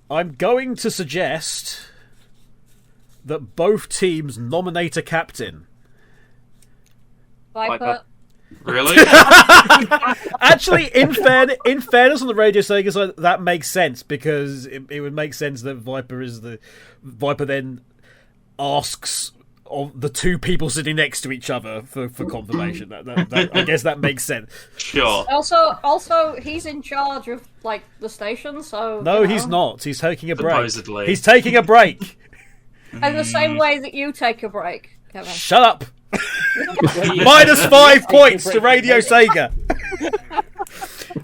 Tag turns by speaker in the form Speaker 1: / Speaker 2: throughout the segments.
Speaker 1: I'm going to suggest that both teams nominate a captain.
Speaker 2: Viper.
Speaker 3: Really?
Speaker 1: Actually, in fairness on the RadioSEGA side, that makes sense, because it would make sense that Viper then asks of the two people sitting next to each other for confirmation. That I guess that makes sense.
Speaker 3: Sure.
Speaker 2: Also, he's in charge of the station, so
Speaker 1: No, he's not. He's taking a break.
Speaker 3: Supposedly.
Speaker 1: He's taking a break.
Speaker 2: In the same way that you take a break, Kevin.
Speaker 1: Shut up. -5 points to RadioSEGA.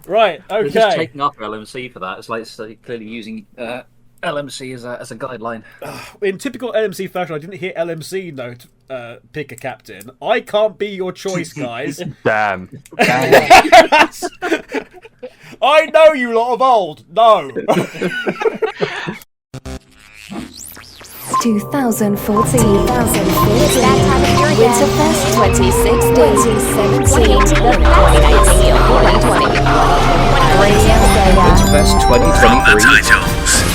Speaker 1: Right. Okay.
Speaker 4: We're just taking up LMC for that. It's clearly using LMC as a guideline.
Speaker 1: In typical LMC fashion, I didn't hear LMC note pick a captain. I can't be your choice, guys.
Speaker 5: Damn.
Speaker 1: I know you lot of old. No.
Speaker 6: 2014. WinterFest 2016. 2017. The finest of 2020. RadioSEGA.
Speaker 4: WinterFest 2023.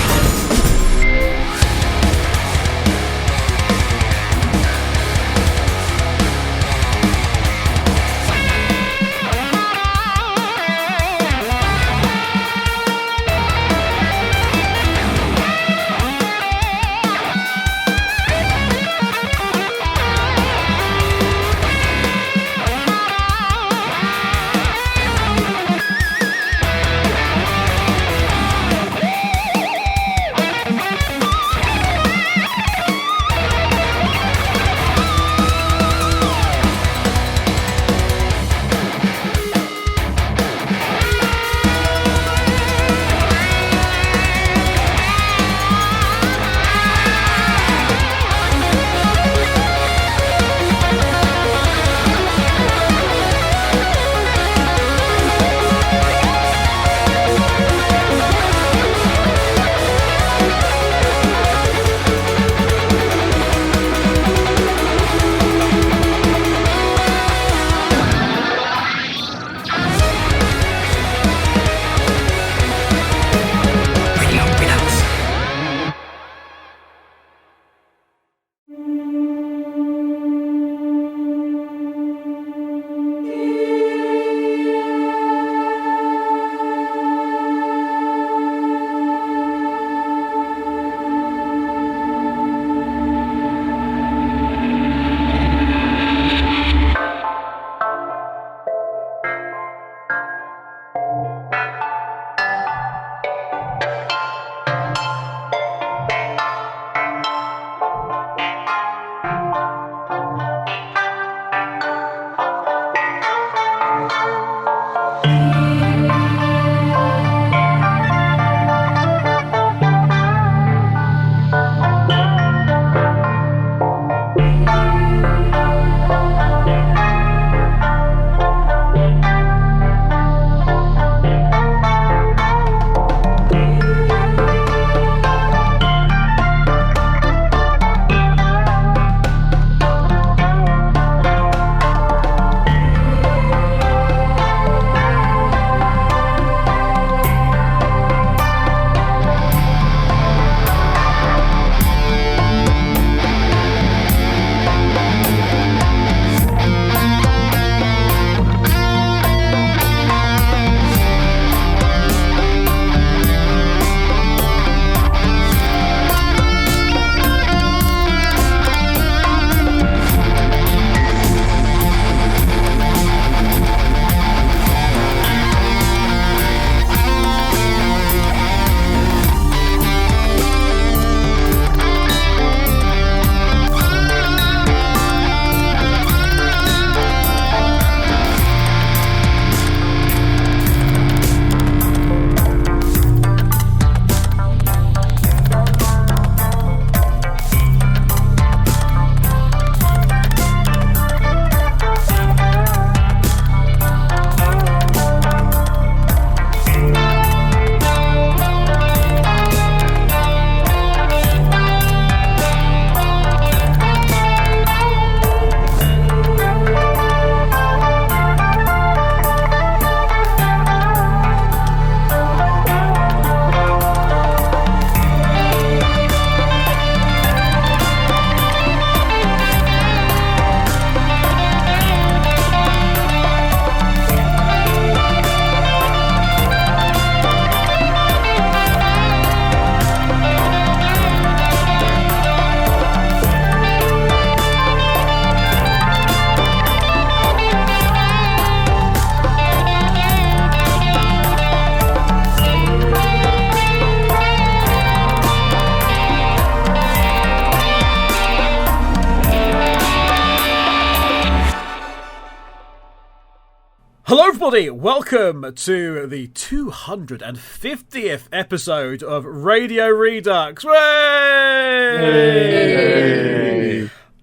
Speaker 1: Hello, everybody. Welcome to the 250th episode of Radio Redux. Yay!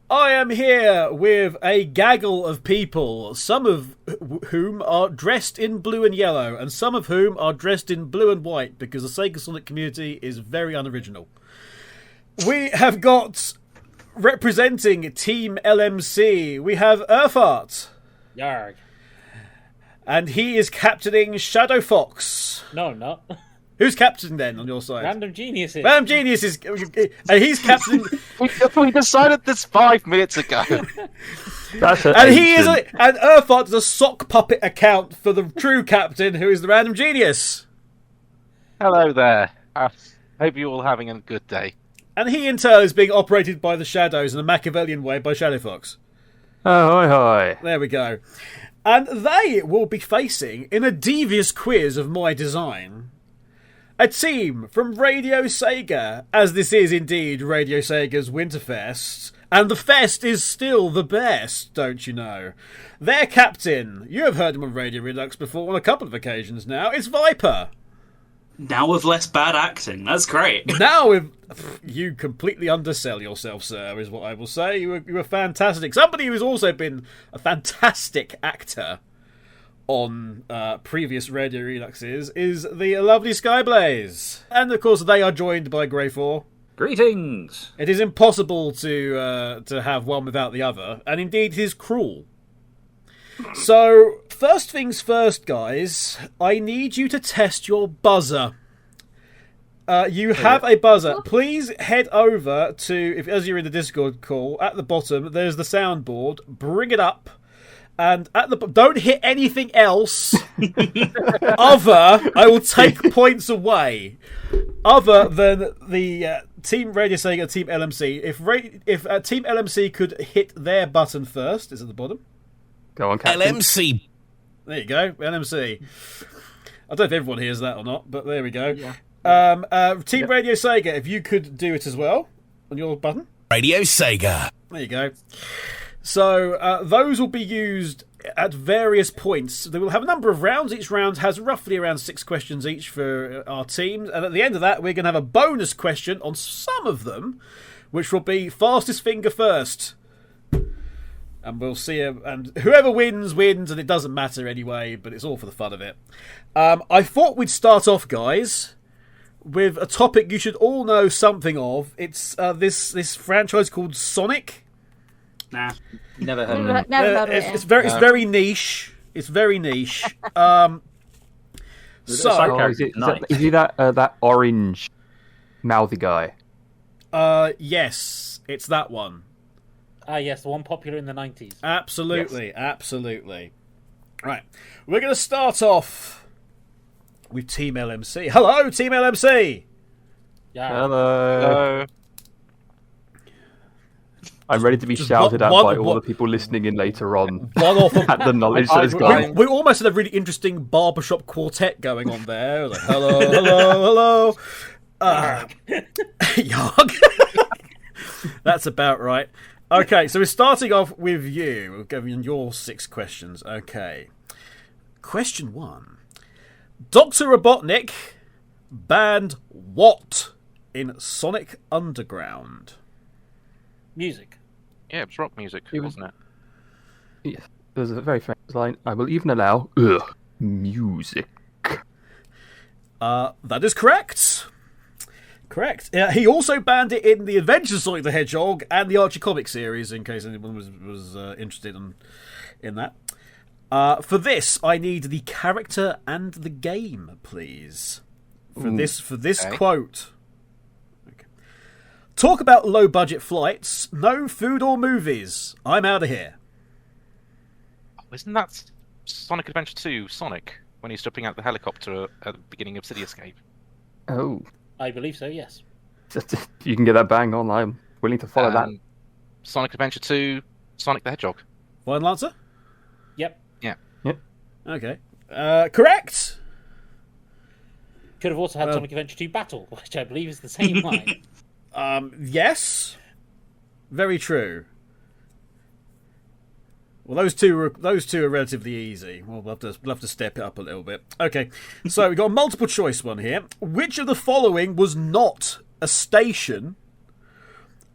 Speaker 1: I am here with a gaggle of people, some of whom are dressed in blue and yellow, and some of whom are dressed in blue and white, because the Sega Sonic community is very unoriginal. We have got, representing Team LMC, we have Urtheart.
Speaker 3: Yarg.
Speaker 1: And he is captaining ShadowFox.
Speaker 3: No, I'm not.
Speaker 1: Who's captain then on your side?
Speaker 3: Random Genius is.
Speaker 1: Random Genius is... And he's captain...
Speaker 5: We decided this 5 minutes ago.
Speaker 1: And he is and Urtheart is a sock puppet account for the true captain, who is the Random Genius.
Speaker 5: Hello there. Hope you're all having a good day.
Speaker 1: And he in turn is being operated by the Shadows in a Machiavellian way by ShadowFox.
Speaker 7: Oh, hi, hi.
Speaker 1: There we go. And they will be facing, in a devious quiz of my design, a team from RadioSEGA, as this is indeed RadioSEGA's WinterFest, and the fest is still the best, don't you know? Their captain, you have heard him on Radio Redux before on a couple of occasions now, it's Viper.
Speaker 8: Now with less bad acting, that's great.
Speaker 1: Now with... You completely undersell yourself, sir, is what I will say. You were fantastic. Somebody who's also been a fantastic actor on previous Radio Reduxes is the lovely Skyblaze. And, of course, they are joined by Greyfore.
Speaker 4: Greetings!
Speaker 1: It is impossible to have one without the other, and indeed it is cruel. So, first things first, guys, I need you to test your buzzer. You have a buzzer. Please head over to, as you're in the Discord call, at the bottom, there's the soundboard. Bring it up. And don't hit anything else I will take points away, other than the Team RadioSEGA, Team LMC. If Team LMC could hit their button first, it's at the bottom.
Speaker 7: Go on, Captain.
Speaker 9: LMC.
Speaker 1: There you go, LMC. I don't know if everyone hears that or not, but there we go.
Speaker 3: Yeah.
Speaker 1: Team RadioSEGA, if you could do it as well on your button.
Speaker 9: RadioSEGA.
Speaker 1: There you go. So those will be used at various points. They will have a number of rounds. Each round has roughly around 6 questions each for our teams. And at the end of that, we're going to have a bonus question on some of them, which will be fastest finger first. And we'll see. And whoever wins, and it doesn't matter anyway, but it's all for the fun of it. I thought we'd start off, guys, with a topic you should all know something of. It's this franchise called Sonic.
Speaker 8: Nah.
Speaker 4: Never heard of them.
Speaker 1: It's very niche. It's very niche. So
Speaker 7: Is he that orange mouthy guy?
Speaker 1: yes, it's that one.
Speaker 3: Ah, yes, the one popular in the 90s.
Speaker 1: Absolutely, absolutely. Right, we're going to start off with Team LMC. Hello, Team LMC.
Speaker 3: Yeah.
Speaker 7: Hello. I'm ready to be shouted at by all the people listening in later on. At the knowledge that is going.
Speaker 1: We almost had a really interesting barbershop quartet going on there. Like, hello, hello, hello. Yarg. That's about right. Okay, so we're starting off with you. We're giving your 6 questions. Okay. Question 1. Dr. Robotnik banned what in Sonic Underground?
Speaker 5: Music. Yeah, it was rock music, wasn't it?
Speaker 7: Yes, there's a very famous line. I will even allow music.
Speaker 1: That is correct. Correct. He also banned it in the Adventures of Sonic the Hedgehog and the Archie comic series, in case anyone was interested in that. For this, I need the character and the game, please. For this quote. Okay. Talk about low-budget flights, no food or movies. I'm out of here.
Speaker 5: Isn't that Sonic Adventure 2, Sonic, when he's jumping out the helicopter at the beginning of City Escape?
Speaker 7: Oh.
Speaker 3: I believe so, yes.
Speaker 7: You can get that bang on. I'm willing to follow that.
Speaker 5: Sonic Adventure 2, Sonic the Hedgehog.
Speaker 1: Final answer?
Speaker 3: Yep.
Speaker 5: Yeah.
Speaker 7: Yep.
Speaker 1: Okay. Correct.
Speaker 3: Could have also had Sonic Adventure 2 Battle, which I believe is the same line.
Speaker 1: Yes. Very true. Well, those two are relatively easy. We'll have to step it up a little bit. Okay, so we've got a multiple choice one here. Which of the following was not a station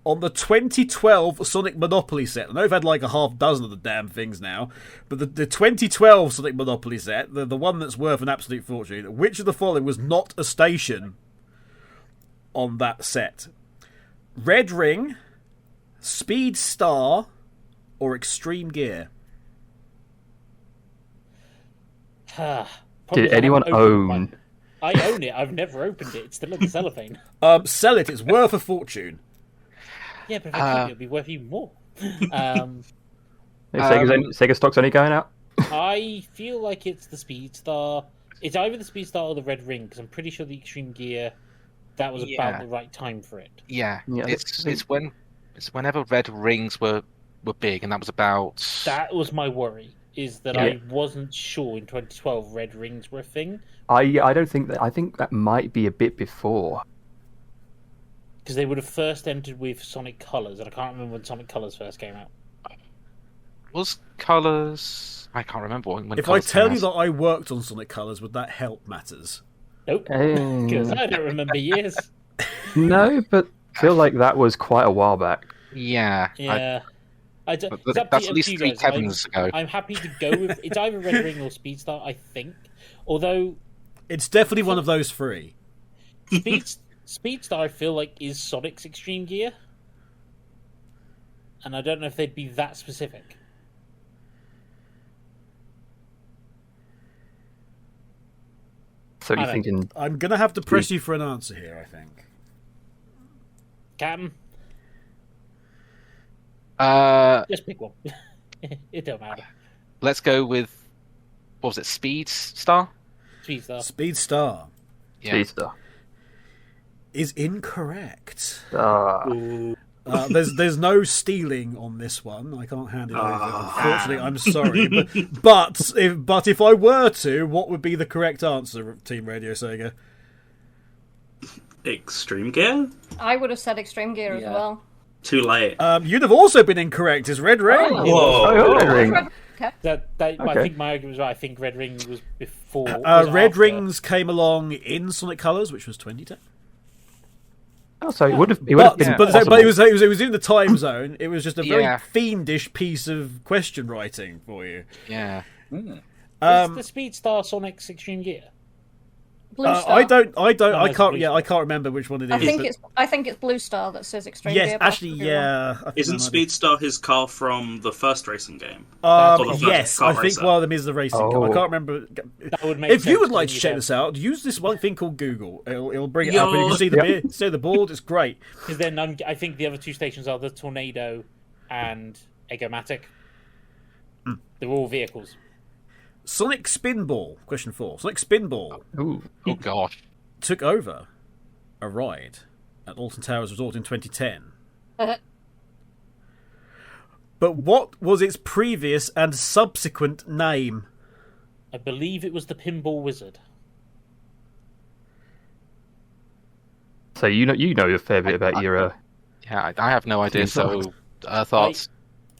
Speaker 1: on the 2012 Sonic Monopoly set? I know we've had like a half dozen of the damn things now, but the 2012 Sonic Monopoly set, the one that's worth an absolute fortune, which of the following was not a station on that set? Red Ring, Speed Star, or Extreme Gear?
Speaker 7: Did anyone own?
Speaker 3: I own it. I've never opened it. It's still in the cellophane.
Speaker 1: Sell it. It's worth a fortune.
Speaker 3: Yeah, but if I keep it, it'll be worth even more.
Speaker 7: Sega stock's only going out.
Speaker 3: I feel like it's the Speed Star. It's either the Speed Star or the Red Ring, because I'm pretty sure the Extreme Gear, that was about the right time for it.
Speaker 5: Yeah. It's whenever Red Rings were big, and that was about...
Speaker 3: That was my worry, is that I wasn't sure in 2012 Red Rings were a thing.
Speaker 7: I don't think that... I think that might be a bit before.
Speaker 3: Because they would have first entered with Sonic Colors, and I can't remember when Sonic Colors first came out.
Speaker 5: Was Colors... I can't remember when
Speaker 1: If
Speaker 5: Colors
Speaker 1: I tell
Speaker 5: came
Speaker 1: you
Speaker 5: out.
Speaker 1: that I worked on Sonic Colors, would that help matters?
Speaker 3: Nope. Because I don't remember years.
Speaker 7: No, but I feel like that was quite a while back.
Speaker 5: Yeah.
Speaker 3: Yeah.
Speaker 5: That's at least 3 Kevins ago.
Speaker 3: I'm happy to go with... It's either Red Ring or Speed Star, I think. Although...
Speaker 1: It's definitely one of those three.
Speaker 3: Speed Star, I feel like, is Sonic's Extreme Gear. And I don't know if they'd be that specific.
Speaker 7: So you're thinking...
Speaker 1: I'm going to have to press you for an answer here, I think.
Speaker 3: Captain? Just pick one. It don't matter.
Speaker 5: Let's go with... What was it? Speed Star?
Speaker 3: Speed Star.
Speaker 1: Speed Star.
Speaker 5: Yeah.
Speaker 7: Speed Star.
Speaker 1: Is incorrect.
Speaker 7: There's
Speaker 1: There's no stealing on this one. I can't hand it over. Unfortunately, I'm sorry. But if I were to, what would be the correct answer, Team Radio Sega?
Speaker 8: Extreme Gear?
Speaker 2: I would have said Extreme Gear as well.
Speaker 8: Too late.
Speaker 1: You'd have also been incorrect. It's Red Ring.
Speaker 8: Whoa.
Speaker 7: Red Ring.
Speaker 3: I
Speaker 7: Okay.
Speaker 3: think my argument was right. I think Red Ring was before.
Speaker 1: Red Rings came along in Sonic Colors, which was 2010.
Speaker 7: Oh, so it would have been
Speaker 1: But
Speaker 7: possible.
Speaker 1: it was in the time zone. It was just a very
Speaker 5: Yeah.
Speaker 1: fiendish piece of question writing for you.
Speaker 5: Yeah.
Speaker 3: Is the Speed Star Sonic's Extreme Gear?
Speaker 2: Blue Star.
Speaker 1: I can't remember which one it is.
Speaker 2: I think it's Blue Star that says Extreme
Speaker 1: Yes,
Speaker 2: Gear. but I
Speaker 1: actually,
Speaker 2: could be wrong.
Speaker 1: yeah. I think
Speaker 8: Isn't
Speaker 1: that might
Speaker 8: Speed Star his car from the first racing game?
Speaker 1: Yes, I think one of them is the racing car. I can't remember.
Speaker 3: That would make
Speaker 1: If you
Speaker 3: sense
Speaker 1: would like
Speaker 3: when
Speaker 1: to
Speaker 3: you
Speaker 1: check
Speaker 3: have-
Speaker 1: this out, use this one thing called Google. It'll bring it up, and you can see the board. It's great.
Speaker 3: Because then I think the other two stations are the Tornado and Egomatic. They're all vehicles.
Speaker 1: Sonic Spinball, question 4. Sonic Spinball
Speaker 7: Ooh.
Speaker 5: Oh, gosh.
Speaker 1: took over a ride at Alton Towers Resort in 2010. But what was its previous and subsequent name?
Speaker 3: I believe it was the Pinball Wizard.
Speaker 7: So you know a fair bit about your...
Speaker 5: Yeah, I have no idea, so thoughts?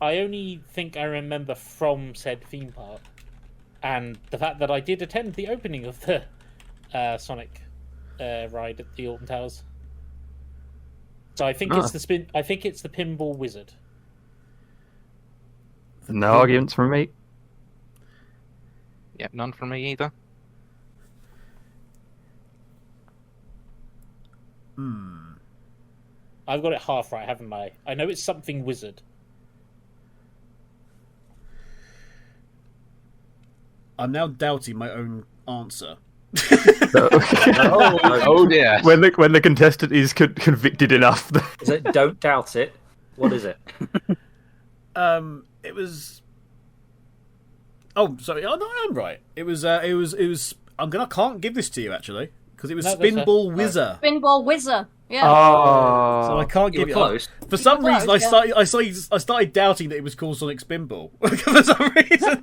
Speaker 3: I only think I remember from said theme park, and the fact that I did attend the opening of the Sonic ride at the Alton Towers. So I think it's the I think it's the Pinball Wizard.
Speaker 7: No arguments from me.
Speaker 5: Yeah, none from me either.
Speaker 3: I've got it half right, haven't I? I know it's something wizard.
Speaker 1: I'm now doubting my own answer.
Speaker 5: Oh dear.
Speaker 7: When the contestant is convicted enough.
Speaker 4: Is it don't doubt it? What is it?
Speaker 1: It was. Oh, sorry. Oh no, I'm right. It was. I can't give this to you actually because it was
Speaker 3: No, that's
Speaker 1: Spinball
Speaker 3: fair.
Speaker 1: Whizzer.
Speaker 2: Pinball Wizard. Yeah.
Speaker 7: Oh.
Speaker 1: So I can't
Speaker 4: You
Speaker 1: give
Speaker 4: were
Speaker 1: you.
Speaker 4: close.
Speaker 1: For some
Speaker 2: were
Speaker 1: reason,
Speaker 2: close,
Speaker 1: I started doubting that it was called Sonic Spinball. For some reason.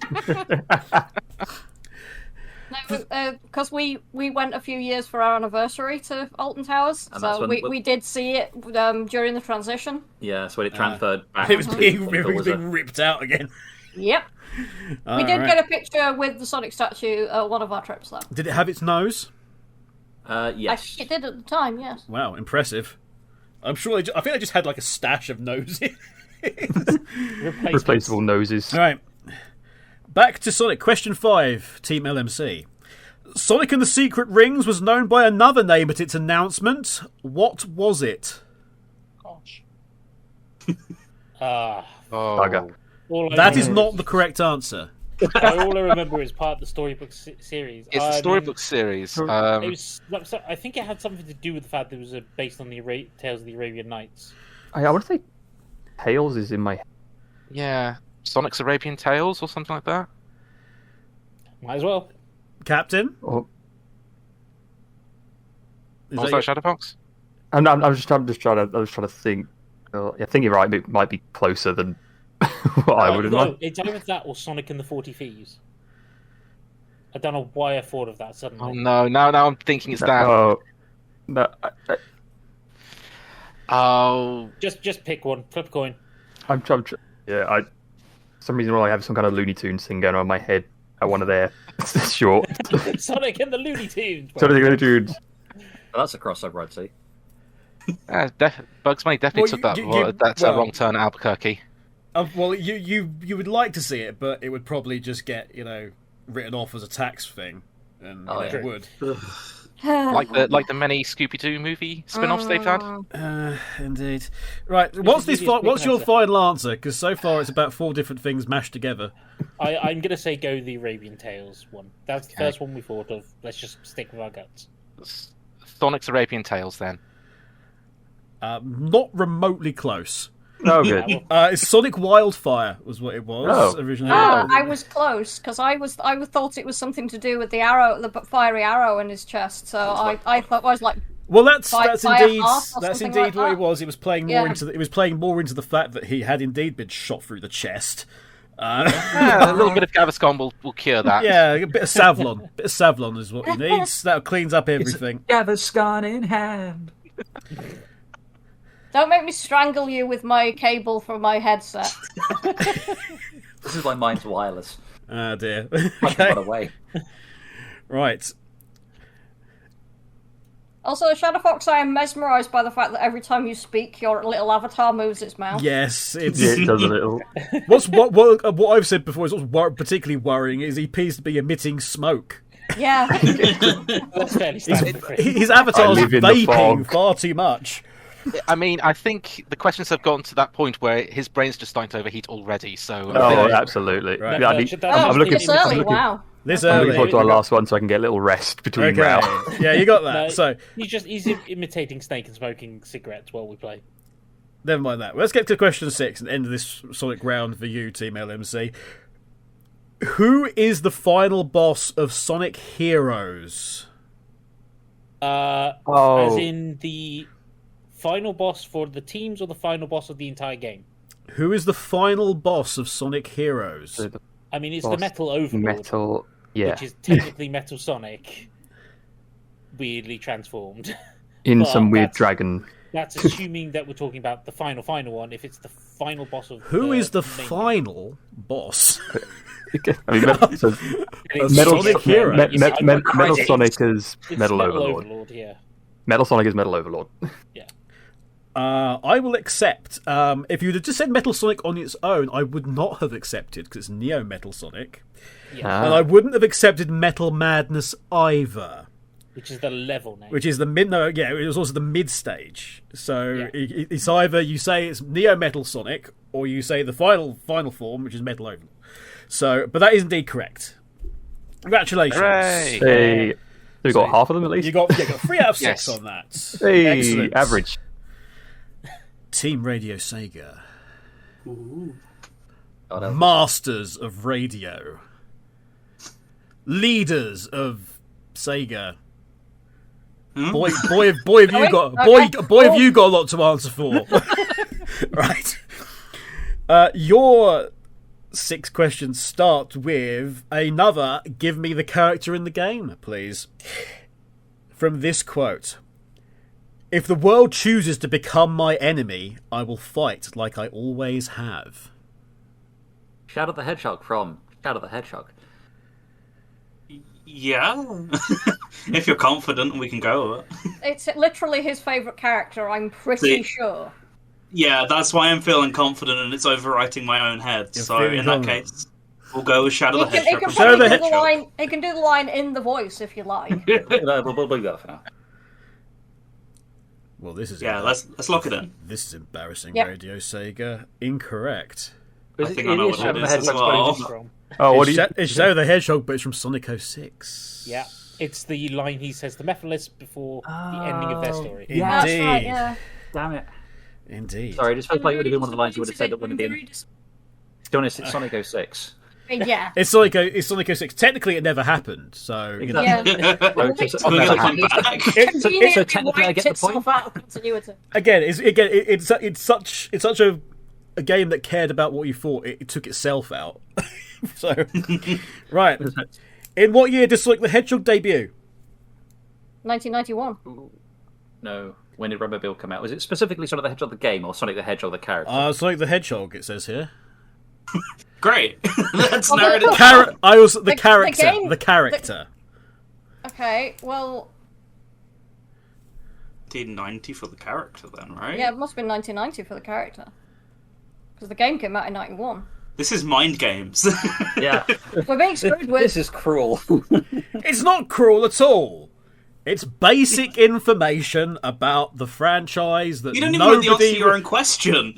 Speaker 2: Because we went a few years for our anniversary to Alton Towers,
Speaker 4: And that's
Speaker 2: so
Speaker 4: when-
Speaker 2: we did see it during the transition.
Speaker 4: Yeah, that's when it transferred back.
Speaker 1: It was
Speaker 4: to
Speaker 1: being
Speaker 4: Pinball Wizard.
Speaker 1: ripped out again.
Speaker 2: Yep. We did get a picture with the Sonic statue at one of our trips, though.
Speaker 1: Did it have its nose?
Speaker 4: Yes.
Speaker 2: It did at the time, yes.
Speaker 1: Wow, impressive. I'm sure. I think they just had like a stash of noses.
Speaker 7: Replaceable noses.
Speaker 1: All right. Back to Sonic. Question 5, Team LMC. Sonic and the Secret Rings was known by another name at its announcement. What was it?
Speaker 3: Gosh.
Speaker 7: Bugger.
Speaker 1: That is not the correct answer.
Speaker 3: All I remember is part of the storybook series.
Speaker 5: It's the storybook series.
Speaker 3: It was, I think it had something to do with the fact that it was based on the Tales of the Arabian Nights.
Speaker 7: I want to say Tales is in my head.
Speaker 5: Yeah. Sonic's Arabian Tales or something like that?
Speaker 3: Might as well.
Speaker 1: Captain?
Speaker 7: Oh.
Speaker 5: Was that ShadowFox?
Speaker 7: I'm just trying to think. I think you're right. It might be closer than what I would have known.
Speaker 3: It's either that or Sonic and the 40 Thieves. I don't know why I thought of that suddenly.
Speaker 5: Oh no! Now I'm thinking it's that.
Speaker 7: Oh, no.
Speaker 5: Oh.
Speaker 3: Just pick one. Flip a coin.
Speaker 7: For some reason I have some kind of Looney Tunes thing going on in my head. I want to there. Sure.
Speaker 3: Sonic and the Looney Tunes.
Speaker 7: Sonic and the Looney Tunes.
Speaker 4: Well, that's a crossover, I'd say.
Speaker 5: Bugs Bunny definitely took that. That's a wrong turn at Albuquerque.
Speaker 1: Well, you would like to see it, but it would probably just get written off as a tax thing, and it would.
Speaker 5: like the many Scooby-Doo movie spin-offs they've had.
Speaker 1: Indeed. Right. What's your final answer? Because so far it's about 4 different things mashed together.
Speaker 3: I'm gonna say go the Arabian Tales one. That's the first one we thought of. Let's just stick with our guts.
Speaker 5: Sonic's Arabian Tales, then.
Speaker 1: Not remotely close.
Speaker 7: Oh, good.
Speaker 1: It's Sonic Wildfire was what it was originally.
Speaker 2: I was close because I thought it was something to do with the arrow, the fiery arrow in his chest. So I thought I was like.
Speaker 1: Well, that's indeed
Speaker 2: like
Speaker 1: what it was. It was playing more into the fact that he had indeed been shot through the chest.
Speaker 5: A little bit of Gaviscon will cure that.
Speaker 1: Yeah, a bit of Savlon. Bit of Savlon is what he needs. That cleans up everything.
Speaker 4: Gaviscon in hand.
Speaker 2: Don't make me strangle you with my cable from my headset.
Speaker 4: This is why mine's wireless.
Speaker 1: Oh dear.
Speaker 4: I can run away.
Speaker 1: Right.
Speaker 2: Also, ShadowFox, I am mesmerised by the fact that every time you speak, your little avatar moves its mouth.
Speaker 1: Yes, it
Speaker 7: does a little.
Speaker 1: What I've said before is what's particularly worrying is he appears to be emitting smoke.
Speaker 2: Yeah.
Speaker 3: That's fairly standard.
Speaker 1: His avatar's vaping far too much.
Speaker 5: I mean, I think the questions have gotten to that point where his brain's just starting to overheat already. So.
Speaker 7: Absolutely.
Speaker 1: Right.
Speaker 7: Yeah, I'm looking
Speaker 2: wow.
Speaker 1: I'm
Speaker 7: looking forward to our last one so I can get a little rest between rounds.
Speaker 1: Yeah, you got that. So
Speaker 3: he's imitating Snake and smoking cigarettes while we play.
Speaker 1: Never mind that. Let's get to question 6 and end of this Sonic round for you, Team LMC. Who is the final boss of Sonic Heroes?
Speaker 3: As in the final boss for the teams or the final boss of the entire game?
Speaker 1: Who is the final boss of Sonic Heroes?
Speaker 3: I mean, it's the Metal Overlord. Which is technically Metal Sonic, weirdly transformed.
Speaker 7: In some weird dragon.
Speaker 3: That's assuming that we're talking about the final one. If it's the final boss of
Speaker 1: who is the final boss?
Speaker 7: I mean, Metal Sonic is Metal Overlord.
Speaker 3: Yeah.
Speaker 7: Metal Sonic is Metal Overlord.
Speaker 3: Yeah.
Speaker 1: I will accept. If you'd have just said Metal Sonic on its own, I would not have accepted because it's Neo Metal Sonic.
Speaker 3: Yeah.
Speaker 1: And I wouldn't have accepted Metal Madness either.
Speaker 3: Which is the level name.
Speaker 1: Which is the mid. No, yeah, it was also the mid stage. So it's either you say it's Neo Metal Sonic, or you say the final form, which is Metal Overlord. So, but that is indeed correct. Congratulations!
Speaker 7: Hooray. Hey, we got half of them at least.
Speaker 1: You got 3 out of 6 on that.
Speaker 7: Hey,
Speaker 1: excellent.
Speaker 7: Average.
Speaker 1: Team RadioSEGA.
Speaker 4: Ooh.
Speaker 1: Masters of radio. Leaders of Sega. Boy, have you got a lot to answer for. Right. Your 6 questions start with another give me the character in the game, please. From this quote. If the world chooses to become my enemy, I will fight like I always have.
Speaker 4: Shadow the Hedgehog from Shadow the Hedgehog.
Speaker 8: Yeah. If you're confident, we can go with it.
Speaker 2: It's literally his favourite character, I'm pretty sure.
Speaker 8: Yeah, that's why I'm feeling confident, and it's overwriting my own head.
Speaker 1: You're
Speaker 8: So
Speaker 1: feeling
Speaker 8: in that
Speaker 1: confident.
Speaker 8: case, we'll go with Shadow the
Speaker 2: He
Speaker 8: Hedgehog.
Speaker 2: can
Speaker 8: from
Speaker 1: Shadow the
Speaker 2: probably do the
Speaker 1: Hedgehog.
Speaker 2: line. He can do the line in the voice if you like.
Speaker 4: We'll do that for now.
Speaker 1: Well, this is
Speaker 8: Yeah, let's lock it in.
Speaker 1: This is embarrassing.
Speaker 2: Yep.
Speaker 1: Radio Sega incorrect.
Speaker 8: I think I know what it is as well.
Speaker 7: Oh, what do you?
Speaker 1: It's Shadow the Hedgehog, but it's from Sonic 06.
Speaker 3: Yeah, it's the line he says the Mephiles before the ending of their story.
Speaker 1: Indeed.
Speaker 2: That's right, yeah.
Speaker 4: Damn it.
Speaker 1: Indeed.
Speaker 4: Sorry, this feels like it would have been one of the lines you would have said that wouldn't have been. To be honest, it's Sonic 06.
Speaker 2: Yeah.
Speaker 1: It's Sonic 06. Technically, it never happened. So you know.
Speaker 2: Yeah.
Speaker 8: So we're gonna come back.
Speaker 2: Conveniently
Speaker 4: technically I
Speaker 2: wiped
Speaker 4: get the
Speaker 2: itself
Speaker 4: point.
Speaker 2: out of continuity.
Speaker 1: Again, it's such a game that cared about what you thought. It took itself out. So, right. In what year did Sonic the Hedgehog debut?
Speaker 2: 1991.
Speaker 4: No. When did Rubber Bill come out? Was it specifically Sonic the Hedgehog the game or Sonic the Hedgehog the character?
Speaker 1: Sonic the Hedgehog. It says here.
Speaker 8: Great. That's narrative.
Speaker 1: The character.
Speaker 2: Okay, well,
Speaker 8: 1990 for the character, then, right?
Speaker 2: yeah, it must have been 1990 for the character. Because the game came out in 91.
Speaker 8: This is mind games.
Speaker 4: Yeah.
Speaker 2: We're being screwed with.
Speaker 4: This is cruel.
Speaker 1: It's not cruel at all. It's basic information about the franchise that
Speaker 8: You don't even know the answer
Speaker 1: nobody
Speaker 8: to your own question.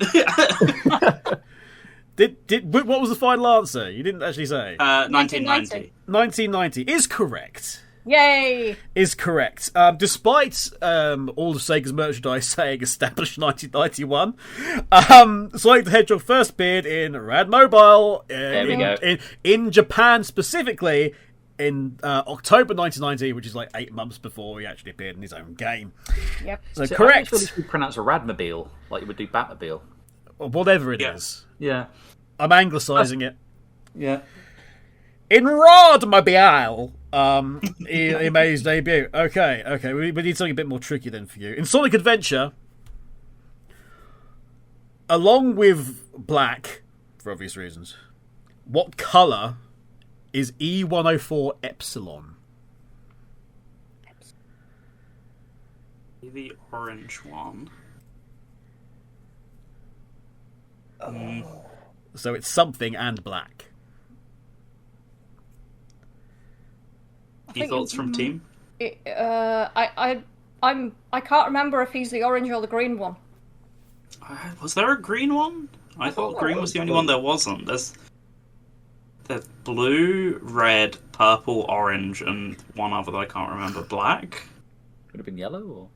Speaker 1: What was the final answer? You didn't actually say.
Speaker 8: 1990.
Speaker 1: 1990 is correct.
Speaker 2: Yay!
Speaker 1: Is correct. Despite all of Sega's merchandise saying established 1991, Sonic the Hedgehog first appeared in Rad Mobile in Japan specifically in October 1990, which is like 8 months before he actually appeared in his own game.
Speaker 2: Yep.
Speaker 1: So
Speaker 4: I
Speaker 1: correct.
Speaker 4: thought you would pronounce a Radmobile like you would do Batmobile.
Speaker 1: Or whatever it is.
Speaker 4: Yeah.
Speaker 1: I'm anglicising it.
Speaker 4: Yeah.
Speaker 1: In Rodmobile, he made his debut. Okay, we need something a bit more tricky then for you. In Sonic Adventure, along with black, for obvious reasons, what colour is E104 Epsilon?
Speaker 8: The orange one.
Speaker 1: So it's something and black.
Speaker 8: Any thoughts from team?
Speaker 2: I can't remember if he's the orange or the green one.
Speaker 8: Was there a green one? I thought green was the only one there wasn't. There's blue, red, purple, orange, and one other that I can't remember. Black?
Speaker 4: Could have been yellow or?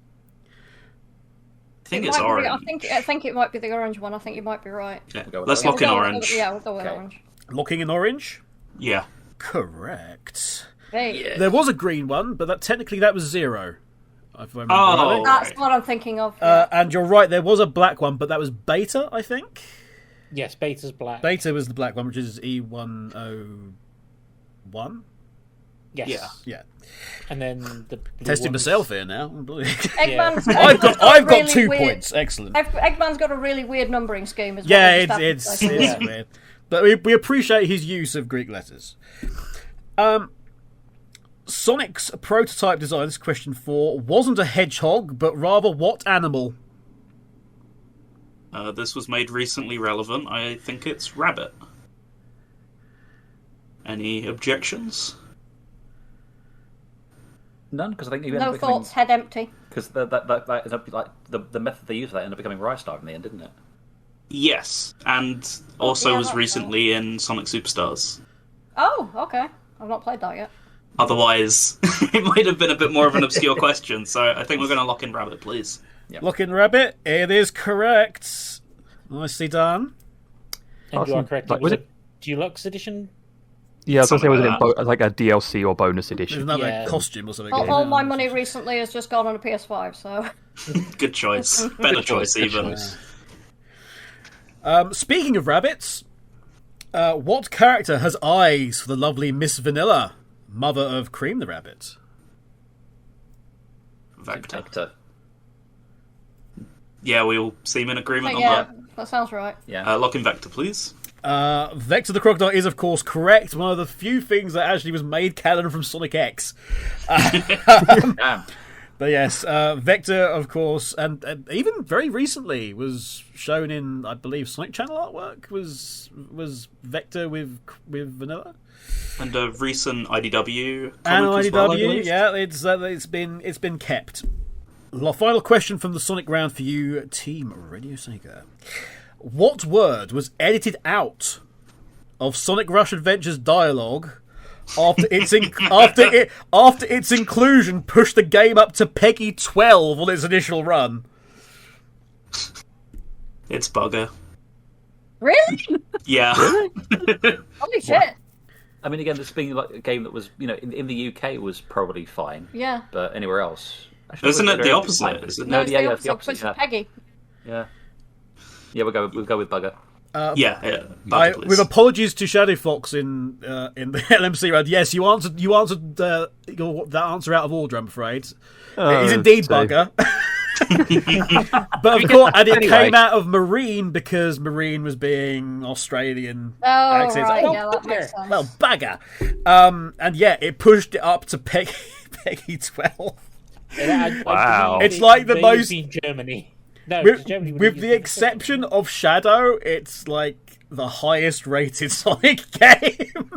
Speaker 8: I think it's orange.
Speaker 2: I think it might be the orange one. I think you might be right.
Speaker 8: Yeah.
Speaker 4: Go with
Speaker 8: Let's lock in orange.
Speaker 2: Yeah, we'll go with orange.
Speaker 1: Looking in orange?
Speaker 8: Yeah.
Speaker 1: Correct.
Speaker 2: Hey.
Speaker 1: There was a green one, but technically that was 0. If I remember
Speaker 8: Oh.
Speaker 1: rightly.
Speaker 2: That's what I'm thinking of. Yeah.
Speaker 1: And you're right, there was a black one, but that was Beta, I think?
Speaker 3: Yes, Beta's black.
Speaker 1: Beta was the black one, which is E101?
Speaker 3: Yes.
Speaker 8: Yeah.
Speaker 1: Yeah.
Speaker 3: And then the blue
Speaker 1: Testing
Speaker 3: ones-
Speaker 1: myself here now.
Speaker 2: Eggman's
Speaker 1: I've got
Speaker 2: really
Speaker 1: 2
Speaker 2: weird-
Speaker 1: points. Excellent.
Speaker 2: Eggman's got a really weird numbering scheme as well.
Speaker 1: Yeah,
Speaker 2: Just
Speaker 1: it's
Speaker 2: happens.
Speaker 1: weird. But we appreciate his use of Greek letters. Sonic's prototype design, this is question 4, wasn't a hedgehog, but rather what animal?
Speaker 8: This was made recently relevant. I think it's rabbit. Any objections?
Speaker 4: None, because I think you
Speaker 2: No thoughts, head empty.
Speaker 4: Because that ended up, like the method they used for that ended up becoming Rystar in the end, didn't it?
Speaker 8: Yes, and also
Speaker 2: yeah,
Speaker 8: was
Speaker 2: that's
Speaker 8: recently in Sonic Superstars.
Speaker 2: Oh, okay. I've not played that yet.
Speaker 8: Otherwise, it might have been a bit more of an obscure question, so I think we're going to lock in rabbit, please.
Speaker 1: Looking rabbit, it is correct. Nicely done.
Speaker 3: And you are correct.
Speaker 7: Like,
Speaker 3: It was
Speaker 7: was
Speaker 3: a Deluxe edition.
Speaker 7: Yeah, I was going to say, was
Speaker 8: Something
Speaker 7: it like a DLC or bonus
Speaker 1: There's
Speaker 7: edition?
Speaker 1: another
Speaker 3: Yeah.
Speaker 1: costume or something.
Speaker 2: All my money recently has just gone on a PS5, so...
Speaker 8: Good choice. Better choice, even.
Speaker 1: Speaking of rabbits, what character has eyes for the lovely Miss Vanilla, mother of Cream the Rabbit?
Speaker 8: Vector. Yeah, we all seem in agreement on
Speaker 2: yeah,
Speaker 8: that.
Speaker 2: that sounds right.
Speaker 4: Yeah.
Speaker 8: Lock in Vector, please.
Speaker 1: Vector the Crocodile is, of course, correct. One of the few things that actually was made canon from Sonic X.
Speaker 4: Damn.
Speaker 1: But yes, Vector, of course, and even very recently was shown in, I believe, Sonic Channel artwork was Vector with Vanilla.
Speaker 8: And a recent IDW comic
Speaker 1: And
Speaker 8: as well, I
Speaker 1: IDW,
Speaker 8: believe.
Speaker 1: yeah, it's been kept. The final question from the Sonic round for you, Team Radio Sega. What word was edited out of Sonic Rush Adventures dialogue after its inclusion pushed the game up to Peggy 12 on its initial run?
Speaker 8: It's bugger.
Speaker 2: Really?
Speaker 8: Yeah.
Speaker 2: Holy shit.
Speaker 4: I mean, again, this being like a game that was, in the UK was probably fine,
Speaker 2: Yeah.
Speaker 4: but anywhere else, actually,
Speaker 8: Isn't it the
Speaker 4: fine.
Speaker 8: opposite? Isn't
Speaker 2: No,
Speaker 8: it?
Speaker 2: it's
Speaker 4: yeah,
Speaker 2: the
Speaker 4: it's
Speaker 2: opposite. Push
Speaker 4: yeah.
Speaker 2: Peggy.
Speaker 4: Yeah, we'll go with bugger.
Speaker 8: Yeah. Bugger, please.
Speaker 1: With apologies to ShadowFox in the LMC round, yes, you answered that answer out of order, I'm afraid. It is indeed
Speaker 7: so-
Speaker 1: bugger. But of course, and it
Speaker 5: Anyway.
Speaker 1: came out of Marine because Marine was being Australian
Speaker 2: Oh,
Speaker 1: accents.
Speaker 2: right.
Speaker 1: Oh,
Speaker 2: Yeah, that makes sense.
Speaker 1: well, bagger. And yeah, it pushed it up to Peggy 12.
Speaker 7: Wow.
Speaker 1: It's like the
Speaker 3: Maybe
Speaker 1: most-
Speaker 3: in Germany. No,
Speaker 1: With,
Speaker 3: Germany would
Speaker 1: with
Speaker 3: use
Speaker 1: the
Speaker 3: it.
Speaker 1: exception of Shadow, it's like the highest rated Sonic game.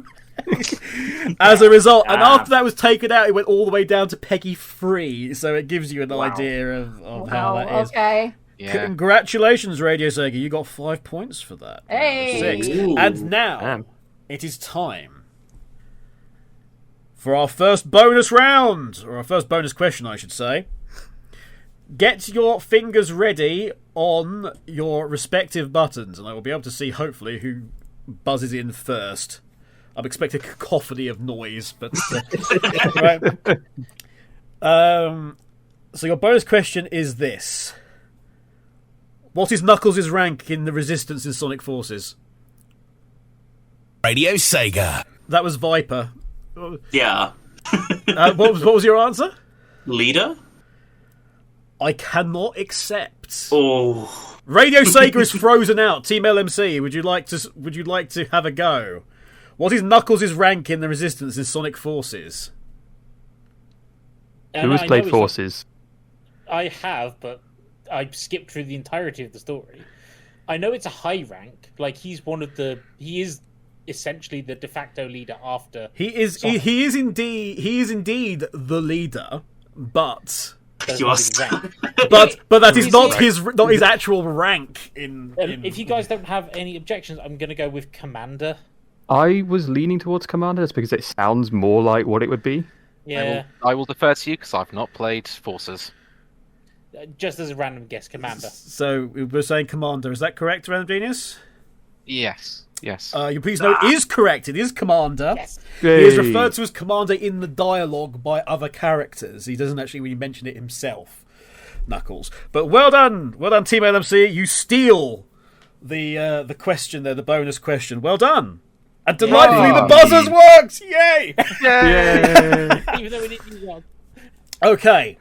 Speaker 1: As a result, and after that was taken out, it went all the way down to Peggy 3, so it gives you an idea of how that is.
Speaker 2: Okay.
Speaker 5: Yeah.
Speaker 1: Congratulations, Radio Sega, you got 5 points for that.
Speaker 2: Hey.
Speaker 1: 6.
Speaker 8: Ooh.
Speaker 1: And now,
Speaker 7: Damn.
Speaker 1: it is time for our first bonus round, or our first bonus question, I should say. Get your fingers ready on your respective buttons, and I will be able to see, hopefully, who buzzes in first. I'm expecting a cacophony of noise, but... right. So your bonus question is this. What is Knuckles' rank in the Resistance in Sonic Forces?
Speaker 9: Radio Sega.
Speaker 1: That was Viper.
Speaker 8: Yeah.
Speaker 1: What was your answer?
Speaker 8: Leader?
Speaker 1: I cannot accept.
Speaker 8: Oh.
Speaker 1: Radio Sega is frozen out. Team LMC, would you like to have a go? What is Knuckles' rank in the Resistance in Sonic Forces?
Speaker 3: And
Speaker 7: Who has
Speaker 3: I know
Speaker 7: played
Speaker 3: it's-
Speaker 7: Forces?
Speaker 3: I have, but I skipped through the entirety of the story. I know it's a high rank. Like he is essentially the de facto leader after.
Speaker 1: He is indeed the leader, but
Speaker 3: That's
Speaker 8: You
Speaker 3: not
Speaker 8: are
Speaker 3: his rank.
Speaker 1: but that is
Speaker 3: Is
Speaker 1: not
Speaker 3: he-
Speaker 1: his actual rank in
Speaker 3: If you guys don't have any objections, I'm going to go with Commander.
Speaker 7: I was leaning towards Commander just because it sounds more like what it would be.
Speaker 3: Yeah,
Speaker 5: I will defer to you because I've not played Forces.
Speaker 3: just as a random guess, Commander.
Speaker 1: So we're saying Commander. Is that correct, Random Genius?
Speaker 5: Yes.
Speaker 1: You please know it is correct. It is Commander.
Speaker 3: Yes.
Speaker 1: He is referred to as Commander in the dialogue by other characters. He doesn't actually really mention it himself, Knuckles. But well done, Team LMC. You steal the question there, the bonus question. Well done. And delightfully, the buzzers worked. Yay!
Speaker 3: Even though we didn't use one.
Speaker 1: Okay,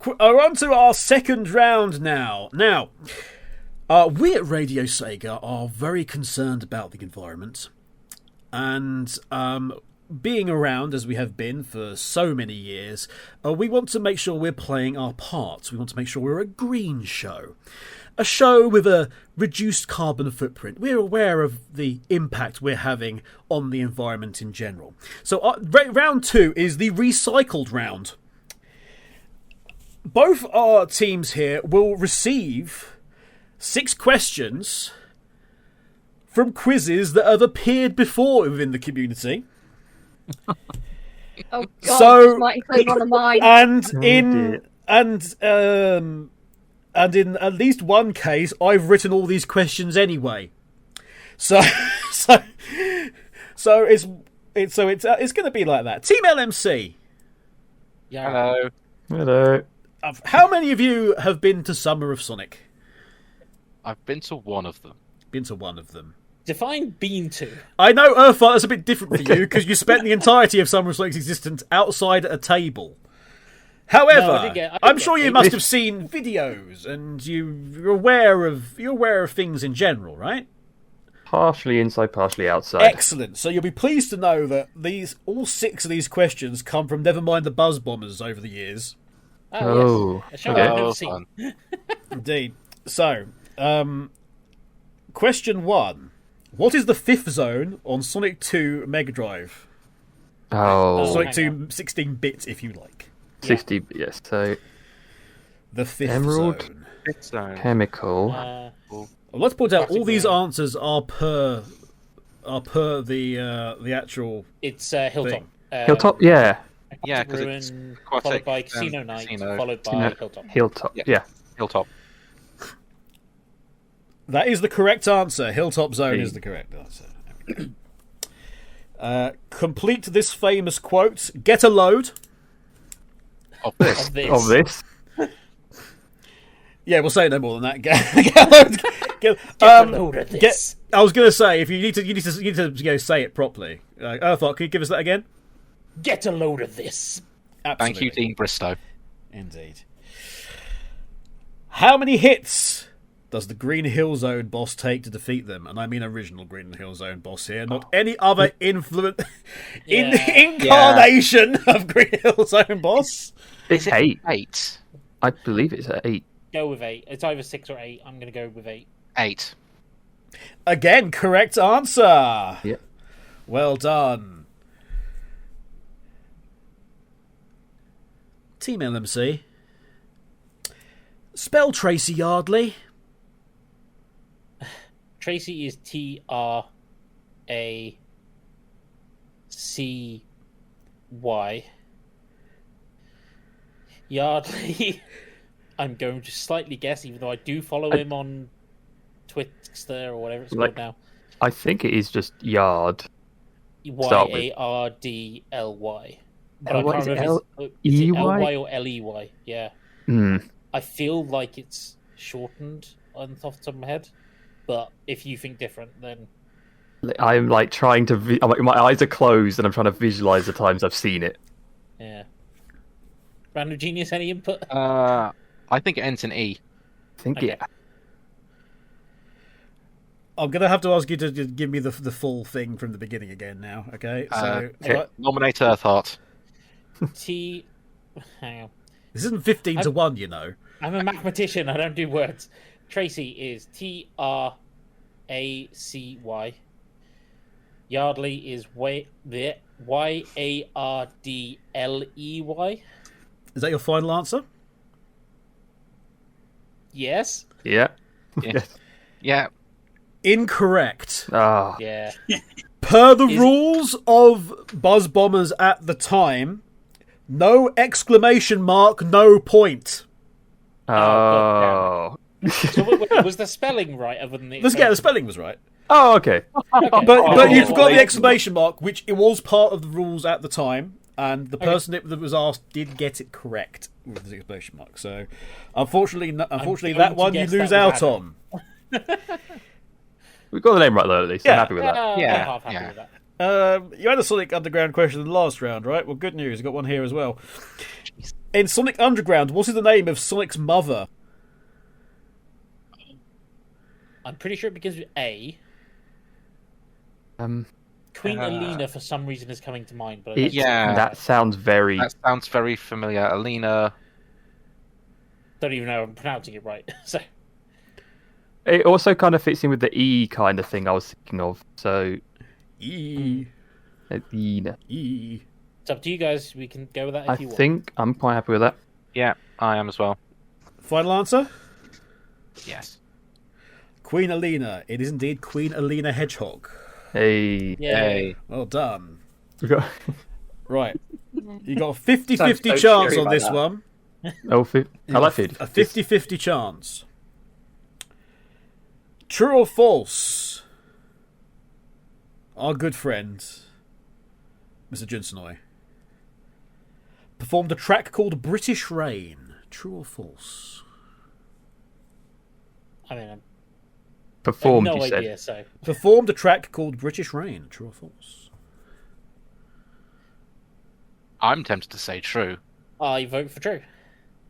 Speaker 1: we're on to our second round now. Now, we at Radio Sega are very concerned about the environment, and being around as we have been for so many years, we want to make sure we're playing our part. We want to make sure we're a green show. A show with a reduced carbon footprint. We're aware of the impact we're having on the environment in general. So round 2 is the recycled round. Both our teams here will receive 6 questions from quizzes that have appeared before within the community.
Speaker 2: Oh god,
Speaker 1: So-
Speaker 2: this might include one of mine.
Speaker 1: And in at least one case, I've written all these questions anyway. So it's going to be like that. Team LMC.
Speaker 3: Yeah.
Speaker 7: Hello.
Speaker 1: How many of you have been to Summer of Sonic?
Speaker 5: I've been to one of them.
Speaker 1: Been to one of them.
Speaker 3: Define bean to.
Speaker 1: I know, Urtheart, that's a bit different for you because you spent the entirety of Summer of Sonic's existence outside at a table. However,
Speaker 3: No, I didn't get
Speaker 1: I'm sure you
Speaker 3: tables.
Speaker 1: must have seen videos and you're aware of things in general, right?
Speaker 7: partially inside, partially outside.
Speaker 1: Excellent. So you'll be pleased to know that all 6 of these questions come from Nevermind the Buzz Bombers over the years.
Speaker 7: Oh,
Speaker 3: yes. A show
Speaker 7: okay.
Speaker 3: I've never
Speaker 5: Oh,
Speaker 3: seen.
Speaker 1: Indeed. So, question 1. What is the 5th zone on Sonic 2 Mega Drive?
Speaker 7: Oh,
Speaker 1: Sonic
Speaker 3: hang
Speaker 1: 2 16-bit, if you like.
Speaker 7: 60, yes. So,
Speaker 1: The 5th
Speaker 7: Emerald.
Speaker 1: zone.
Speaker 5: So,
Speaker 7: chemical.
Speaker 1: I'd like to point out
Speaker 3: Plastic
Speaker 1: all these
Speaker 3: zone.
Speaker 1: answers are per the actual.
Speaker 3: It's Hilltop.
Speaker 7: Hilltop, yeah.
Speaker 5: Yeah,
Speaker 3: Aquatic
Speaker 5: 'cause it's
Speaker 3: Ruin,
Speaker 5: aquatic,
Speaker 3: followed by Casino Night,
Speaker 5: Casino.
Speaker 3: followed by
Speaker 7: Casino-
Speaker 3: Hilltop.
Speaker 7: Hilltop, yeah.
Speaker 5: Hilltop.
Speaker 1: That is the correct answer. Hilltop Zone
Speaker 7: Hey.
Speaker 1: is the correct answer. Complete this famous quote. Get a load.
Speaker 5: Of this.
Speaker 3: Of this.
Speaker 7: Of this.
Speaker 1: Yeah, we'll say no more than that. Get a load. Get
Speaker 3: a load of this.
Speaker 1: I was going to say, if you need to say it properly. Urtheart, can you give us that again?
Speaker 3: Get a load of this.
Speaker 1: Absolutely.
Speaker 5: Thank you, Dean Bristow.
Speaker 1: Indeed. How many hits does the Green Hill Zone boss take to defeat them? And I mean original Green Hill Zone boss here, not any other incarnation of Green Hill Zone boss.
Speaker 7: It's 8.
Speaker 5: 8.
Speaker 7: I believe it's at 8.
Speaker 3: Go with 8. It's either 6 or 8. I'm going to go with 8.
Speaker 5: 8.
Speaker 1: Again, correct answer.
Speaker 7: Yep.
Speaker 1: Well done. Team LMC. Spell Tracy Yardley.
Speaker 3: Tracy is Tracy. Yardley, I'm going to slightly guess, even though I do follow him on Twitster or whatever it's called now.
Speaker 7: I think it is just Yard.
Speaker 3: Yardly. But I
Speaker 7: What
Speaker 3: can't
Speaker 7: is it,
Speaker 3: remember if it's
Speaker 7: L-E-Y?
Speaker 3: Ly or Ley. Yeah. I feel like it's shortened on the top of my head, but if you think different, then
Speaker 7: I'm like trying to. My eyes are closed and I'm trying to visualize the times I've seen it.
Speaker 3: yeah. Random Genius, any input?
Speaker 5: I think it ends in E.
Speaker 7: I think
Speaker 3: Okay.
Speaker 7: yeah.
Speaker 1: I'm going to have to ask you to give me the full thing from the beginning again now, okay? So,
Speaker 7: okay.
Speaker 5: Nominate Urtheart.
Speaker 3: Hang on.
Speaker 1: This isn't 15 to 1, you know.
Speaker 3: I'm a mathematician, I don't do words. Tracy is Tracy. Yardley is Yardley.
Speaker 1: Is that your final answer?
Speaker 3: Yes?
Speaker 7: Yeah.
Speaker 5: Yeah. Yeah.
Speaker 1: Incorrect.
Speaker 7: Ah.
Speaker 3: Yeah.
Speaker 1: Per the
Speaker 3: Is-
Speaker 1: rules of Buzz Bombers at the time, no exclamation mark, no point.
Speaker 7: Oh.
Speaker 3: So wait, was the spelling right other than the...
Speaker 1: The spelling was right.
Speaker 7: Oh, okay.
Speaker 3: Okay.
Speaker 1: But you forgot
Speaker 3: well,
Speaker 1: the exclamation mark, which it was part of the rules at the time, and the person that was asked did get it correct with the exclamation mark. So, unfortunately,
Speaker 3: going
Speaker 1: that
Speaker 3: to
Speaker 1: one you
Speaker 3: guess
Speaker 1: lose
Speaker 3: that
Speaker 1: out
Speaker 3: was
Speaker 1: on.
Speaker 7: We got the name right though, at least.
Speaker 1: Yeah.
Speaker 7: I'm happy with that.
Speaker 3: I'm
Speaker 5: Yeah,
Speaker 3: half happy
Speaker 5: yeah.
Speaker 3: with that.
Speaker 1: You had a Sonic Underground question in the last round, right? Well, good news. You got one here as well. In Sonic Underground, what is the name of Sonic's mother?
Speaker 3: I'm pretty sure it begins with A. Queen
Speaker 5: Uh,
Speaker 3: Alina, for some reason, is coming to mind. But I don't
Speaker 5: Yeah.
Speaker 7: That sounds very.
Speaker 5: That sounds very familiar. Alina.
Speaker 3: don't even know if I'm pronouncing it right. So
Speaker 7: It also kind of fits in with the E kind of thing I was thinking of. So,
Speaker 1: E.
Speaker 7: Ina.
Speaker 1: E.
Speaker 3: it's up to you guys. We can go with that if
Speaker 7: I
Speaker 3: you want.
Speaker 7: think I'm quite happy with that.
Speaker 5: Yeah, I am as well.
Speaker 1: Final answer?
Speaker 5: Yes.
Speaker 1: Queen Alina. It is indeed Queen Alina Hedgehog.
Speaker 7: Hey.
Speaker 3: Yeah.
Speaker 1: Well done.
Speaker 7: We got.
Speaker 1: Right. You got a 50-50
Speaker 4: Sounds so
Speaker 1: chance
Speaker 4: cheery
Speaker 1: on
Speaker 4: about
Speaker 1: this
Speaker 4: that.
Speaker 1: one.
Speaker 7: Oh, I like
Speaker 1: A
Speaker 7: 50.
Speaker 1: 50-50 chance. True or false? Our good friend, Mr. Junsonoy, performed a track called British Rain. True or false?
Speaker 3: I mean, I
Speaker 7: Performed,
Speaker 3: have no
Speaker 7: you
Speaker 3: idea.
Speaker 7: said.
Speaker 3: So
Speaker 1: Performed a track called British Rain. True or false?
Speaker 5: I'm tempted to say true.
Speaker 3: I vote for true.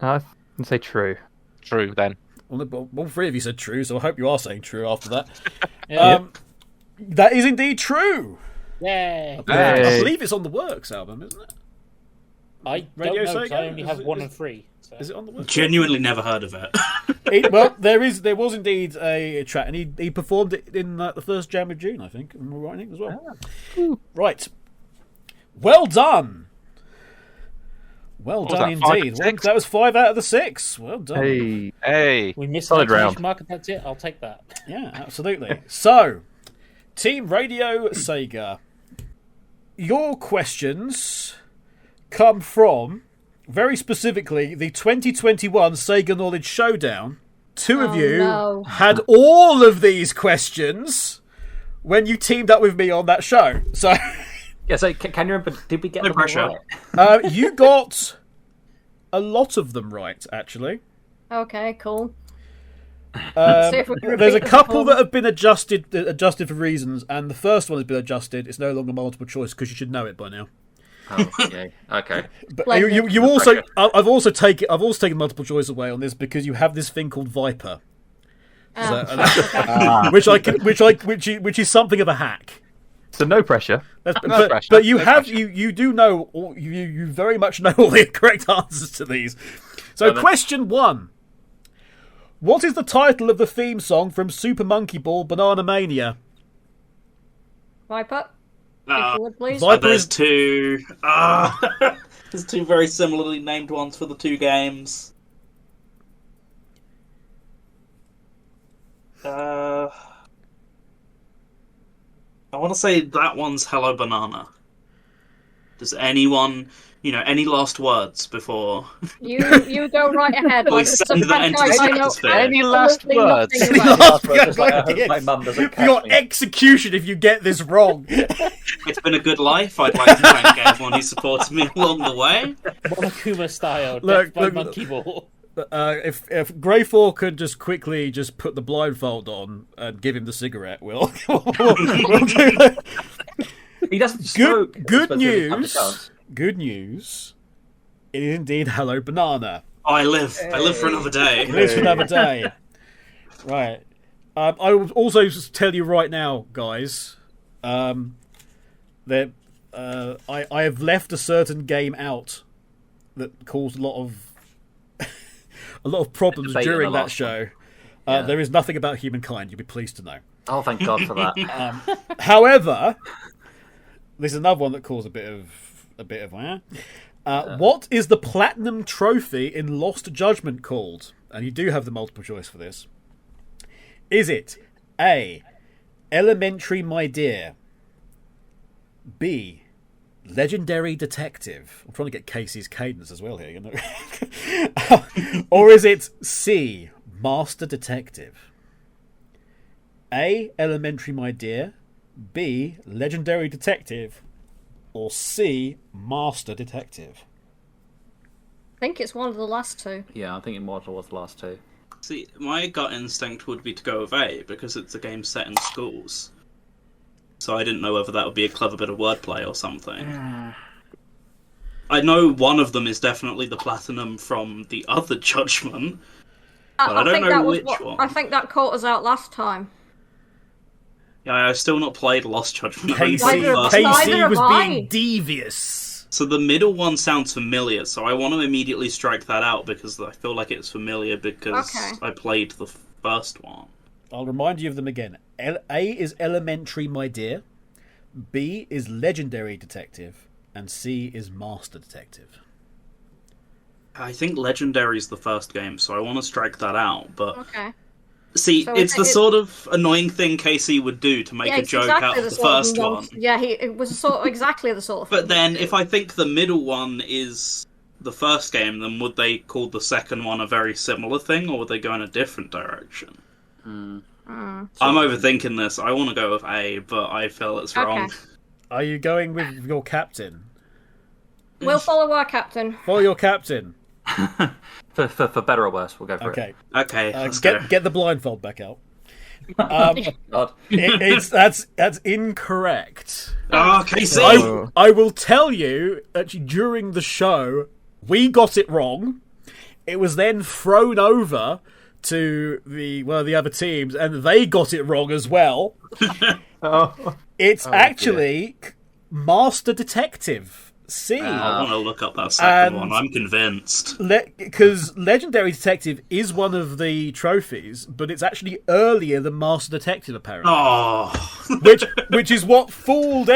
Speaker 7: I can say true.
Speaker 5: True, then.
Speaker 1: Well, all three of you said true, so I hope you are saying true after that.
Speaker 3: Yeah.
Speaker 1: That is indeed true.
Speaker 3: Yay!
Speaker 1: I believe it's on the Works album, isn't it?
Speaker 3: I don't
Speaker 1: Radio
Speaker 3: know, 'cause
Speaker 1: Sega?
Speaker 3: I only have 1 and 3. So.
Speaker 1: Is it on the Works?
Speaker 8: Genuinely never heard of it.
Speaker 1: Well, there was indeed a track, and he performed it in the first Jam of June, I think. Am I right, Nick, as well? Right. Well done. Well
Speaker 5: What was
Speaker 1: done
Speaker 5: that, 5
Speaker 1: indeed.
Speaker 5: and
Speaker 1: Well,
Speaker 5: 6?
Speaker 1: that was 5 out of the 6. Well done.
Speaker 7: Hey.
Speaker 3: We missed
Speaker 7: Solid
Speaker 3: the
Speaker 7: round.
Speaker 3: mark, and that's it. I'll take that.
Speaker 1: Yeah, absolutely. So, Team Radio Sega, your questions come from, very specifically, the 2021 Sega Knowledge Showdown. Two of you had all of these questions when you teamed up with me on that show. So,
Speaker 4: Yeah, so can you remember, did we get
Speaker 8: No
Speaker 4: them all
Speaker 8: pressure.
Speaker 4: right?
Speaker 1: you got a lot of them right, actually.
Speaker 2: Okay, cool. See if we can
Speaker 1: There's a
Speaker 2: repeat the
Speaker 1: couple that
Speaker 2: performance.
Speaker 1: have been adjusted for reasons, and the first one has been adjusted. It's no longer multiple choice because you should know it by now.
Speaker 4: Oh, yeah. Okay.
Speaker 1: But
Speaker 2: Splendid.
Speaker 1: you also, I've also taken multiple choice away on this because you have this thing called Viper, which is something of a hack.
Speaker 7: So no pressure.
Speaker 1: But you do know, you very much know all the correct answers to these. So question 1. What is the title of the theme song from Super Monkey Ball Banana Mania?
Speaker 2: Viper.
Speaker 8: Uh,
Speaker 2: Please.
Speaker 1: Viper
Speaker 8: there's
Speaker 1: is...
Speaker 8: two. There's two very similarly named ones for the two games. I want to say that one's Hello Banana. Does anyone, any last words before?
Speaker 2: You go right ahead.
Speaker 8: We
Speaker 2: Like,
Speaker 8: send that into the stratosphere.
Speaker 5: Any last
Speaker 2: absolutely
Speaker 5: words?
Speaker 2: nothing
Speaker 1: Any
Speaker 2: about
Speaker 1: last
Speaker 2: it.
Speaker 1: words?
Speaker 4: I hope my mum doesn't catch
Speaker 1: Your
Speaker 4: me.
Speaker 1: execution if you get this wrong.
Speaker 8: It's been a good life. I'd like to thank everyone who supported me along the way.
Speaker 3: Monokuma style.
Speaker 1: Look,
Speaker 3: Death by
Speaker 1: look,
Speaker 3: Monkey Ball.
Speaker 1: If Greyfore could just quickly just put the blindfold on and give him the cigarette, we'll do that.
Speaker 4: He doesn't smoke.
Speaker 1: Good
Speaker 4: especially when he comes
Speaker 1: news.
Speaker 4: to chance.
Speaker 1: Good news. It is indeed Hello Banana.
Speaker 8: I live for another day.
Speaker 1: It is for another day. Right. I will also just tell you right now, guys, that I have left a certain game out that caused a lot of problems
Speaker 4: Debate in
Speaker 1: during
Speaker 4: the
Speaker 1: that
Speaker 4: last
Speaker 1: show.
Speaker 4: Yeah.
Speaker 1: There is nothing about humankind. You'll be pleased to know.
Speaker 4: Oh, thank God for that.
Speaker 1: However, there's another one that caused a bit of what is the platinum trophy in Lost Judgment called? And you do have the multiple choice for this. Is it A, Elementary My Dear, B, Legendary Detective? I'm trying to get Casey's cadence as well here, you know. Or is it C, Master Detective? A, Elementary My Dear, B, Legendary Detective, or C, Master Detective?
Speaker 2: I think it's one of the last two.
Speaker 4: Yeah, I think Immortal was the last two.
Speaker 8: See, my gut instinct would be to go with A, because it's a game set in schools. So I didn't know whether that would be a clever bit of wordplay or something. I know one of them is definitely the platinum from the other Judgment, but I don't
Speaker 2: think
Speaker 8: know
Speaker 2: that was
Speaker 8: which
Speaker 2: what,
Speaker 8: one.
Speaker 2: I think that caught us out last time.
Speaker 8: Yeah, I've still not played Lost Judgment. I've only
Speaker 1: Casey,
Speaker 8: played the first one.
Speaker 2: Neither
Speaker 1: Casey
Speaker 2: have
Speaker 1: was
Speaker 2: I.
Speaker 1: being devious.
Speaker 8: So the middle one sounds familiar, so I want to immediately strike that out because I feel like it's familiar because
Speaker 2: Okay.
Speaker 8: I played the first one.
Speaker 1: I'll remind you of them again. A is Elementary My Dear, B is Legendary Detective, and C is Master Detective.
Speaker 8: I think Legendary is the first game, so I want to strike that out, but...
Speaker 2: Okay.
Speaker 8: See,
Speaker 2: So
Speaker 8: it's the
Speaker 2: it-
Speaker 8: sort of annoying thing Casey would do to make
Speaker 2: Yeah,
Speaker 8: a
Speaker 2: it's
Speaker 8: joke
Speaker 2: exactly
Speaker 8: out of the
Speaker 2: sort of
Speaker 8: first one.
Speaker 2: Yeah, it was exactly the sort of.
Speaker 8: But then, if I think the middle one is the first game, then would they call the second one a very similar thing, or would they go in a different direction? I'm overthinking this. I want to go with A, but I feel it's wrong.
Speaker 2: Okay.
Speaker 1: Are you going with your captain?
Speaker 2: We'll follow our captain.
Speaker 1: Follow your captain.
Speaker 4: For better or worse, we'll go for
Speaker 1: Okay.
Speaker 8: Okay, let's go.
Speaker 1: Get the blindfold back out.
Speaker 4: it. God.
Speaker 1: That's incorrect.
Speaker 8: Oh, Casey!
Speaker 1: I will tell you, actually, during the show, we got it wrong. It was then thrown over to one of the other teams, and they got it wrong as well. It's actually Master Detective C.
Speaker 8: I want to look up that second one. I'm convinced.
Speaker 1: Because Legendary Detective is one of the trophies, but it's actually earlier than Master Detective, apparently.
Speaker 8: Oh,
Speaker 1: which is what fooled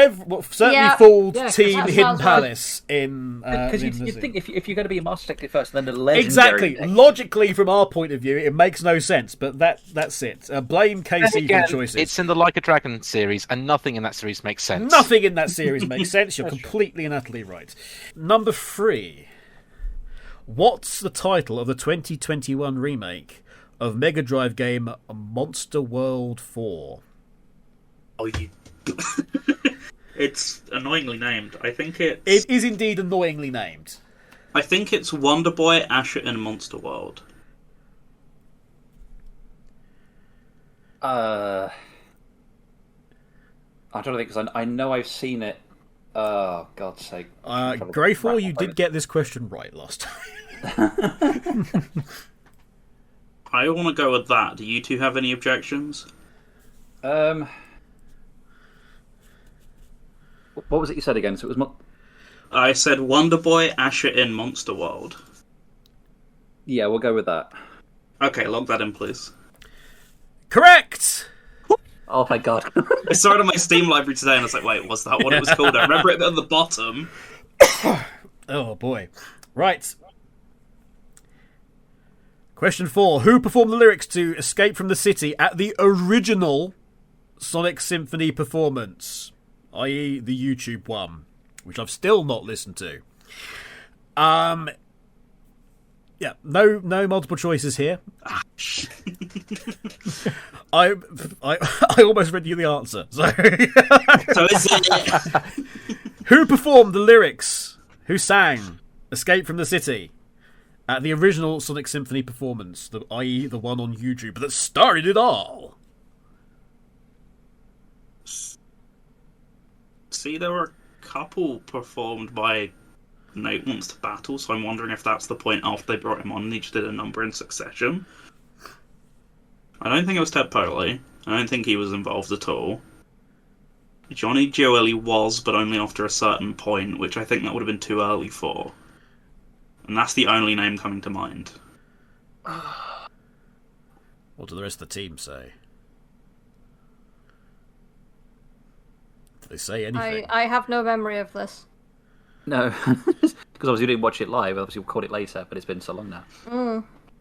Speaker 1: fooled Team Hidden Palace in.
Speaker 4: Because
Speaker 1: in
Speaker 4: you'd
Speaker 1: the
Speaker 4: think if you're going to be a Master Detective first, then the Legendary
Speaker 1: exactly.
Speaker 4: Detective.
Speaker 1: Logically, from our point of view, it makes no sense, but that's it. Blame KC for the choices.
Speaker 5: It's in the Like a Dragon series, and nothing in that series makes sense.
Speaker 1: Nothing in that series makes sense. You're completely and utterly right. Number 3. What's the title of the 2021 remake of Mega Drive game Monster World 4?
Speaker 8: Oh, you. It's annoyingly named. I think it's.
Speaker 1: It is indeed annoyingly named.
Speaker 8: I think it's Wonder Boy, Asher in Monster World.
Speaker 4: I don't think, because I know I've seen it. Oh, God's sake.
Speaker 1: Greyfore, you did get this question right last time.
Speaker 8: I want to go with that. Do you two have any objections?
Speaker 4: What was it you said again? So it was.
Speaker 8: I said Wonder Boy, Asher in Monster World.
Speaker 4: Yeah, we'll go with that.
Speaker 8: Okay, log that in, please.
Speaker 1: Correct!
Speaker 4: Oh, thank God.
Speaker 8: I saw it on my Steam library today and I was like, wait, was that what it was called? I remember it at the bottom.
Speaker 1: Oh, boy. Right. Question 4. Who performed the lyrics to Escape from the City at the original Sonic Symphony performance? I.e. the YouTube one, which I've still not listened to. Yeah, no multiple choices here. I almost read you the answer. So
Speaker 8: is it?
Speaker 1: Who performed the lyrics? Who sang Escape from the City at the original Sonic Symphony performance, i.e. the one on YouTube that started it all?
Speaker 8: See, there were a couple performed by Nate Wants to Battle, so I'm wondering if that's the point after they brought him on and he just did a number in succession. I don't think it was Ted Poley. I don't think he was involved at all. Johnny Gioeli was, but only after a certain point, which I think that would have been too early for. And that's the only name coming to mind.
Speaker 1: What do the rest of the team say? Do they say anything?
Speaker 2: I have no memory of this.
Speaker 4: No, because obviously we didn't watch it live. Obviously we'll call it later, but it's been so long now.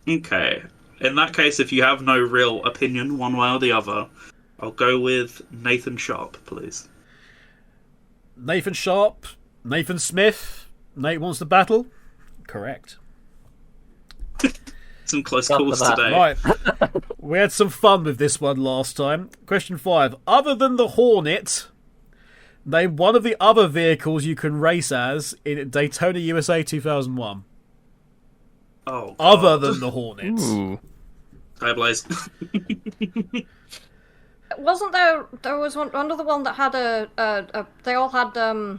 Speaker 8: Okay. In that case, if you have no real opinion one way or the other, I'll go with Nathan Sharp, please.
Speaker 1: Nathan Sharp, Nathan Smith, Nate Wants to Battle? Correct.
Speaker 8: Some close calls today.
Speaker 1: Right. We had some fun with this one last time. Question 5. Other than the Hornet, name one of the other vehicles you can race as in Daytona USA 2001.
Speaker 8: Oh, God.
Speaker 1: Other than the Hornet.
Speaker 8: Skyblaze.
Speaker 2: Wasn't there was one other one that had a they all had or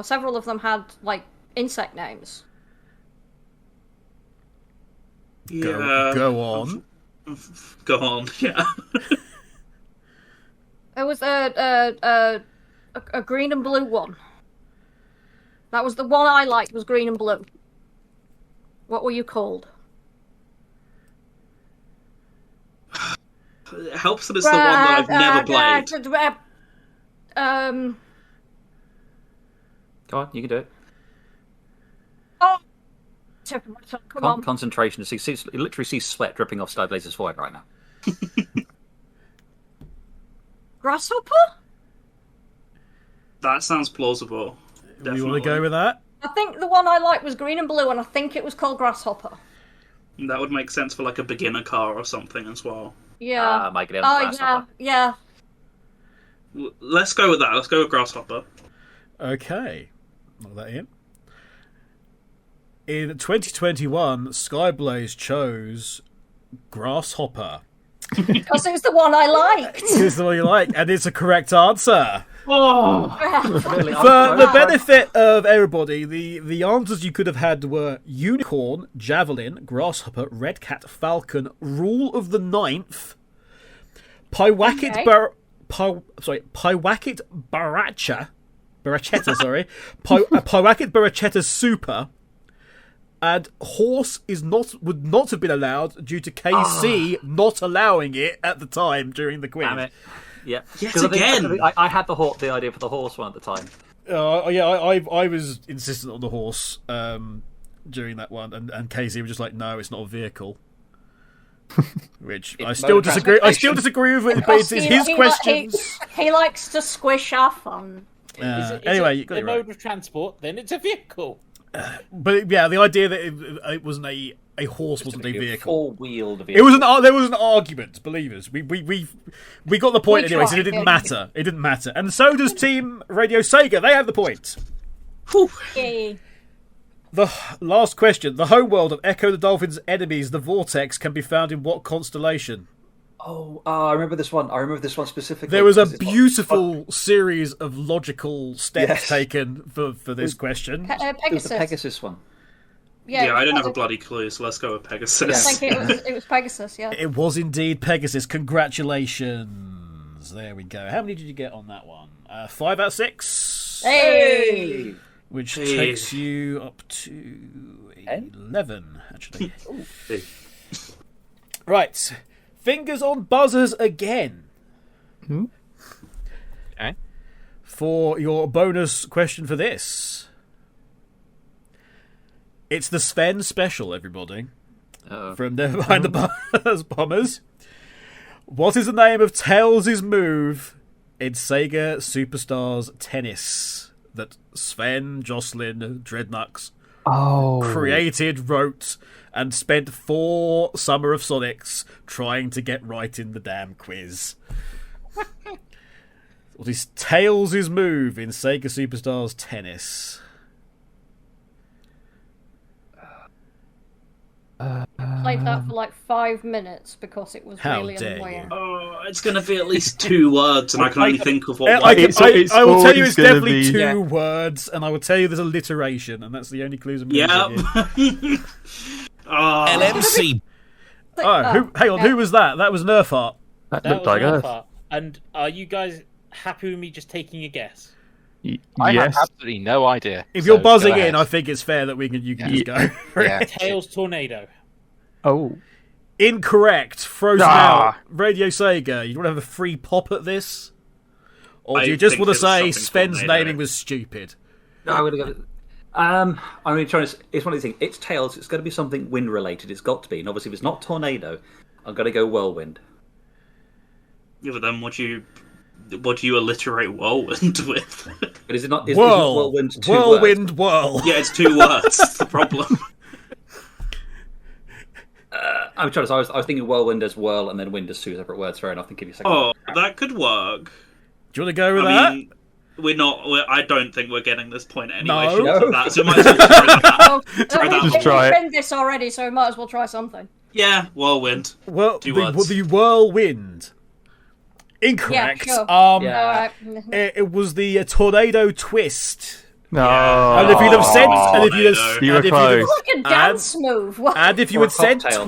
Speaker 2: several of them had like insect names.
Speaker 8: Yeah.
Speaker 1: Go on.
Speaker 8: Go on, yeah.
Speaker 2: It was a green and blue one. That was the one I liked, was green and blue. What were you called?
Speaker 8: It helps that it's the one that I've never played.
Speaker 4: Go on, you can do it.
Speaker 2: Oh, tipping my tongue. Come on.
Speaker 4: Concentration. You literally see sweat dripping off Skyblaze's forehead right now.
Speaker 2: Grasshopper?
Speaker 8: That sounds plausible. Definitely.
Speaker 1: You want to go with that?
Speaker 2: I think the one I liked was green and blue, and I think it was called Grasshopper.
Speaker 8: That would make sense for like a beginner car or something as well.
Speaker 2: Yeah.
Speaker 4: Mike,
Speaker 2: yeah.
Speaker 8: Let's go with that. Let's go with Grasshopper.
Speaker 1: Okay. Lock that in. In 2021, Skyblaze chose Grasshopper.
Speaker 2: Because it was the one I liked.
Speaker 1: It's the one you like, and it's a correct answer.
Speaker 4: Really,
Speaker 1: For the benefit of everybody, the answers you could have had were unicorn, javelin, grasshopper, red cat, falcon, rule of the ninth, Pywacket Pywacket Barachetta, sorry, Pywacket Barachetta Super, and horse would not have been allowed due to KC not allowing it at the time during the quiz.
Speaker 4: Damn it. Yeah.
Speaker 8: Yet
Speaker 4: 'Cause
Speaker 8: again.
Speaker 4: I had the idea for the horse one at the time.
Speaker 1: I was insistent on the horse during that one, and Casey was just like, no, it's not a vehicle. Which I still disagree. I still disagree with it, but it's his questions.
Speaker 2: He likes to squish our fun.
Speaker 1: Anyway, you got it right.
Speaker 3: mode of transport, then it's a vehicle.
Speaker 1: But yeah, the idea that it wasn't a horse wasn't a vehicle.
Speaker 4: Four-wheeled
Speaker 1: It was there was an argument, believe us. We got the point anyway, so it didn't matter. It didn't matter, and so does Team RadioSEGA. They have the point.
Speaker 2: Yay.
Speaker 1: The last question: the homeworld of Echo the Dolphin's enemies, the Vortex, can be found in what constellation?
Speaker 4: Oh, I remember this one. I remember this one specifically.
Speaker 1: There was a beautiful series of logical steps taken for this question.
Speaker 4: It was the Pegasus one.
Speaker 8: Yeah, I didn't have a bloody clue, so let's go with Pegasus.
Speaker 2: I think it was Pegasus, yeah.
Speaker 1: It was indeed Pegasus. Congratulations. There we go. How many did you get on that one? 5 out of 6.
Speaker 2: Hey!
Speaker 1: Which takes you up to 11, actually. Right. Fingers on buzzers again.
Speaker 5: Okay.
Speaker 1: For your bonus question for this. It's the Sven special, everybody. From Never Mind the Bombers. What is the name of Tails' move in Sega Superstars Tennis that Sven, Jocelyn, Dreadknux created, wrote, and spent 4 Summer of Sonics trying to get right in the damn quiz? What is Tails' move in Sega Superstars Tennis?
Speaker 2: Played that for like 5 minutes because it was
Speaker 1: How
Speaker 2: really
Speaker 1: dare
Speaker 2: annoying.
Speaker 1: you.
Speaker 8: Oh, it's going to be at least 2 words, and I can only think of what
Speaker 1: I
Speaker 8: one.
Speaker 1: will tell you it's
Speaker 7: always gonna
Speaker 1: definitely
Speaker 7: be-
Speaker 1: 2 words, and I will tell you there's alliteration, and that's the only clues I'm going to give you.
Speaker 9: LMC.
Speaker 1: Hang on, who was that? That was Urtheart.
Speaker 7: That
Speaker 3: That
Speaker 7: looked
Speaker 3: was
Speaker 7: like
Speaker 3: my
Speaker 7: us.
Speaker 3: part. And are you guys happy with me just taking a guess?
Speaker 5: I have
Speaker 7: Yes.
Speaker 5: absolutely no idea.
Speaker 1: If
Speaker 5: so
Speaker 1: you're
Speaker 5: go
Speaker 1: buzzing
Speaker 5: ahead.
Speaker 1: in, I think it's fair that you can just go.
Speaker 5: Yeah.
Speaker 3: Tails Tornado.
Speaker 7: Oh.
Speaker 1: Incorrect. Frozen
Speaker 7: Ah.
Speaker 1: out. RadioSEGA. You want to have a free pop at this? Or do
Speaker 8: I
Speaker 1: you just
Speaker 8: think
Speaker 1: want to
Speaker 8: it was
Speaker 1: say
Speaker 8: something
Speaker 1: Sven's
Speaker 8: Tornado.
Speaker 1: naming was stupid?
Speaker 4: No, I'm going to go. I'm really trying to. It's one of these things. It's Tails. It's going to be something wind related. It's got to be. And obviously, if it's not tornado, I'm going to go whirlwind.
Speaker 8: Yeah, but then what do you alliterate whirlwind with?
Speaker 4: But is it not? Is
Speaker 1: Whirl.
Speaker 4: whirlwind 2
Speaker 1: Whirlwind
Speaker 4: words?
Speaker 1: whirl.
Speaker 8: Yeah, it's 2 words. That's the problem.
Speaker 4: I'm trying to. I was thinking whirlwind as whirl and then wind as 2 separate words. Fair enough. I can give you a second.
Speaker 8: Oh, that could work.
Speaker 1: Do you want to go with
Speaker 8: I
Speaker 1: that?
Speaker 8: mean, I don't think we're getting this point anyway.
Speaker 1: No.
Speaker 8: short of that, so we might as well throw that out. Try that
Speaker 2: We've
Speaker 8: one.
Speaker 7: try it.
Speaker 2: been this already, so we might as well try something.
Speaker 8: Yeah, whirlwind.
Speaker 1: Well,
Speaker 8: 2 words.
Speaker 1: the whirlwind. Incorrect.
Speaker 2: Yeah, sure.
Speaker 4: Yeah.
Speaker 2: Alright.
Speaker 1: It was the tornado twist.
Speaker 7: No.
Speaker 1: And if you'd have said, and if you'd have,
Speaker 8: Tornado.
Speaker 7: You were
Speaker 1: and if you'd have-
Speaker 7: close.
Speaker 2: Like a dance move. What?
Speaker 1: and if you
Speaker 4: Or
Speaker 1: had said
Speaker 4: cocktail.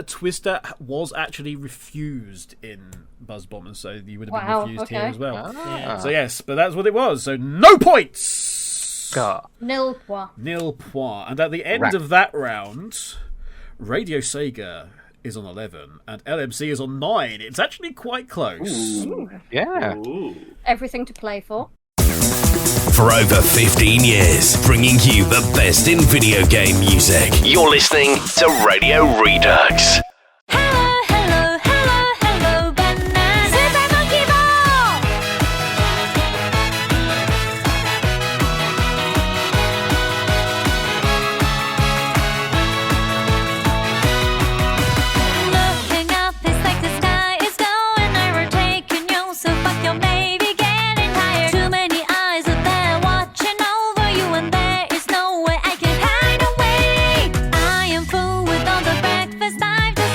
Speaker 1: Twister was actually refused in Buzz Bombers, so you would have been
Speaker 2: Wow,
Speaker 1: refused here
Speaker 2: okay.
Speaker 1: as well.
Speaker 5: Ah.
Speaker 1: So yes, but that's what it was. So no points.
Speaker 7: God.
Speaker 2: Nil point.
Speaker 1: Nil point. And at the end
Speaker 5: Right.
Speaker 1: of that round, RadioSEGA is on 11 and LMC is on 9. It's actually quite close.
Speaker 5: Yeah.
Speaker 8: Ooh.
Speaker 2: Everything to play for.
Speaker 9: For over 15 years, bringing you the best in video game music. You're listening to Radio Redux.
Speaker 6: Hello, hello, hello, hello, banana. Super Monkey Ball! Looking up, it's like the sky is going overtaking you. So fuck your maybe getting tired. Too many eyes up there watching over you, and there is no way I can hide away. I am full with all the breakfast I've just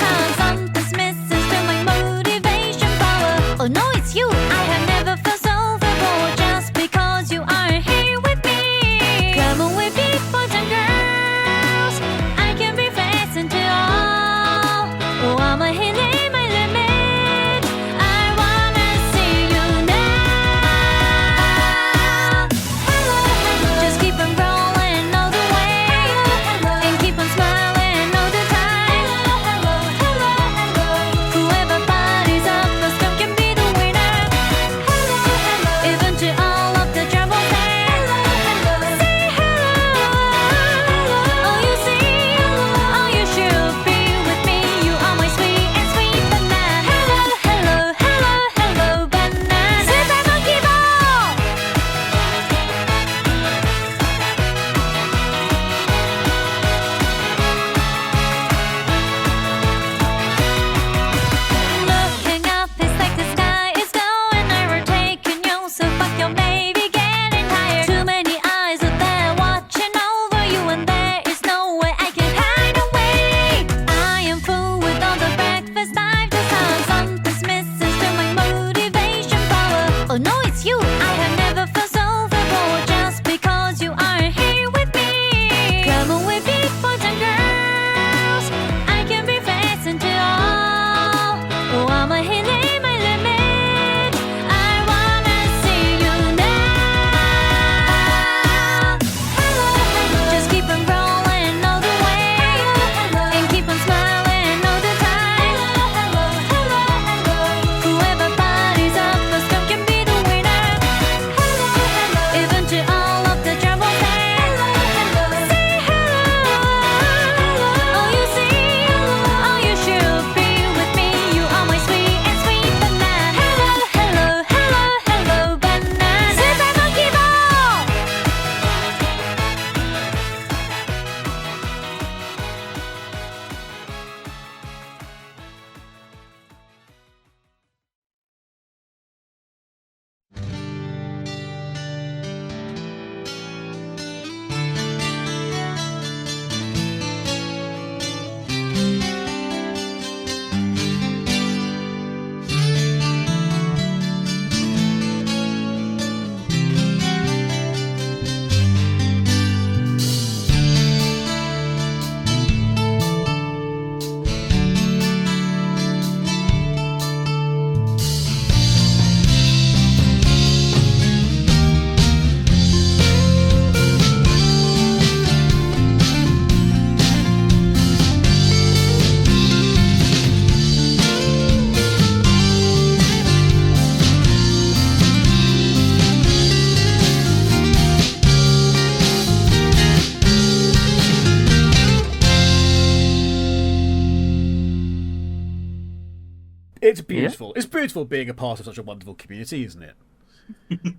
Speaker 1: It's beautiful. It's beautiful being a part of such a wonderful community, isn't it?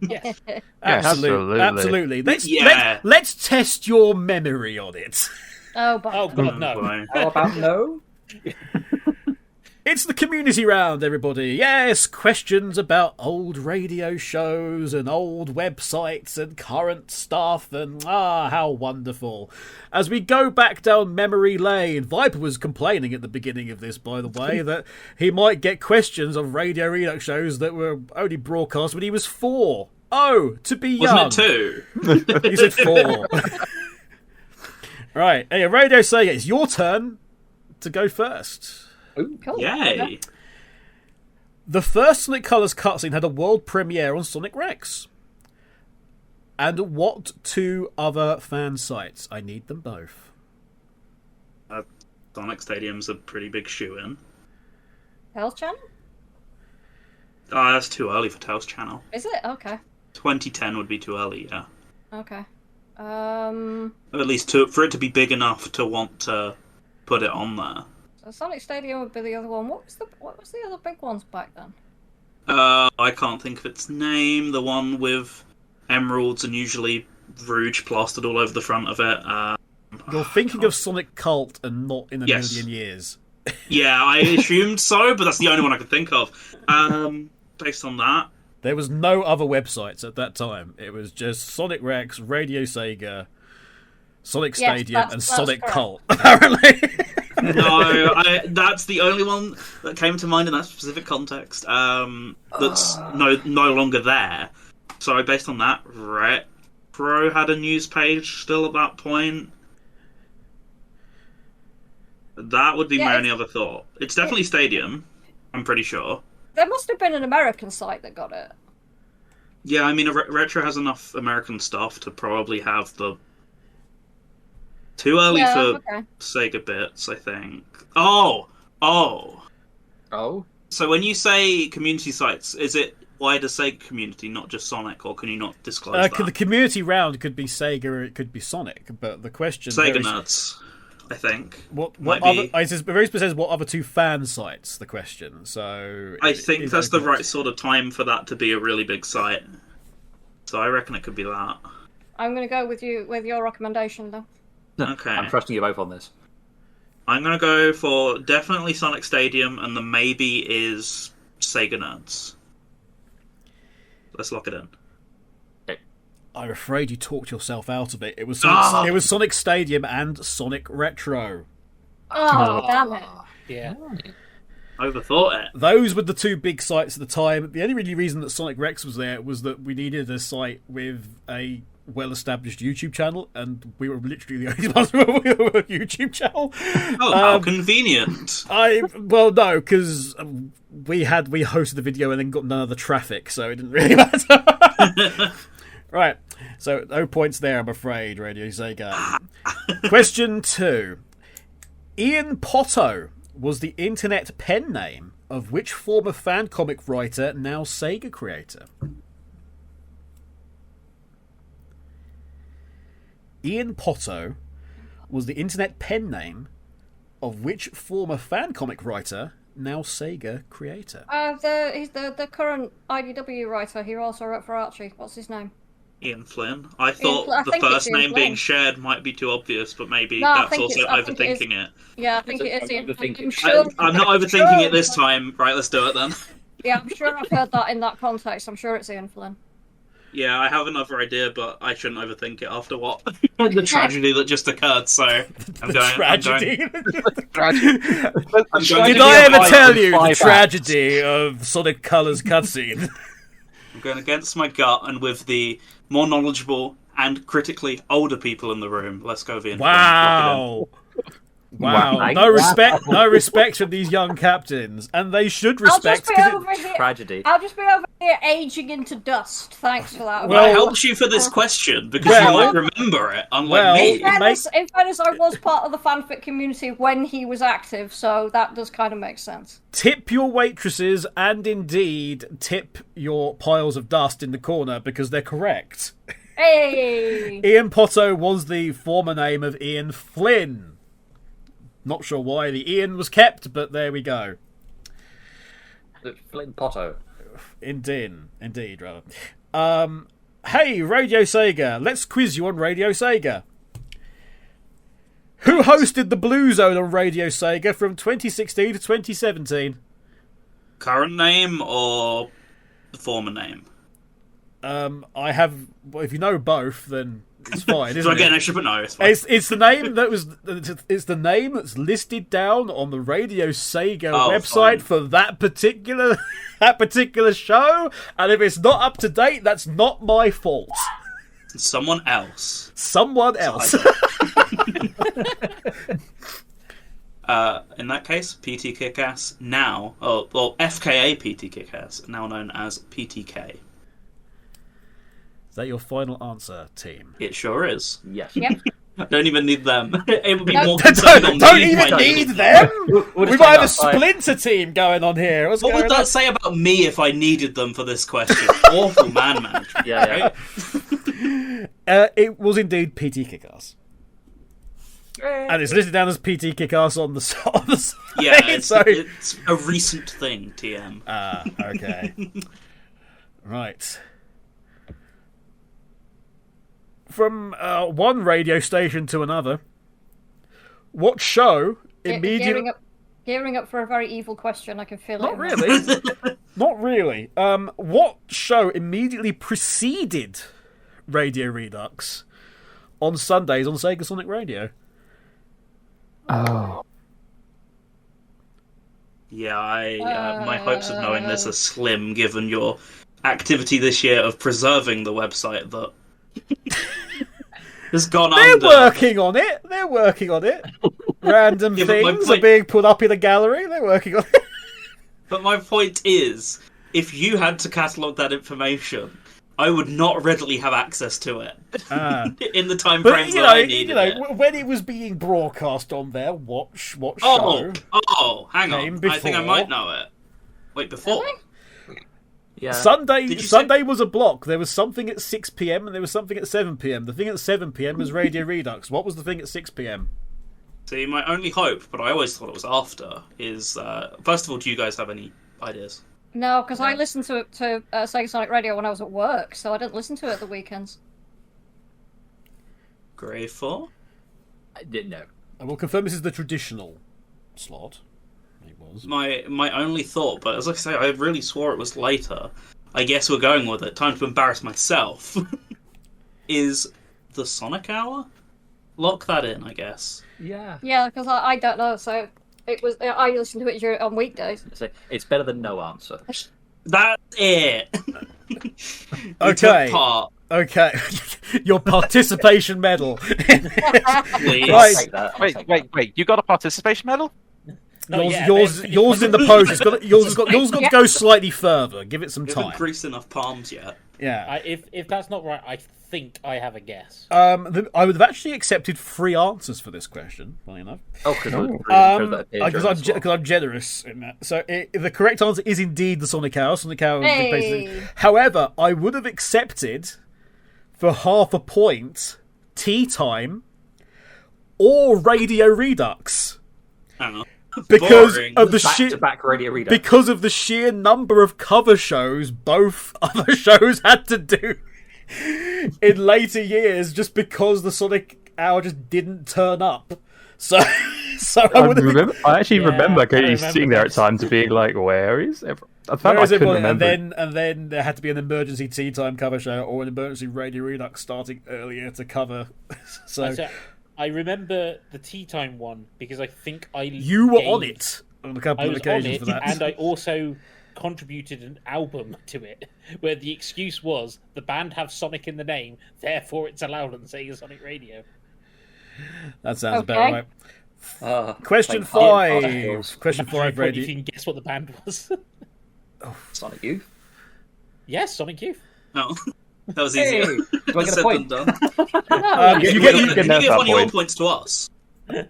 Speaker 3: Yes.
Speaker 1: Absolutely.
Speaker 8: Yeah.
Speaker 1: Let's test your memory on it.
Speaker 2: Oh, but
Speaker 3: Oh god, no.
Speaker 4: How about no?
Speaker 1: It's the community round, everybody. Yes, questions about old radio shows and old websites and current stuff and how wonderful. As we go back down memory lane, Viper was complaining at the beginning of this, by the way, that he might get questions of Radio Redux shows that were only broadcast when he was 4. Oh, to be young.
Speaker 8: Wasn't it 2?
Speaker 1: He said 4. Right, hey, Radio SEGA, it's your turn to go first.
Speaker 2: cool.
Speaker 8: Yay.
Speaker 1: The first Sonic Colors cutscene had a world premiere on Sonic Rex. And what 2 other fan sites? I need them both.
Speaker 8: Sonic Stadium's a pretty big shoe-in.
Speaker 2: Hell's Channel?
Speaker 8: Oh, that's too early for Tails Channel.
Speaker 2: Is it? Okay.
Speaker 8: 2010 would be too early, yeah.
Speaker 2: Okay.
Speaker 8: Or at least for it to be big enough to want to put it on there.
Speaker 2: So Sonic Stadium would be the other one. What was the other big ones back then?
Speaker 8: I can't think of its name. The one with emeralds and usually Rouge plastered all over the front of it.
Speaker 1: You're thinking of Sonic Cult and not in a
Speaker 8: Yes.
Speaker 1: million years.
Speaker 8: Yeah, I assumed so, but that's the only one I could think of. Based on that.
Speaker 1: There was no other websites at that time. It was just Sonic Rex, Radio SEGA, Sonic
Speaker 2: Yes,
Speaker 1: Stadium,
Speaker 2: that's-
Speaker 1: and
Speaker 2: that's
Speaker 1: Sonic
Speaker 2: correct.
Speaker 1: Cult, apparently.
Speaker 8: No, that's the only one that came to mind in that specific context. That's no longer there. So based on that, Retro had a news page still at that point. That would be my only other thought. It's definitely Stadium, I'm pretty sure.
Speaker 2: There must have been an American site that got it.
Speaker 8: Yeah, I mean, Retro has enough American stuff to probably have the... Too early for Sega bits, I think. Oh! So when you say community sites, is it wider Sega community, not just Sonic, or can you not disclose that?
Speaker 1: The community round could be Sega or it could be Sonic, but the question...
Speaker 8: Sega Nerds, I think.
Speaker 1: What
Speaker 8: might
Speaker 1: other,
Speaker 8: be...
Speaker 1: it very specific says what other 2 fan sites, the question. So
Speaker 8: I think that's the right sort of time for that to be a really big site. So I reckon it could be that.
Speaker 2: I'm going to go with your recommendation, though.
Speaker 8: Okay.
Speaker 4: I'm trusting you both on this.
Speaker 8: I'm going to go for definitely Sonic Stadium, and the maybe is Sega Nerds. Let's lock it in.
Speaker 1: I'm afraid you talked yourself out of it. It was Sonic Stadium and Sonic Retro.
Speaker 2: Oh, damn it.
Speaker 3: Yeah.
Speaker 8: Overthought it.
Speaker 1: Those were the 2 big sites at the time. The only really reason that Sonic Rex was there was that we needed a site with a well-established YouTube channel, and we were literally the only ones with a YouTube channel.
Speaker 8: Oh, how convenient.
Speaker 1: Well, no, because we hosted the video and then got none of the traffic, so it didn't really matter. Right, so no points there, I'm afraid, Radio SEGA. Question 2. Ian Potto was the internet pen name of which former fan comic writer, now Sega creator? Ian Potto was the internet pen name of which former fan comic writer, now Sega creator?
Speaker 2: He's the current IDW writer. He also wrote for Archie. What's his name?
Speaker 8: Ian Flynn. I thought
Speaker 2: I
Speaker 8: the
Speaker 2: think it's
Speaker 8: first
Speaker 2: Ian
Speaker 8: name
Speaker 2: Flynn.
Speaker 8: being shared might be too obvious, but maybe
Speaker 2: No, I
Speaker 8: that's
Speaker 2: think
Speaker 8: also
Speaker 2: I think it is.
Speaker 8: overthinking it.
Speaker 2: Yeah, I think it is Ian.
Speaker 4: overthinking.
Speaker 2: I'm sure.
Speaker 8: I'm not overthinking it this time. Right, let's do it then.
Speaker 2: Yeah, I'm sure I've heard that in that context. I'm sure it's Ian Flynn.
Speaker 8: Yeah, I have another idea, but I shouldn't overthink it after what the tragedy that just occurred. So I'm going.
Speaker 1: Tragedy.
Speaker 8: I'm going
Speaker 1: Did
Speaker 8: to
Speaker 1: I
Speaker 8: be
Speaker 1: ever
Speaker 8: a-
Speaker 1: tell you the
Speaker 4: five
Speaker 1: tragedy of Sonic Colors cutscene?
Speaker 8: I'm going against my gut and with the more knowledgeable and critically older people in the room. Let's go, Ian Flynn.
Speaker 1: Wow. Wow. No respect from these young captains. And they should respect
Speaker 4: Tragedy.
Speaker 2: I'll just be over here aging into dust. Thanks for that.
Speaker 8: Well, that helps you for this question because you might remember it, unlike me.
Speaker 2: In fairness, I was part of the fanfic community when he was active, so that does kind of make sense.
Speaker 1: Tip your waitresses and indeed tip your piles of dust in the corner because they're correct.
Speaker 2: Hey!
Speaker 1: Ian Potto was the former name of Ian Flynn. Not sure why the Ian was kept, but there we go.
Speaker 4: Flint Potto.
Speaker 1: Indeed, rather. Hey, Radio Sega, let's quiz you on Radio Sega. Who hosted the Blue Zone on Radio Sega from 2016 to 2017?
Speaker 8: Current name or the former name?
Speaker 1: I have. Well, if you know both, then it's fine.
Speaker 8: Do
Speaker 1: Isn't
Speaker 8: I get
Speaker 1: it?
Speaker 8: an extra? But no, it's fine.
Speaker 1: It's the name that was. It's the name that's listed down on the Radio Sega website for that particular show. And if it's not up to date, that's not my fault.
Speaker 8: Someone else.
Speaker 1: Someone else.
Speaker 8: In that case, PT Kickass now, FKA PT Kickass, now known as PTK.
Speaker 1: Is that your final answer, team?
Speaker 8: It sure is.
Speaker 4: Yes.
Speaker 2: Yep.
Speaker 8: I don't even need them. It would be
Speaker 2: No.
Speaker 8: more concerning on
Speaker 1: Don't
Speaker 8: me if
Speaker 1: even
Speaker 8: I
Speaker 1: need
Speaker 8: needed
Speaker 1: them.
Speaker 4: We'll
Speaker 1: We
Speaker 4: just
Speaker 1: might have a
Speaker 4: take that.
Speaker 1: splinter team going on here. What's
Speaker 8: What
Speaker 1: going
Speaker 8: would
Speaker 1: on?
Speaker 8: that say about me if I needed them for this question? Awful man management.
Speaker 4: Yeah.
Speaker 8: Right?
Speaker 1: It was indeed PT Kickass. And it's listed down as PT Kickass on the site.
Speaker 8: Yeah, it's
Speaker 1: so...
Speaker 8: it's a recent thing, TM.
Speaker 1: Okay. Right. From one radio station to another, what show immediately...
Speaker 2: Gearing up for a very evil question. I can feel
Speaker 1: Not
Speaker 2: it.
Speaker 1: really. Not really. What show immediately preceded Radio Redux on Sundays on Sega Sonic Radio?
Speaker 7: Oh.
Speaker 8: Yeah, my hopes of knowing this are slim given your activity this year of preserving the website that has gone
Speaker 1: They're
Speaker 8: under.
Speaker 1: working on it. They're working on it. Random
Speaker 8: Yeah, but my
Speaker 1: things
Speaker 8: point-
Speaker 1: are being put up in a gallery. They're working on it.
Speaker 8: But my point is, if you had to catalogue that information, I would not readily have access to it in the time
Speaker 1: But
Speaker 8: frames that I needed it.
Speaker 1: when it was being broadcast on there, what show?
Speaker 8: Hang
Speaker 1: came
Speaker 8: on. I think I
Speaker 1: before?
Speaker 8: might know it. Wait, before?
Speaker 4: Yeah.
Speaker 1: Sunday
Speaker 8: Did you
Speaker 1: Sunday was a block. There was something at 6 p.m. and there was something at 7 p.m. The thing at 7 p.m. was Radio Redux. What was the thing at 6 p.m.?
Speaker 8: See, my only hope, but I always thought it was after, is first of all, do you guys have any ideas?
Speaker 2: No, because I listened to Sega Sonic Radio when I was at work, so I didn't listen to it at the weekends.
Speaker 8: Greyfore?
Speaker 4: I didn't know.
Speaker 1: I will confirm this is the traditional slot. It was.
Speaker 8: My only thought, but as I say, I really swore it was later. I guess we're going with it. Time to embarrass myself. Is the Sonic Hour? Lock that in, I guess.
Speaker 4: Yeah.
Speaker 2: Yeah, because I don't know, so it was. I listened to it on weekdays.
Speaker 4: It's better than no answer.
Speaker 8: That's it. You
Speaker 1: Okay.
Speaker 8: took part,
Speaker 1: Okay, your participation medal.
Speaker 8: please.
Speaker 1: Right.
Speaker 4: Take that.
Speaker 5: Wait. You got a participation medal?
Speaker 1: Yours in the post. Yours has got to go slightly further. Give it some
Speaker 8: We haven't
Speaker 1: time.
Speaker 8: greased enough palms yet.
Speaker 1: Yeah.
Speaker 3: If that's not right, I think I have a guess.
Speaker 1: I would have actually accepted 3 answers for this question. Funny enough.
Speaker 4: Oh, because
Speaker 1: Because I'm generous in that. So the correct answer is indeed the Sonic Hour. Sonic Hour.
Speaker 2: Hey.
Speaker 1: Basically. However, I would have accepted for half a point Tea Time or Radio Redux
Speaker 8: Hang on.
Speaker 1: because
Speaker 8: Boring.
Speaker 1: of the sheer
Speaker 4: back-to-back Radio Redux.
Speaker 1: because of the sheer number of cover shows both other shows had to do in later years, just because the Sonic Hour just didn't turn up. So I would have.
Speaker 7: I actually remember
Speaker 3: I remember
Speaker 7: sitting there at
Speaker 3: that.
Speaker 7: times and being like, "Where is everyone?" I
Speaker 1: Where
Speaker 7: I
Speaker 1: is
Speaker 7: couldn't
Speaker 1: everyone?
Speaker 7: remember.
Speaker 1: And then there had to be an emergency Tea Time cover show or an emergency Radio Redux starting earlier to cover. So
Speaker 3: I remember the Tea Time one because I think
Speaker 1: you were on it on a couple
Speaker 3: I
Speaker 1: of
Speaker 3: was on
Speaker 1: occasions
Speaker 3: it,
Speaker 1: for that.
Speaker 3: and I also contributed an album to it, where the excuse was the band have Sonic in the name, therefore it's allowed on Sega Sonic Radio.
Speaker 1: That sounds about
Speaker 2: Okay.
Speaker 1: right.
Speaker 4: Question
Speaker 1: Question
Speaker 4: five.
Speaker 1: 5. Question 5,
Speaker 3: If you
Speaker 1: Radio.
Speaker 3: can guess what the band was.
Speaker 4: Sonic Youth.
Speaker 3: Yes, Sonic Youth.
Speaker 8: No. That was easier.
Speaker 4: Hey, do I get a
Speaker 8: Said
Speaker 4: point?
Speaker 8: than done.
Speaker 1: You
Speaker 8: You
Speaker 1: get-
Speaker 8: give
Speaker 7: that
Speaker 8: one of your
Speaker 7: point.
Speaker 8: points to us.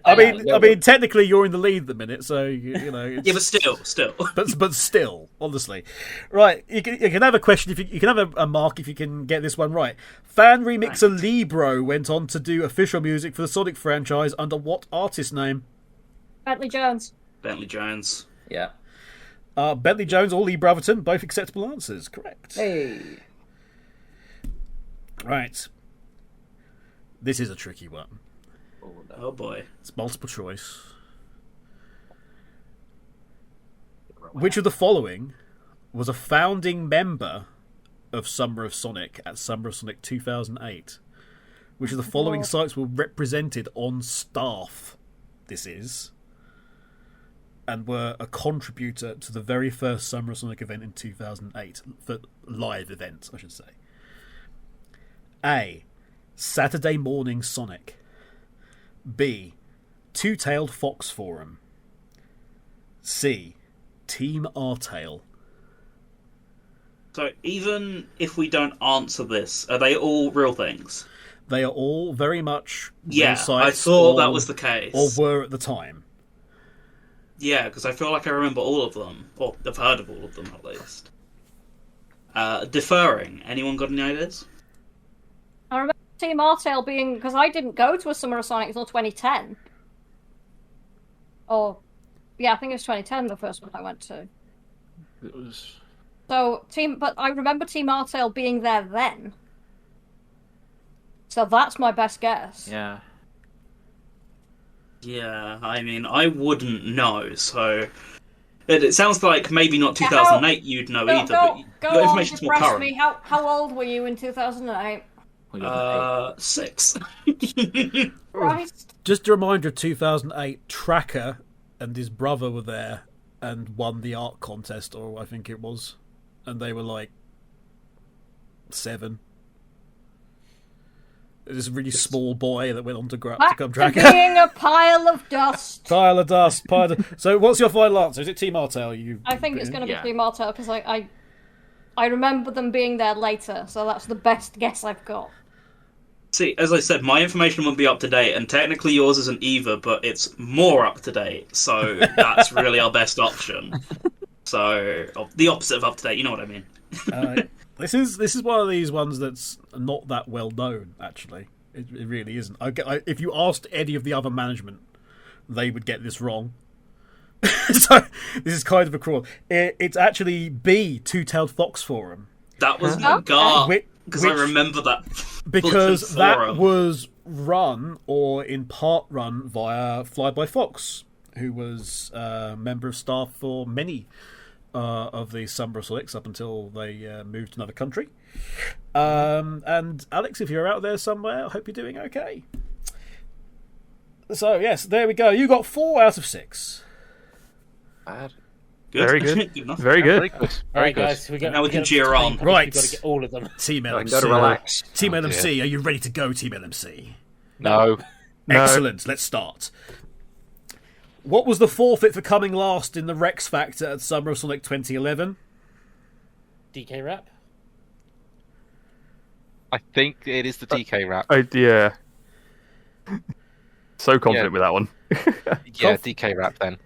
Speaker 1: I mean, technically you're in the lead at the minute, so you know. It's,
Speaker 8: Yeah, but still.
Speaker 1: but still, honestly, right? You can have a question if you can have a mark if you can get this one right. Fan remixer Libro went on to do official music for the Sonic franchise under what artist name?
Speaker 2: Bentley Jones.
Speaker 8: Bentley Jones.
Speaker 4: Yeah.
Speaker 1: Bentley Jones or Lee Brotherton, both acceptable answers. Correct.
Speaker 4: Hey.
Speaker 1: Right. This is a tricky one.
Speaker 8: Oh boy.
Speaker 1: It's multiple choice. Which of the following was a founding member of Summer of Sonic at Summer of Sonic 2008? Which of the following sites were represented on staff? This is. And were a contributor to the very first Summer of Sonic event in 2008. For live events, I should say. A. Saturday Morning Sonic. B. Two-Tailed Fox Forum. C. Team R-Tail.
Speaker 8: So even if we don't answer this, are they all real things?
Speaker 1: They are all very much
Speaker 8: Yeah,
Speaker 1: real sites,
Speaker 8: I thought that was the case.
Speaker 1: or were at the time.
Speaker 8: Yeah, because I feel like I remember all of them, or I've heard of all of them at least. Deferring. Anyone got any ideas?
Speaker 2: I remember Team R-Tail being... Because I didn't go to a Summer of Sonic until 2010. Or... Yeah, I think it was 2010 the first one I went to.
Speaker 7: It was...
Speaker 2: So, but I remember Team R-Tail being there then. So that's my best guess.
Speaker 7: Yeah.
Speaker 8: Yeah, I mean, I wouldn't know, so... It sounds like maybe not 2008 you'd know either, but
Speaker 2: Go
Speaker 8: your
Speaker 2: on,
Speaker 8: information's more
Speaker 2: depress
Speaker 8: current.
Speaker 2: me. How old were you in 2008?
Speaker 8: 6.
Speaker 2: Christ.
Speaker 1: Just a reminder, 2008, Tracker and his brother were there and won the art contest, or I think it was. And they were like 7. This really small boy that went on to grow up to
Speaker 2: Back
Speaker 1: become
Speaker 2: to
Speaker 1: Tracker.
Speaker 2: being a pile of dust.
Speaker 1: Pile of dust. So what's your final answer? Is it Team R-Tail?
Speaker 2: I think it's going to be
Speaker 7: Yeah.
Speaker 2: Team R-Tail because I remember them being there later, so that's the best guess I've got.
Speaker 8: See, as I said, my information won't be up to date, and technically yours isn't either, but it's more up to date, so that's really our best option. So, the opposite of up to date, you know what I mean.
Speaker 1: This is one of these ones that's not that well known, actually. It really isn't. If you asked any of the other management, they would get this wrong. So, this is kind of a crawl. It's actually B, Two-Tailed Fox Forum.
Speaker 8: That was my gut, because I
Speaker 1: Which-
Speaker 8: remember that.
Speaker 1: Because
Speaker 8: bulletin
Speaker 1: that
Speaker 8: forum.
Speaker 1: was run, or in part run, via Flyby Fox, who was a member of staff for many of the Summer of Sonics up until they moved to another country. And Alex, if you're out there somewhere, I hope you're doing okay. So, yes, there we go. You got 4 out of 6.
Speaker 5: Bad.
Speaker 8: Good.
Speaker 7: Very good.
Speaker 8: Good enough.
Speaker 7: Very good.
Speaker 5: Very good. Very
Speaker 3: Alright,
Speaker 5: good.
Speaker 3: guys,
Speaker 8: Now we can cheer on.
Speaker 1: Right.
Speaker 3: We've got to get all of them.
Speaker 1: Team
Speaker 7: I
Speaker 1: LMC.
Speaker 7: gotta relax.
Speaker 1: Team
Speaker 5: Oh,
Speaker 1: LMC, are you ready to go, Team LMC?
Speaker 5: No.
Speaker 7: No.
Speaker 1: Excellent, let's start. What was the forfeit for coming last in the Rex Factor at Summer of Sonic 2011?
Speaker 3: DK Rap.
Speaker 5: I think it is the DK rap.
Speaker 7: Yeah. So confident with that one.
Speaker 5: Yeah, DK rap then.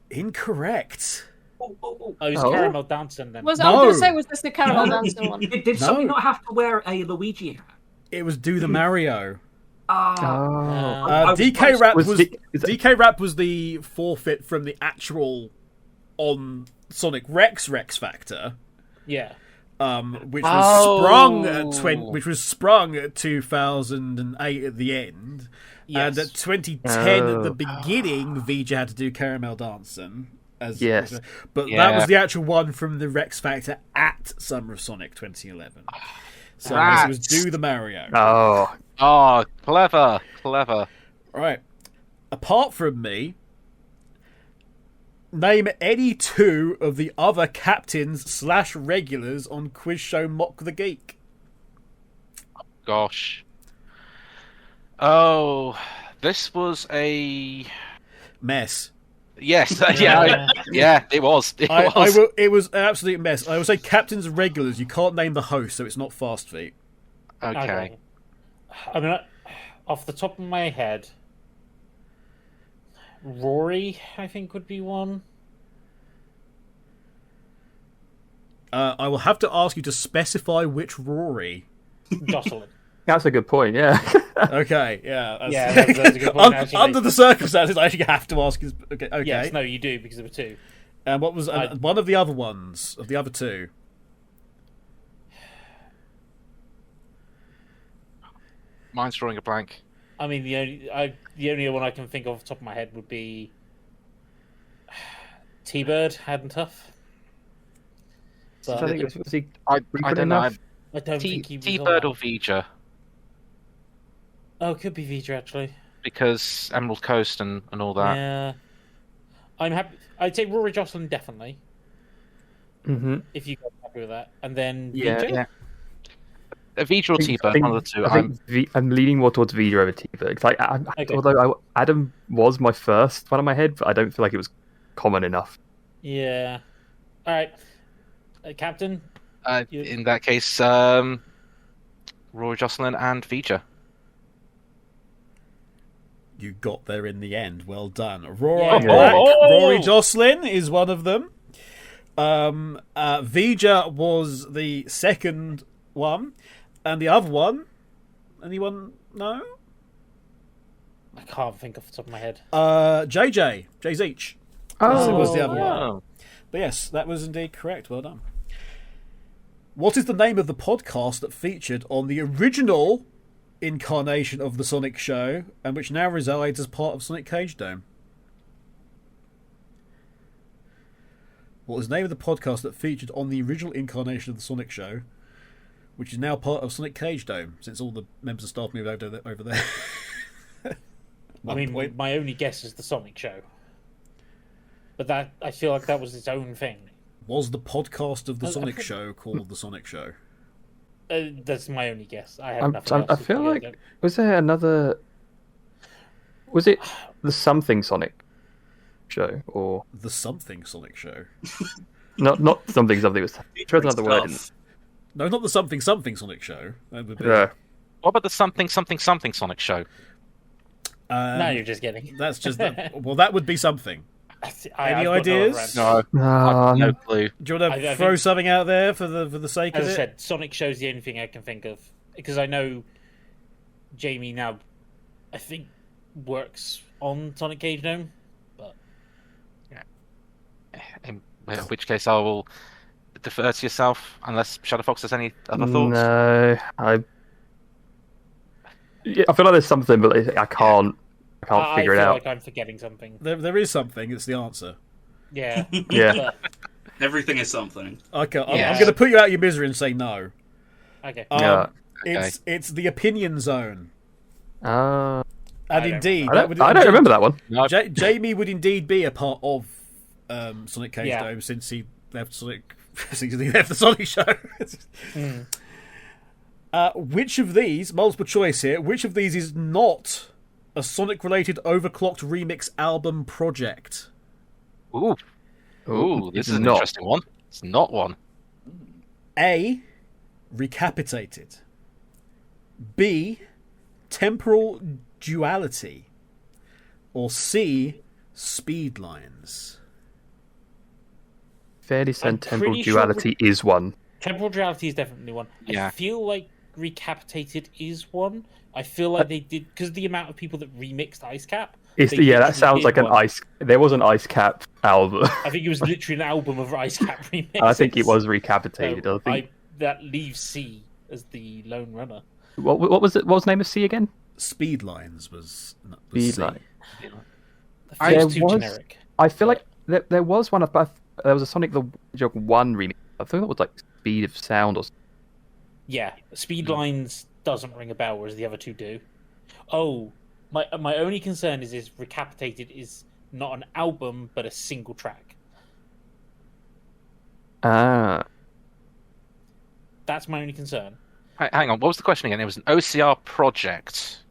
Speaker 1: Incorrect.
Speaker 3: Oh, it's
Speaker 7: Oh.
Speaker 3: Caramel Dancing then.
Speaker 2: I was
Speaker 1: No.
Speaker 2: going to say, was this the Caramel Dancing one?
Speaker 4: Did somebody not have to wear a Luigi hat?
Speaker 1: It was Do the Mario.
Speaker 4: I was
Speaker 1: DK
Speaker 4: close.
Speaker 1: Rap
Speaker 7: Was
Speaker 1: was
Speaker 7: the- is that-
Speaker 1: DK Rap was the forfeit from the actual on Sonic Rex Factor,
Speaker 3: Yeah.
Speaker 1: which was sprung
Speaker 5: Oh.
Speaker 1: which was sprung at 2008 at the end, and
Speaker 3: Yes.
Speaker 1: at 2010 at the
Speaker 7: Oh.
Speaker 1: beginning, VJ had to do Caramel Dancing.
Speaker 7: Yes.
Speaker 1: But that
Speaker 5: Yeah.
Speaker 1: was the actual one from the Rex Factor at Summer of Sonic 2011. So
Speaker 5: Rats.
Speaker 1: it was Do the Mario.
Speaker 7: Oh,
Speaker 5: Oh, clever. Clever.
Speaker 1: Right. Apart from me, name any 2 of the other captains/regulars on quiz show Mock the Geek.
Speaker 5: Gosh. Oh, this was a...
Speaker 1: Mess.
Speaker 5: Yes, yeah, it was. It was.
Speaker 1: It was an absolute mess. I will say captains and regulars. You can't name the host, so it's not Fast Feet.
Speaker 5: Okay.
Speaker 3: I mean, off the top of my head, Rory, I think, would be one.
Speaker 1: I will have to ask you to specify which Rory.
Speaker 3: Jocelyn.
Speaker 7: that's a good point. Yeah.
Speaker 1: Okay, yeah.
Speaker 3: Yeah, that's a good point, actually.
Speaker 1: Under the circumstances, I actually have to ask you. Okay.
Speaker 3: Yes, no, you do, because there were 2.
Speaker 1: And what was one of the other ones, of the other two?
Speaker 5: Mine's drawing a blank.
Speaker 3: I mean, the only one I can think of off the top of my head would be T-Bird, Had and Tough. But
Speaker 7: I think was he
Speaker 5: I
Speaker 7: good
Speaker 5: don't know.
Speaker 7: enough?
Speaker 3: I don't think he was
Speaker 5: T-Bird
Speaker 3: on
Speaker 5: or Vija,
Speaker 3: Oh, it could be Vija, actually.
Speaker 5: because Emerald Coast and all that.
Speaker 3: Yeah. I'm happy. I'd say Rory Jocelyn, definitely.
Speaker 7: Mm-hmm.
Speaker 3: If you guys are happy with that. And then
Speaker 7: Yeah,
Speaker 3: Vija?
Speaker 5: Yeah. Vija or T-Bird, one of the two.
Speaker 7: I'm leaning more towards Vida over T-Bird.
Speaker 3: Okay.
Speaker 7: Although Adam was my first one in my head, but I don't feel like it was common enough.
Speaker 3: Yeah. All right. Captain?
Speaker 5: In that case, Rory Jocelyn and Vija.
Speaker 1: You got there in the end. Well done. Rory,
Speaker 3: Yeah.
Speaker 1: Rory Jocelyn is one of them. Vija was the second one. And the other one? Anyone know?
Speaker 3: I can't think off the top of my head.
Speaker 1: JJ. Jayzeech. Was the other one.
Speaker 5: Oh.
Speaker 1: But yes, that was indeed correct. Well done. What is the name of the podcast that featured on the original incarnation of the Sonic show and which now resides as part of Sonic Cage Dome? What was the name of the podcast that featured on the original incarnation of the Sonic show, which is now part of Sonic Cage Dome, since all the members of staff moved over there?
Speaker 3: I mean, my only guess is the Sonic show. But that I feel like that was its own thing.
Speaker 1: Was the podcast of the Sonic show called the Sonic show?
Speaker 3: That's my only guess. I have nothing else.
Speaker 7: I feel like was there another? Was it the something Sonic show or
Speaker 1: the something Sonic show?
Speaker 7: not something was. There's another word.
Speaker 1: No, not the something Sonic show. That would be...
Speaker 5: What about the something Sonic show?
Speaker 3: No, you're just kidding.
Speaker 1: That's just well, that would be something. Any
Speaker 3: I've got no
Speaker 1: ideas?
Speaker 3: other answer.
Speaker 5: No clue.
Speaker 1: Do you want to
Speaker 3: I
Speaker 1: throw
Speaker 3: think-
Speaker 1: something out there for the sake
Speaker 3: As
Speaker 1: of
Speaker 3: I
Speaker 1: it?
Speaker 3: said, Sonic show's the only thing I can think of because I know Jamie now, I think, works on Sonic Cage Dome, but
Speaker 5: In which case, I will defer to yourself unless ShadowFox has any other thoughts.
Speaker 7: No, I feel like there's something, but I can't figure it
Speaker 3: I feel
Speaker 7: out.
Speaker 3: like I'm forgetting something.
Speaker 1: There is something. It's the answer.
Speaker 3: Yeah.
Speaker 7: Yeah.
Speaker 8: Everything is something.
Speaker 1: Okay,
Speaker 3: Yeah.
Speaker 1: I'm going to put you out of your misery and say no.
Speaker 3: Okay.
Speaker 7: Yeah.
Speaker 5: Okay.
Speaker 1: It's the opinion zone,
Speaker 7: Uh,
Speaker 1: and
Speaker 3: don't
Speaker 1: indeed,
Speaker 7: I don't remember that one.
Speaker 5: No.
Speaker 1: Jamie would indeed be a part of Sonic Cage
Speaker 3: Yeah.
Speaker 1: Dome since he left Sonic. Since he left the Sonic show. Which of these, multiple choice here, which of these is not a Sonic-related overclocked remix album project?
Speaker 5: Ooh, this is an
Speaker 7: not.
Speaker 5: interesting one. It's not one.
Speaker 1: A. Recapitated. B. Temporal duality. Or C. Speedlines.
Speaker 7: Fairly certain temporal
Speaker 3: pretty sure
Speaker 7: duality is one.
Speaker 3: Temporal duality is definitely one.
Speaker 5: Yeah.
Speaker 3: I feel like Recapitated is one. I feel like they did because the amount of people that remixed Ice Cap.
Speaker 7: That
Speaker 3: literally
Speaker 7: sounds
Speaker 3: did
Speaker 7: like an
Speaker 3: one.
Speaker 7: ice. There was an Ice Cap album.
Speaker 3: I think it was literally an album of Ice Cap remixes.
Speaker 7: I think it was recapitated.
Speaker 3: So
Speaker 7: I think.
Speaker 3: that leaves C as the lone runner.
Speaker 7: What was it? What was the name of C again?
Speaker 1: Speedlines was C.
Speaker 7: Speedline.
Speaker 3: The
Speaker 7: There
Speaker 3: first too
Speaker 7: was-
Speaker 3: generic.
Speaker 7: I feel like there was one. There was a Sonic the Hedgehog 1 remix. I think that was like Speed of Sound or something.
Speaker 3: Yeah, Speedlines doesn't ring a bell, whereas the other two do. Oh, my only concern is Recapitated is not an album, but a single track.
Speaker 7: Ah.
Speaker 3: That's my only concern.
Speaker 5: Hang on, what was the question again? It was an OCR project.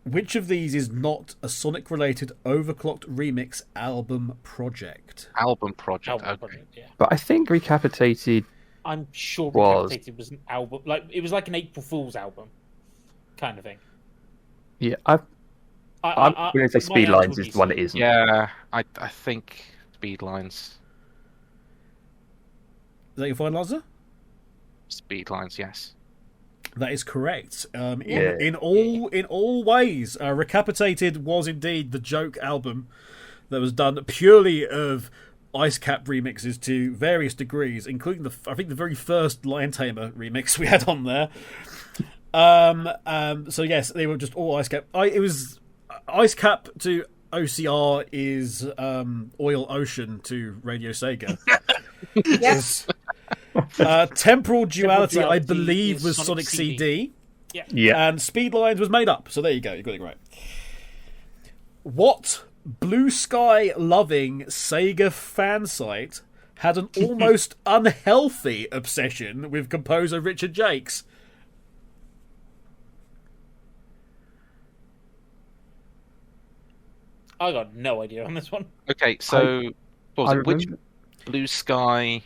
Speaker 1: Which of these is not a Sonic-related overclocked remix album project?
Speaker 5: Album project.
Speaker 3: Album
Speaker 5: Okay.
Speaker 3: project, yeah.
Speaker 7: But I think Recapitated.
Speaker 3: I'm sure
Speaker 7: Was.
Speaker 3: Recapitated was an album. Like it was like an April Fool's album, kind of thing.
Speaker 7: Yeah, I'm going to say
Speaker 3: my answer
Speaker 7: Speedlines
Speaker 3: would
Speaker 7: is
Speaker 3: be
Speaker 7: the one that
Speaker 3: C.
Speaker 7: isn't.
Speaker 5: Yeah, I think Speedlines.
Speaker 1: Is that your final answer?
Speaker 5: Speedlines, yes.
Speaker 1: That is correct.
Speaker 7: Yeah.
Speaker 1: In all ways, Recapitated was indeed the joke album that was done purely of Ice Cap remixes to various degrees, including I think the very first Lion Tamer remix we had on there. So yes, they were just all Ice Cap. It was Ice Cap to OCR is Oil Ocean to Radio Sega.
Speaker 2: Yes.
Speaker 1: Temporal Duality, I
Speaker 3: Duality
Speaker 1: believe,
Speaker 3: is
Speaker 1: was
Speaker 3: Sonic
Speaker 1: Sonic
Speaker 3: CD.
Speaker 1: CD.
Speaker 7: Yeah.
Speaker 1: And Speed Lines was made up. So there you go. You got it right. What blue sky loving Sega fan site had an almost unhealthy obsession with composer Richard Jacques?
Speaker 3: I got no idea on this one.
Speaker 5: Okay, so what was
Speaker 7: I
Speaker 5: it? Which
Speaker 7: remember-
Speaker 5: Blue Sky?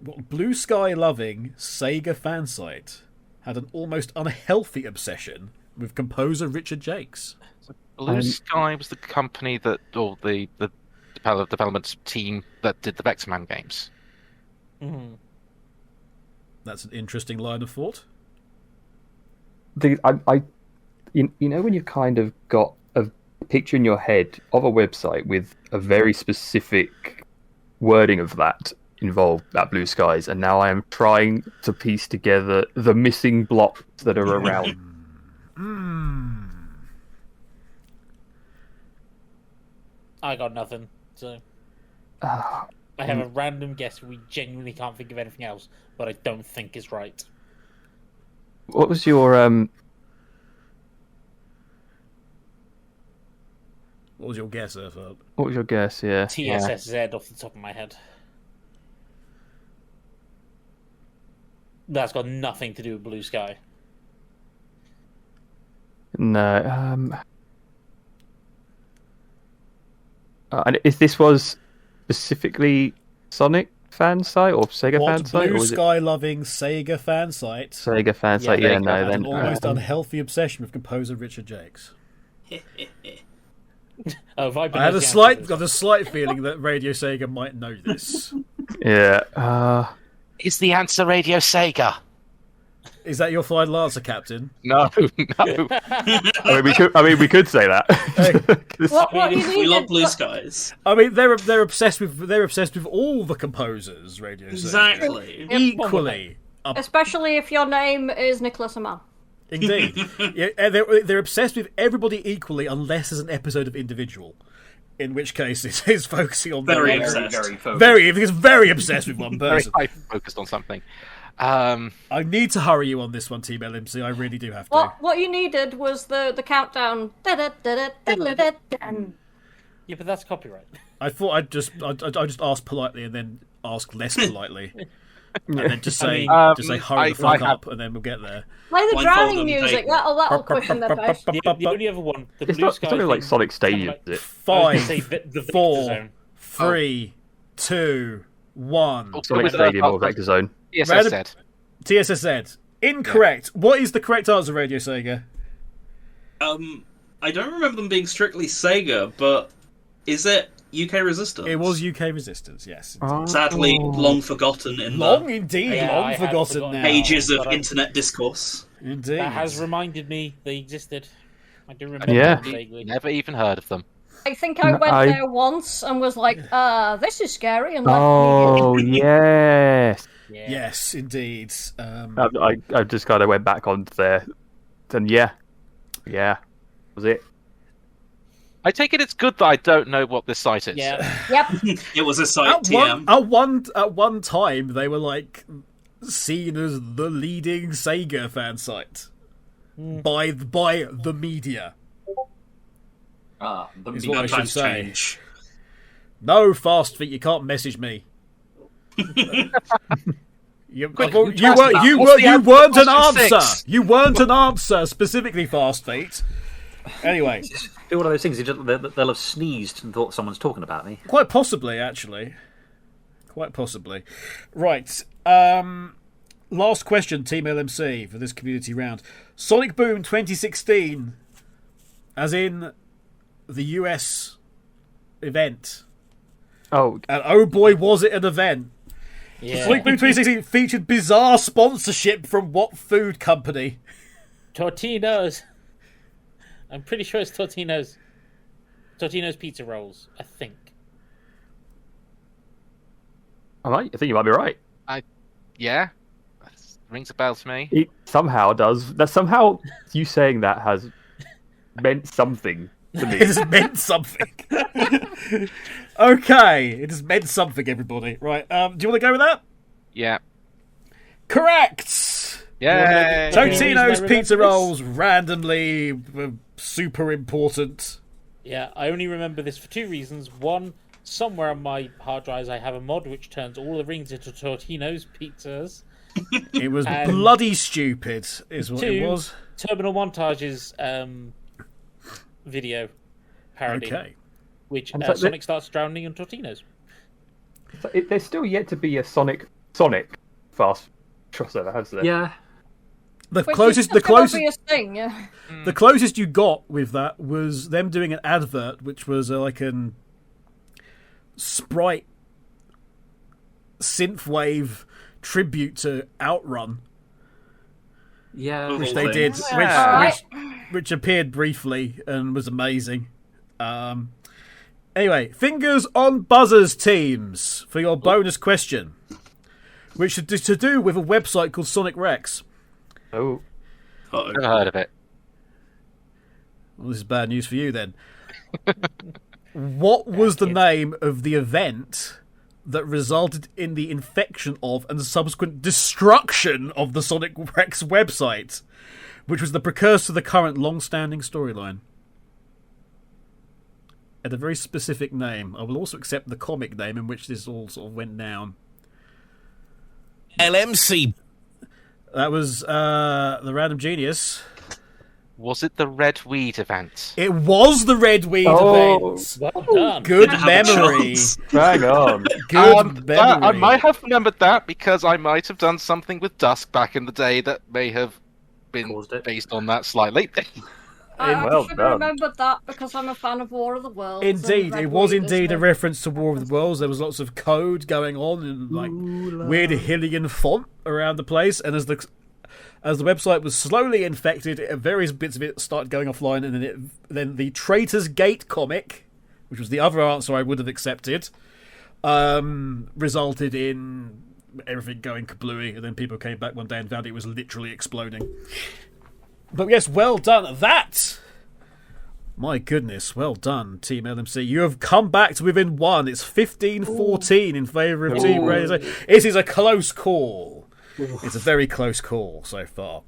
Speaker 1: What blue sky loving Sega fan site had an almost unhealthy obsession with composer Richard Jacques?
Speaker 5: Blue Sky was the company that, or the development team that did the Vexman games.
Speaker 3: Mm-hmm.
Speaker 1: That's an interesting line of thought.
Speaker 7: You know when you've kind of got a picture in your head of a website with a very specific wording of that involved, that blue skies, and now I am trying to piece together the missing blocks that are around.
Speaker 3: I got nothing. So I have a random guess. We genuinely can't think of anything else, but I don't think is right.
Speaker 7: What was your
Speaker 1: What was your guess, Urtheart?
Speaker 7: What was your guess? Yeah.
Speaker 3: TSSZ off the top of my head. That's got nothing to do with Blue Sky.
Speaker 7: No. And if this was specifically Sonic fan site or Sega fan
Speaker 1: What
Speaker 7: site, or
Speaker 1: blue
Speaker 7: was it
Speaker 1: sky loving Sega fan site
Speaker 7: Sega fan site?
Speaker 3: there
Speaker 7: Yeah,
Speaker 3: you
Speaker 7: no.
Speaker 3: go.
Speaker 1: had
Speaker 7: Then
Speaker 1: an almost unhealthy obsession with composer Richard Jacques?
Speaker 3: Oh, Viper
Speaker 1: I had
Speaker 3: knows
Speaker 1: a
Speaker 3: the
Speaker 1: slight,
Speaker 3: answer to
Speaker 1: got a slight feeling that Radio Sega might know this.
Speaker 7: yeah.
Speaker 5: Is the answer Radio Sega?
Speaker 1: Is that your final answer, Captain?
Speaker 5: No, no.
Speaker 7: We could say that.
Speaker 2: What you
Speaker 8: We love
Speaker 2: needed?
Speaker 8: blue skies.
Speaker 1: I mean, they're obsessed with all the composers. Radio Sega
Speaker 8: Exactly.
Speaker 1: equally.
Speaker 2: Especially if your name is Nicholas Aman.
Speaker 1: Indeed, yeah, and they're obsessed with everybody equally, unless there's an episode of Individual, in which case it's focusing on
Speaker 8: Very
Speaker 1: them.
Speaker 8: obsessed.
Speaker 1: It's very obsessed with one
Speaker 5: Very
Speaker 1: person.
Speaker 5: focused on something.
Speaker 1: I need to hurry you on this one, Team LMC. I really do have to.
Speaker 2: What you needed was the countdown. Da-da-da-da-da-da-da-da.
Speaker 3: Yeah, but that's copyright.
Speaker 1: I thought I'd just ask politely and then ask less politely, and then just say hurry the fuck up, and then we'll get there.
Speaker 2: Play the
Speaker 8: Blindfold
Speaker 2: drowning
Speaker 8: them,
Speaker 2: music.
Speaker 8: take-
Speaker 2: That'll cushion their face.
Speaker 3: The only other one, the
Speaker 7: It's
Speaker 3: Blue
Speaker 7: not,
Speaker 3: Sky
Speaker 7: it's not like
Speaker 3: thing,
Speaker 7: Sonic Stadium,
Speaker 3: like-
Speaker 7: is it?
Speaker 3: I was gonna
Speaker 1: 5,
Speaker 3: say the Victor
Speaker 1: 4,
Speaker 3: Zone.
Speaker 1: 3, 2, 1.
Speaker 7: Sonic Stadium or Vector Zone.
Speaker 5: Yes, I said.
Speaker 1: TSSZ. Incorrect. What is the correct answer, Radio Sega?
Speaker 8: I don't remember them being strictly Sega, but is it UK Resistance?
Speaker 1: It was UK Resistance. Yes.
Speaker 8: Sadly, long forgotten in
Speaker 1: Long indeed.
Speaker 3: Yeah,
Speaker 1: long
Speaker 3: I had
Speaker 1: forgotten
Speaker 3: forgotten.
Speaker 1: now.
Speaker 8: the pages of
Speaker 3: But I-
Speaker 8: internet discourse.
Speaker 1: Indeed.
Speaker 3: That has reminded me they existed. I do remember
Speaker 7: Yeah.
Speaker 3: them vaguely.
Speaker 5: Never even heard of them.
Speaker 2: I think I went
Speaker 7: I-
Speaker 2: there once and was like, this is scary, and left
Speaker 7: Oh yes.
Speaker 3: Yeah.
Speaker 1: Yes, indeed.
Speaker 7: I just kind of went back onto there, and yeah, was it?
Speaker 5: I take it it's good that I don't know what this site is.
Speaker 3: Yeah.
Speaker 2: Yep.
Speaker 8: It was a site
Speaker 1: At one time, they were like seen as the leading Sega fan site by the media.
Speaker 4: The
Speaker 1: Is what I
Speaker 8: No
Speaker 1: should
Speaker 8: times
Speaker 1: say.
Speaker 8: change.
Speaker 1: No, Fast Feet, you can't message me. You
Speaker 5: Quick,
Speaker 1: weren't
Speaker 5: you asked that.
Speaker 1: you
Speaker 5: What's the answer
Speaker 1: weren't
Speaker 5: to
Speaker 1: an
Speaker 5: question
Speaker 1: answer.
Speaker 5: 6?
Speaker 1: You weren't an answer specifically, Fast Feet. Anyway,
Speaker 4: Do one of those things. They'll have sneezed and thought someone's talking about me.
Speaker 1: quite possibly, actually. Quite possibly. Right. Last question, Team LMC, for this community round. Sonic Boom 2016, as in the US event.
Speaker 7: Oh,
Speaker 1: And oh boy, was it an event.
Speaker 3: Yeah.
Speaker 1: Sonic Boom 2016 featured bizarre sponsorship from what food company?
Speaker 3: Tortino's. I'm pretty sure it's Tortino's. Tortino's pizza rolls, I think.
Speaker 7: I think you might be right.
Speaker 5: Yeah, rings a bell to me.
Speaker 7: It somehow does. That somehow you saying that has meant something to me.
Speaker 1: It has meant something. Okay, it has meant something, everybody. Right, do you want to go with that?
Speaker 5: Yeah.
Speaker 1: Correct!
Speaker 5: Yay!
Speaker 1: Totino's pizza rolls randomly were super important.
Speaker 3: Yeah, I only remember this for two reasons. One, somewhere on my hard drives I have a mod which turns all the rings into Totino's pizzas.
Speaker 1: It was
Speaker 3: And
Speaker 1: bloody stupid, is what
Speaker 3: two,
Speaker 1: it was.
Speaker 3: Terminal Montage's video parody,
Speaker 1: Okay.
Speaker 3: which
Speaker 7: And so
Speaker 3: Sonic starts drowning in Totino's.
Speaker 7: So there's still yet to be a Sonic fast crossover, hasn't there?
Speaker 4: Yeah.
Speaker 1: The
Speaker 2: Which
Speaker 1: closest,
Speaker 2: is
Speaker 1: the
Speaker 2: such an
Speaker 1: closest,
Speaker 2: obvious thing, yeah.
Speaker 1: the closest you got with that was them doing an advert, which was like an Sprite synthwave tribute to Outrun,
Speaker 4: Yeah.
Speaker 1: which they did, which appeared briefly and was amazing. Anyway, fingers on buzzers, teams, for your bonus question, which is to do with a website called Sonic Rex.
Speaker 7: Oh.
Speaker 8: Uh-oh.
Speaker 5: Never heard of it.
Speaker 1: Well, this is bad news for you then. What was the name of the event that resulted in the infection of and subsequent destruction of the Sonic Rex website, which was the precursor to the current long-standing storyline? At a very specific name. I will also accept the comic name in which this all sort of went down.
Speaker 9: LMC.
Speaker 1: That was the Random Genius.
Speaker 5: Was it the Red Weed event?
Speaker 1: It was the Red Weed
Speaker 7: Oh.
Speaker 1: event.
Speaker 3: Well done.
Speaker 1: Good
Speaker 8: Have a
Speaker 1: memory.
Speaker 8: chance.
Speaker 7: Hang on.
Speaker 1: Good memory.
Speaker 5: I might have remembered that because I might have done something with Dusk back in the day that may have been
Speaker 4: Caused it.
Speaker 5: based on that slightly.
Speaker 2: I
Speaker 7: Well
Speaker 2: should
Speaker 7: done.
Speaker 2: have remembered that because I'm a fan of War of the Worlds.
Speaker 1: Indeed,
Speaker 2: and
Speaker 1: it was
Speaker 2: Red Weed
Speaker 1: indeed
Speaker 2: is
Speaker 1: a
Speaker 2: the-
Speaker 1: reference to War of the Worlds. There was lots of code going on and like weird Hillian font around the place, and as the website was slowly infected, various bits of it started going offline, and then the Traitor's Gate comic, which was the other answer I would have accepted, resulted in everything going kablooey, and then people came back one day and found it was literally exploding. But yes, well done. That, my goodness, well done, Team LMC. You have come back to within one. It's 15-14 in favour of Team Radio. It is a close call. It's a very close call so far.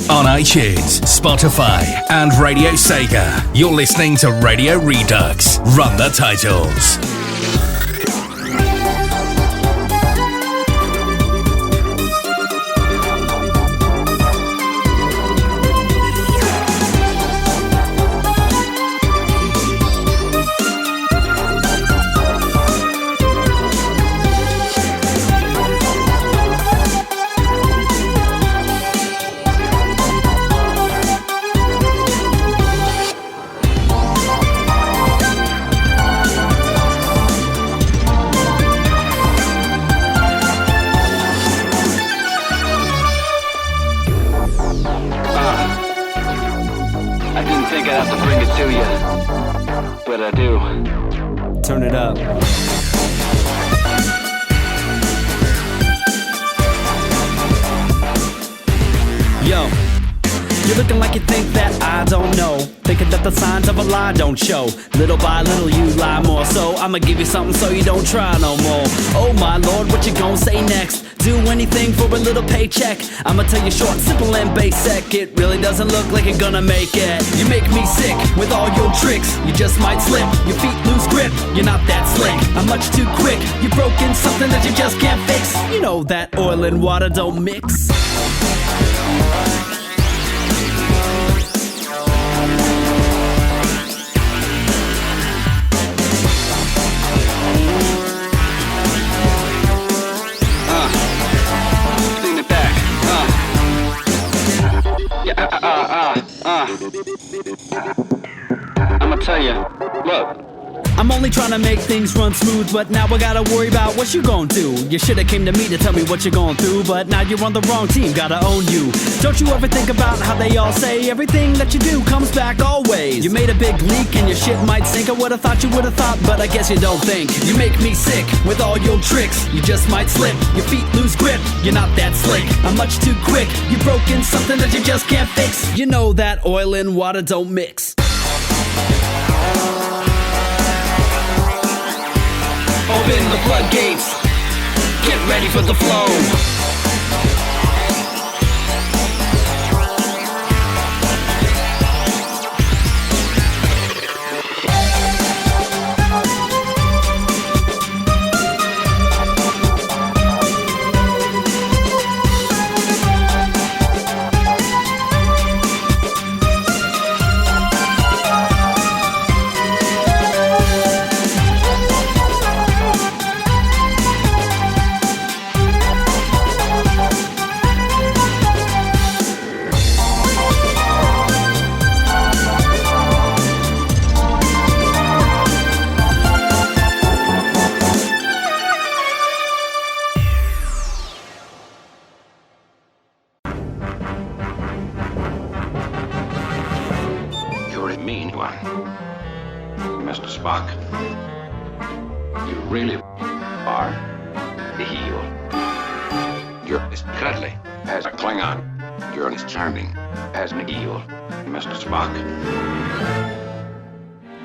Speaker 9: On iTunes, Spotify, and RadioSEGA, you're listening to Radio Redux. Run the titles.
Speaker 10: I didn't think I'd have to bring it to you, but I do.
Speaker 11: Turn it up. Yo, you're looking like you think that I don't know. Thinking that the signs of a lie don't show. Little by little you lie more. So I'ma give you something so you don't try no more. Oh my lord, what you gonna say next? Do anything for a little paycheck. I'ma tell you short, simple and basic. It really doesn't look like you're gonna make it. You make me sick with all your tricks. You just might slip, your feet lose grip. You're not that slick, I'm much too quick. You're broken, something that you just can't fix. You know that oil and water don't mix.
Speaker 10: Lean it back. Yeah, I'ma tell you. Look.
Speaker 11: I'm only trying to make things run smooth, but now I gotta worry about what you gon' do. You shoulda came to me to tell me what you're going through, but now you're on the wrong team, gotta own you. Don't you ever think about how they all say everything that you do comes back always? You made a big leak and your shit might sink. I would've thought you would've thought, but I guess you don't think. You make me sick with all your tricks. You just might slip, your feet lose grip. You're not that slick, I'm much too quick. You've broken something that you just can't fix. You know that oil and water don't mix. Open the floodgates, get ready for the flow.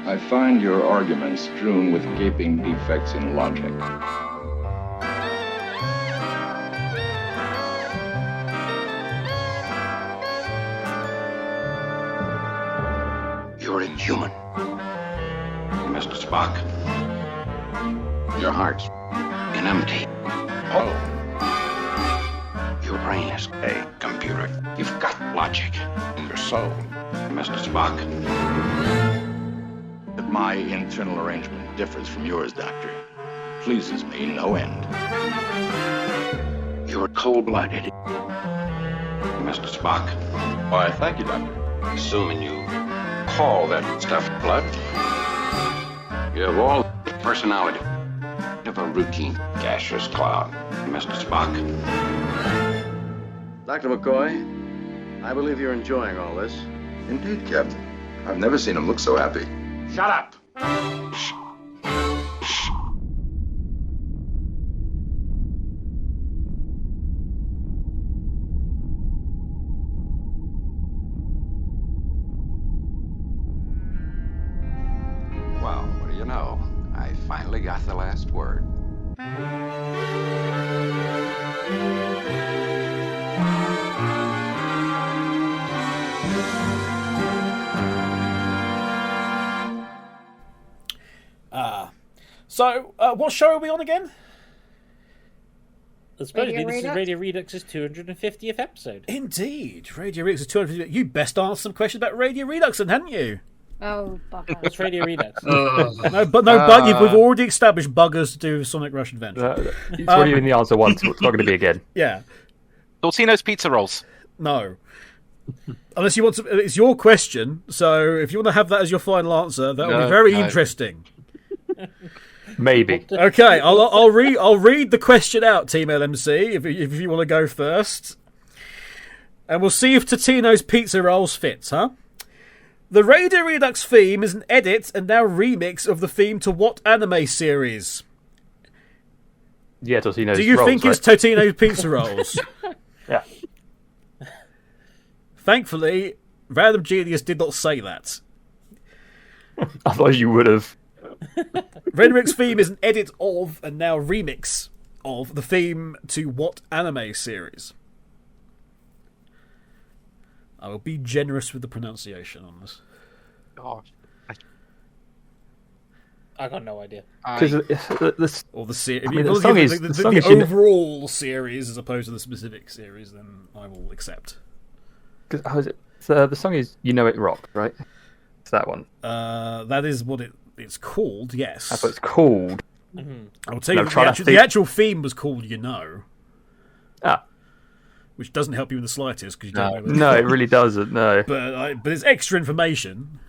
Speaker 12: I find your arguments strewn with gaping defects in logic.
Speaker 13: You're inhuman, Mr. Spock. Your heart's an empty hole. Your brain is a computer. You've got logic in your soul, Mr. Spock.
Speaker 12: But my internal arrangement differs from yours, Doctor. Pleases me no end.
Speaker 13: You're cold-blooded, Mr. Spock.
Speaker 12: Why, thank you, Doctor.
Speaker 13: Assuming you call that stuff blood, you have all the personality of a routine gaseous cloud, Mr. Spock.
Speaker 14: Dr. McCoy, I believe you're enjoying all this.
Speaker 15: Indeed, Captain. I've never seen him look so happy.
Speaker 13: Shut up! Well, what do you know? I finally got the last word.
Speaker 1: So, what show are we on again?
Speaker 3: This is Radio Redux's 250th episode.
Speaker 1: Indeed, Radio Redux is 250th. You best answer some questions about Radio Redux, then, hadn't you?
Speaker 2: Oh, bugger.
Speaker 3: What's Radio Redux?
Speaker 1: We've already established buggers to do with Sonic Rush Adventure.
Speaker 7: It's already been the answer once, so it's not going to be again.
Speaker 1: Yeah.
Speaker 5: Tortino's Pizza Rolls.
Speaker 1: No. Unless you want to... It's your question, so if you want to have that as your final answer, that will be very interesting.
Speaker 7: Maybe.
Speaker 1: Okay, I'll read the question out, Team LMC, if you want to go first. And we'll see if Totino's Pizza Rolls fits, huh? The Radio Redux theme is an edit and now remix of the theme to what anime series?
Speaker 7: Yeah, Totino's
Speaker 1: Do you
Speaker 7: rolls,
Speaker 1: think
Speaker 7: right?
Speaker 1: it's Totino's Pizza Rolls?
Speaker 7: Yeah.
Speaker 1: Thankfully, Random Genius did not say that.
Speaker 7: Otherwise you would have.
Speaker 1: Radio Redux theme is an edit of and now remix of the theme to what anime series? I will be generous with the pronunciation on this.
Speaker 5: God.
Speaker 3: I got no idea.
Speaker 1: Or the series.
Speaker 7: I mean, the song is
Speaker 1: the overall series as opposed to the specific series, then I will accept.
Speaker 7: So the song is You Know It Rock, right? It's that one.
Speaker 1: That is what it's called, yes.
Speaker 7: That's what it's called.
Speaker 1: Mm-hmm. I will tell you the actual theme was called You Know.
Speaker 7: Ah.
Speaker 1: Which doesn't help you in the slightest because you don't know.
Speaker 7: No, it really doesn't. No,
Speaker 1: but it's extra information.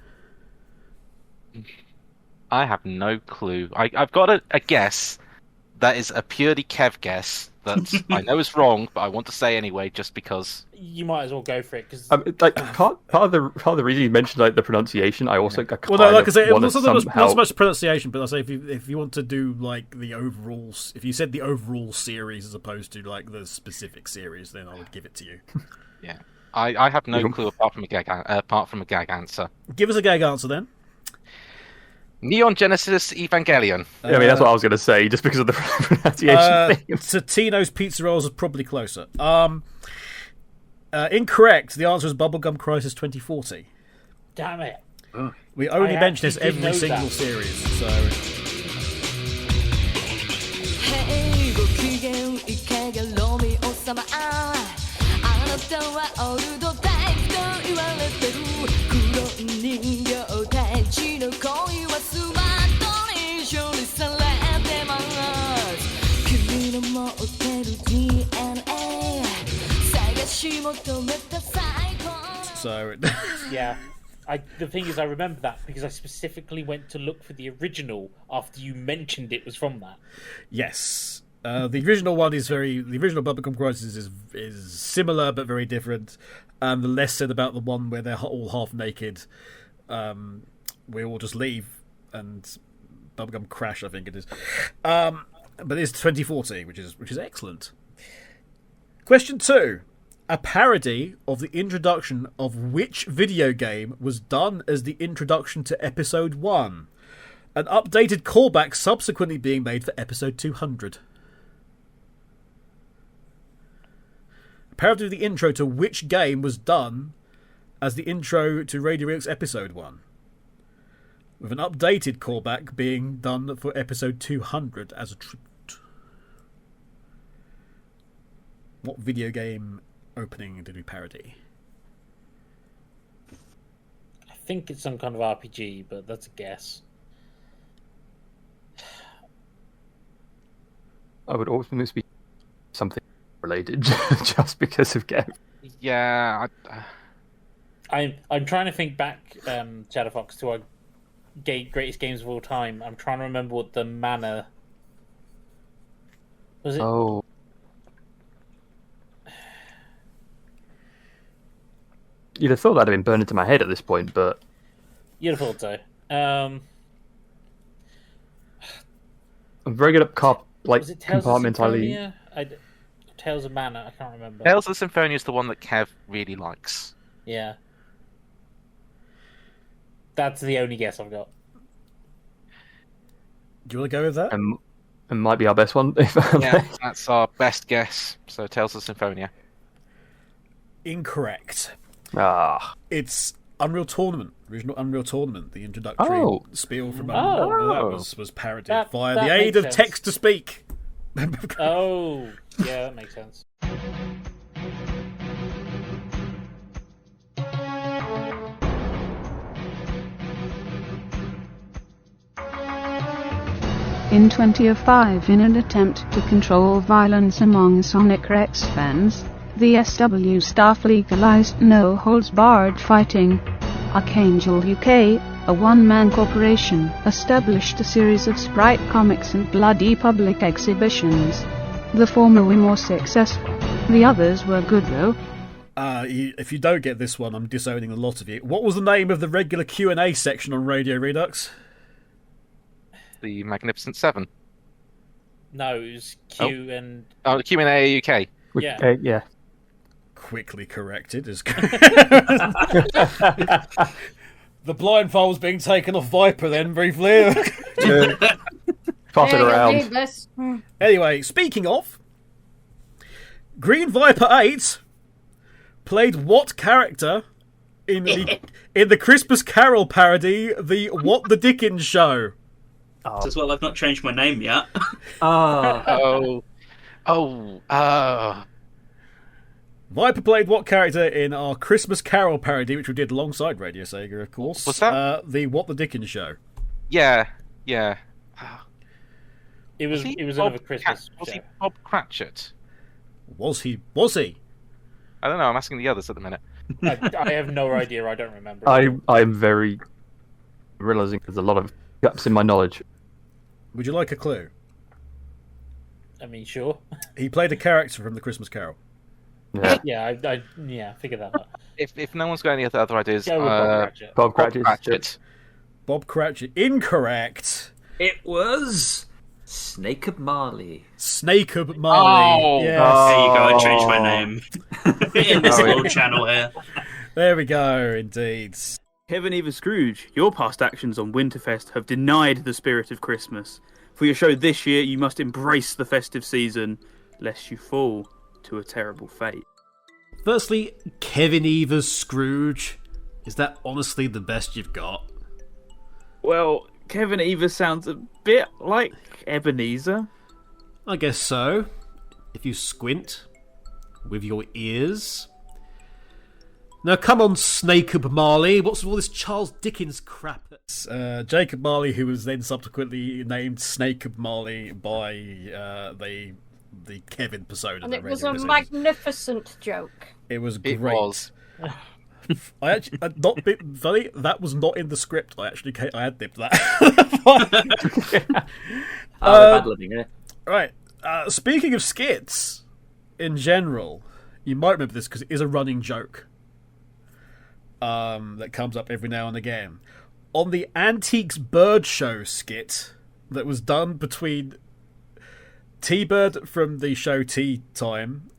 Speaker 5: I have no clue. I've got a guess that is a purely Kev guess that I know is wrong, but I want to say anyway, just because.
Speaker 3: You might as well go for it because
Speaker 7: part of the reason you mentioned like the pronunciation, I also
Speaker 1: Well, no, like I say,
Speaker 7: want
Speaker 1: not
Speaker 7: to
Speaker 1: so much pronunciation, but I say if you want to do like the overall, if you said the overall series as opposed to like the specific series, then I would give it to you.
Speaker 5: Yeah, I have no clue apart from a gag answer.
Speaker 1: Give us a gag answer then.
Speaker 5: Neon Genesis Evangelion.
Speaker 7: I mean, that's what I was going to say, just because of the pronunciation thing.
Speaker 1: So Tino's Pizza Rolls is probably closer. Incorrect. The answer is Bubblegum Crisis 2040.
Speaker 3: Damn it.
Speaker 1: We only
Speaker 3: I
Speaker 1: mention this
Speaker 3: actually did
Speaker 1: every
Speaker 3: know
Speaker 1: single
Speaker 3: that.
Speaker 1: series, so...
Speaker 6: Hey, ご機嫌いかがロミオ様あなたはオールドタイプと言われてる黒い人形たちの恋はスマートに処理されてます君の持ってる DNA 探し求めた最高
Speaker 1: So...
Speaker 3: Yeah. The thing is, I remember that because I specifically went to look for the original after you mentioned it was from that.
Speaker 1: Yes. The original one is the original Bubblegum Crisis is similar but very different. And the less said about the one where they're all half naked, we all just leave and Bubblegum Crash, I think it is. But it's 2040, which is excellent. Question 2. A parody of the introduction of which video game was done as the introduction to Episode 1? An updated callback subsequently being made for Episode 200. A parody of the intro to which game was done as the intro to Radio X Episode 1? With an updated callback being done for Episode 200 as a tribute. What video game opening did we parody?
Speaker 3: I think it's some kind of RPG, but that's a guess.
Speaker 7: I would almost be something related just because of Gavvie.
Speaker 5: Yeah,
Speaker 3: I'm trying to think back, ShadowFox, to our greatest games of all time. I'm trying to remember what the Mana was. It?
Speaker 7: Oh. You'd have thought that'd have been burned into my head at this point, but...
Speaker 3: You'd have thought so.
Speaker 7: I'm very good at
Speaker 3: was it Tales of
Speaker 7: compartmentally...
Speaker 3: Symphonia? Tales of Mana, I can't remember.
Speaker 5: Tales of Symphonia is the one that Kev really likes.
Speaker 3: Yeah. That's the only guess I've got.
Speaker 1: Do you want to go with that?
Speaker 7: It might be our best one.
Speaker 5: Yeah, that's our best guess. So Tales of Symphonia.
Speaker 1: Incorrect.
Speaker 7: Ah.
Speaker 1: It's Unreal Tournament, original Unreal Tournament, the introductory spiel from Unreal. That was parodied via the aid of text-to-speak.
Speaker 3: Oh, yeah, that makes sense.
Speaker 16: In 2005, in an attempt to control violence among Sonic Rex fans, the SW staff legalized no-holds-barred fighting. Archangel UK, a one-man corporation, established a series of sprite comics and bloody public exhibitions. The former were more successful. The others were good though.
Speaker 1: If you don't get this one, I'm disowning a lot of you. What was the name of the regular Q&A section on Radio Redux?
Speaker 5: The Magnificent Seven.
Speaker 3: No, it was Q and...
Speaker 5: Oh, the Q&A UK.
Speaker 3: Yeah.
Speaker 7: Yeah.
Speaker 1: Quickly corrected. As the blindfold's being taken off Viper then, briefly.
Speaker 7: Pass it around.
Speaker 1: Anyway, speaking of, Green Viper 8 played what character in the Christmas Carol parody, the What the Dickens Show?
Speaker 8: As well, I've not changed my name yet.
Speaker 1: Viper played what character in our Christmas Carol parody, which we did alongside Radio Sega, of course.
Speaker 5: What's that?
Speaker 1: The What the Dickens Show.
Speaker 5: Yeah.
Speaker 3: It was another Christmas
Speaker 5: Was
Speaker 3: show.
Speaker 5: he Bob Cratchit?
Speaker 1: Was he?
Speaker 5: I don't know, I'm asking the others at the minute.
Speaker 3: I have no idea, I don't remember.
Speaker 7: I'm very realizing there's a lot of gaps in my knowledge.
Speaker 1: Would you like a clue?
Speaker 3: I mean, sure.
Speaker 1: He played a character from The Christmas Carol.
Speaker 7: Yeah,
Speaker 3: I figured that out.
Speaker 5: If no one's got any other ideas,
Speaker 3: Go with Bob Cratchit.
Speaker 7: Bob Cratchit.
Speaker 1: Bob Cratchit. Incorrect.
Speaker 4: It was Snake Marley.
Speaker 1: Snake Marley.
Speaker 5: Oh,
Speaker 1: yes.
Speaker 8: There you go. I changed my name. In this little channel here.
Speaker 1: There we go. Indeed.
Speaker 17: Kevin Eva Scrooge, your past actions on Winterfest have denied the spirit of Christmas. For your show this year, you must embrace the festive season, lest you fall to a terrible fate.
Speaker 1: Firstly, Kevin Eva's Scrooge. Is that honestly the best you've got?
Speaker 17: Well, Kevin Eva sounds a bit like Ebenezer.
Speaker 1: I guess so. If you squint with your ears. Now, come on, Snacob Marley. What's all this Charles Dickens crap? Jacob Marley, who was then subsequently named Snacob Marley by the Kevin persona.
Speaker 2: And it was a magnificent joke.
Speaker 1: It was great.
Speaker 5: It was.
Speaker 1: I actually not funny. That was not in the script. I had dipped that.
Speaker 4: Bad-living, yeah.
Speaker 1: Right. Speaking of skits, in general, you might remember this because it is a running joke. That comes up every now and again. On the Antiques Bird Show skit that was done between T-Bird from the show Tea Time,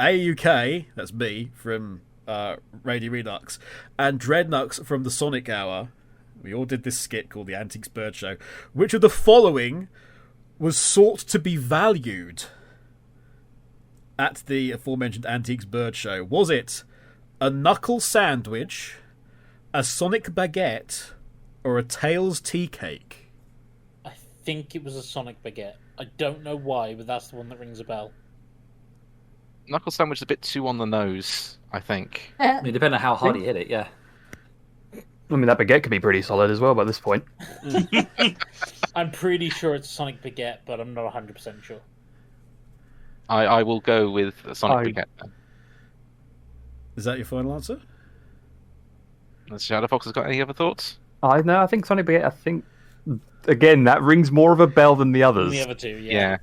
Speaker 1: AUK, that's me from Radio Redux, and Dreadknux from the Sonic Hour, we all did this skit called the Antiques Bird Show. Which of the following was sought to be valued at the aforementioned Antiques Bird Show? Was it a knuckle sandwich, a Sonic baguette, or a Tails tea cake?
Speaker 3: I think it was a Sonic baguette. I don't know why, but that's the one that rings a bell.
Speaker 5: Knuckle sandwich is a bit too on the nose, I think.
Speaker 4: I mean, depending on how hard he hit it, yeah.
Speaker 7: I mean, that baguette could be pretty solid as well by this point.
Speaker 3: I'm pretty sure it's a Sonic baguette, but I'm not 100% sure.
Speaker 5: I will go with a Sonic baguette then.
Speaker 1: Is that your final answer?
Speaker 5: Has ShadowFox got any other thoughts?
Speaker 7: I think Sonic baguette. I think again that rings more of a bell than the others.
Speaker 3: The other two, yeah.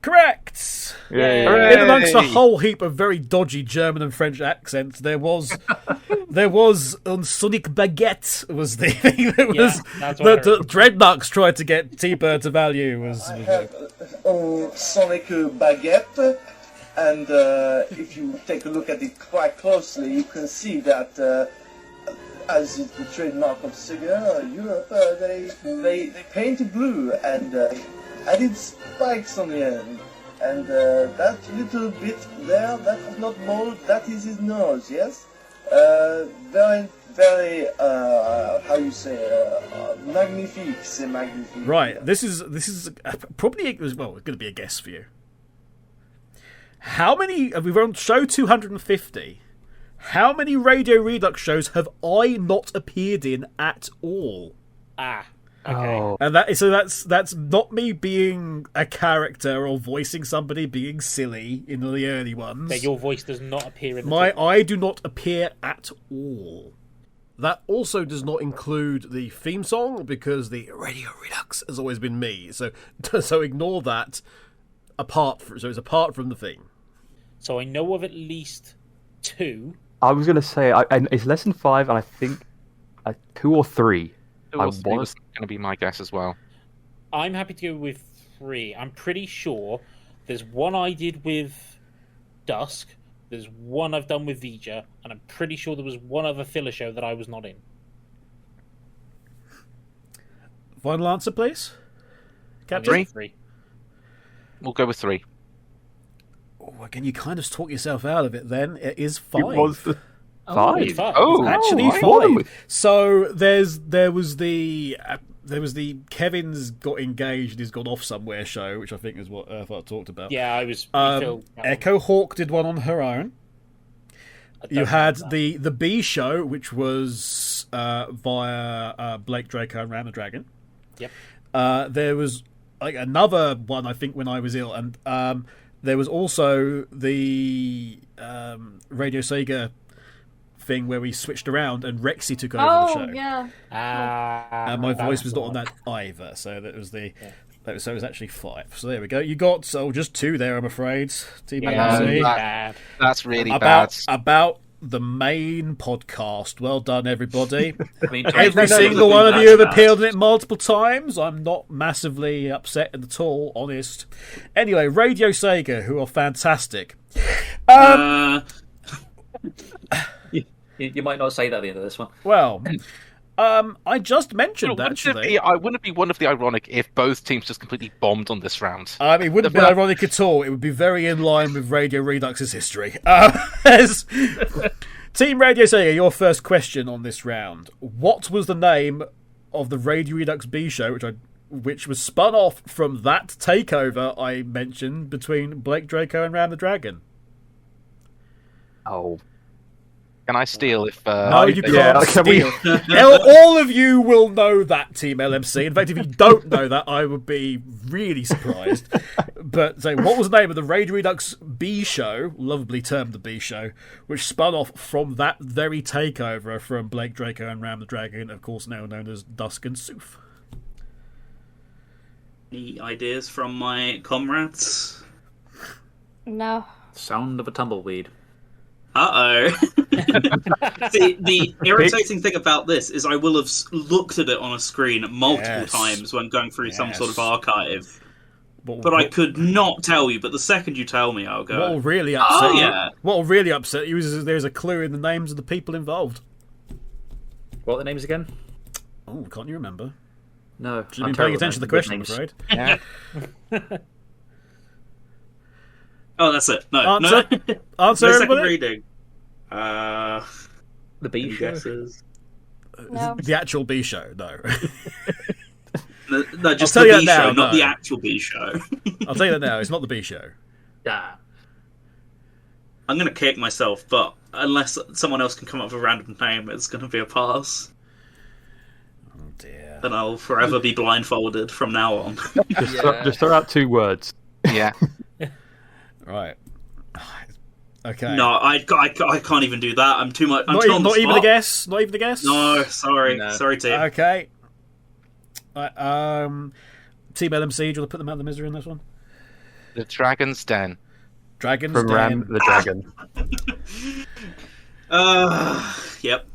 Speaker 1: Correct!
Speaker 7: Yay.
Speaker 1: In amongst a whole heap of very dodgy German and French accents, there was Sonic baguette was the thing that was that Dreadknux tried to get T-Bird to value.
Speaker 18: I have Sonic baguette, and if you take a look at it quite closely, you can see that as is the trademark of Sega Europe, they painted blue and added spikes on the end. And that little bit there, that is not mold, that is his nose, yes? Very, very, how you say, magnifique, c'est magnifique.
Speaker 1: Right, this is probably, it's going to be a guess for you. How many, we're on show 250, how many Radio Redux shows have I not appeared in at all?
Speaker 3: Okay.
Speaker 7: Oh.
Speaker 1: And that's not me being a character or voicing somebody being silly in the early ones.
Speaker 3: Yeah, your voice does not appear in the
Speaker 1: I do not appear at all. That also does not include the theme song because the Radio Redux has always been me. So ignore that. So it's apart from the theme.
Speaker 3: So I know of at least two.
Speaker 7: I was going to say it's less than 5, and I think 2 or 3.
Speaker 5: Was going to be my guess as well.
Speaker 3: I'm happy to go with 3. I'm pretty sure there's one I did with Dusk, there's one I've done with Vija, and I'm pretty sure there was one other filler show that I was not in.
Speaker 1: Final answer, please? Captain?
Speaker 5: 3? We'll go with 3.
Speaker 1: Oh, again, you kind of talk yourself out of it then. It is 5.
Speaker 7: It was 5?
Speaker 1: Oh, actually 5. So there was the Kevin's got engaged and he's gone off somewhere show, which I think is what Urtheart talked about.
Speaker 3: Yeah, I was.
Speaker 1: Echo Hawk did one on her own. You had the B show, which was via Blake Draco and Ram the Dragon.
Speaker 3: Yep.
Speaker 1: There was like another one, I think, when I was ill, and there was also the Radio Sega thing where we switched around and Rexy took over the show.
Speaker 2: Oh, yeah.
Speaker 1: And my voice was not on that either, so that was the. So it was actually 5. So there we go. You got just 2 there, I'm afraid. Team
Speaker 5: Bad. That's really
Speaker 1: bad.
Speaker 5: bad.
Speaker 1: About the main podcast. Well done, everybody.
Speaker 4: I mean,
Speaker 1: Every single one of you have appeared in it multiple times. I'm not massively upset at all, honest. Anyway, RadioSEGA, who are fantastic.
Speaker 4: You might not say that at the end of this one.
Speaker 1: Well, I just mentioned actually.
Speaker 5: Wouldn't it be one of the ironic if both teams just completely bombed on this round?
Speaker 1: It wouldn't be ironic at all. It would be very in line with Radio Redux's history. Team RadioSEGA, your first question on this round. What was the name of the Radio Redux B show, which was spun off from that takeover I mentioned between Blake Draco and Ram the Dragon?
Speaker 7: Oh.
Speaker 5: Can I steal if...
Speaker 1: No, you can't steal. All of you will know that, Team LMC. In fact, if you don't know that, I would be really surprised. But so, what was the name of the Radio Redux B show, lovably termed the B show, which spun off from that very takeover from Blake Draco and Ram the Dragon, of course now known as Dusk and Soof?
Speaker 8: Any ideas from my comrades?
Speaker 2: No.
Speaker 4: Sound of a tumbleweed.
Speaker 8: Uh-oh. See, the irritating thing about this is I will have looked at it on a screen multiple times when going through some sort of archive. But I could not tell you, but the second you tell me, I'll go...
Speaker 1: What will really upset you? What will really upset you is there's a clue in the names of the people involved.
Speaker 4: What are the names again?
Speaker 1: Oh, can't you remember?
Speaker 4: No.
Speaker 1: Should have been paying attention to the question, I'm afraid.
Speaker 8: Yeah. Oh, that's it. No,
Speaker 1: Answer?
Speaker 8: no.
Speaker 1: Answer,
Speaker 8: no second
Speaker 1: everybody?
Speaker 8: reading.
Speaker 4: The B show?
Speaker 8: Guesses.
Speaker 2: No.
Speaker 1: The actual B show, no.
Speaker 8: No, just
Speaker 1: I'll
Speaker 8: the
Speaker 1: tell you
Speaker 8: B
Speaker 1: that
Speaker 8: show,
Speaker 1: now,
Speaker 8: not
Speaker 1: no.
Speaker 8: the actual B show.
Speaker 1: I'll tell you that now, it's not the B show.
Speaker 4: Yeah.
Speaker 8: I'm going to kick myself, but unless someone else can come up with a random name, it's going to be a pass.
Speaker 1: Oh dear.
Speaker 8: Then I'll forever be blindfolded from now on.
Speaker 7: Just throw out 2 words.
Speaker 5: Yeah.
Speaker 1: Right. Okay.
Speaker 8: No, I can't even do that. I'm too much. I'm
Speaker 1: Not,
Speaker 8: too
Speaker 1: even,
Speaker 8: on the
Speaker 1: not even a
Speaker 8: spot.
Speaker 1: guess? Not even a guess?
Speaker 8: No, sorry.
Speaker 4: No.
Speaker 8: Sorry, team.
Speaker 1: Okay. Team LMC, do you want to put them out of the misery in this one?
Speaker 5: The Dragon's Den.
Speaker 1: Dragon's
Speaker 7: From
Speaker 1: Den.
Speaker 7: Ram the Dragon.
Speaker 8: Yep.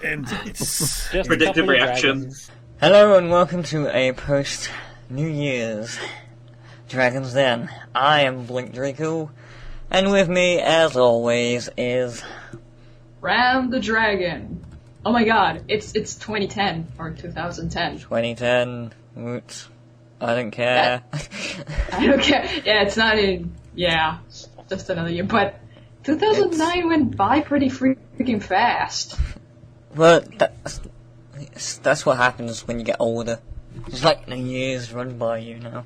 Speaker 1: Indeed.
Speaker 3: Just a
Speaker 8: Predictive
Speaker 3: couple of
Speaker 8: reaction.
Speaker 3: dragons.
Speaker 19: Hello and welcome to a post New Year's Dragon's Den. I am Blink Draco, and with me, as always, is
Speaker 20: Ram the Dragon. Oh my god, it's 2010 or 2010.
Speaker 19: 2010. Oops. I don't care.
Speaker 20: I don't care. Yeah, it's not in. Yeah, just another year. But 2009 went by pretty freaking fast.
Speaker 19: Well, that's what happens when you get older. It's like the years run by you now.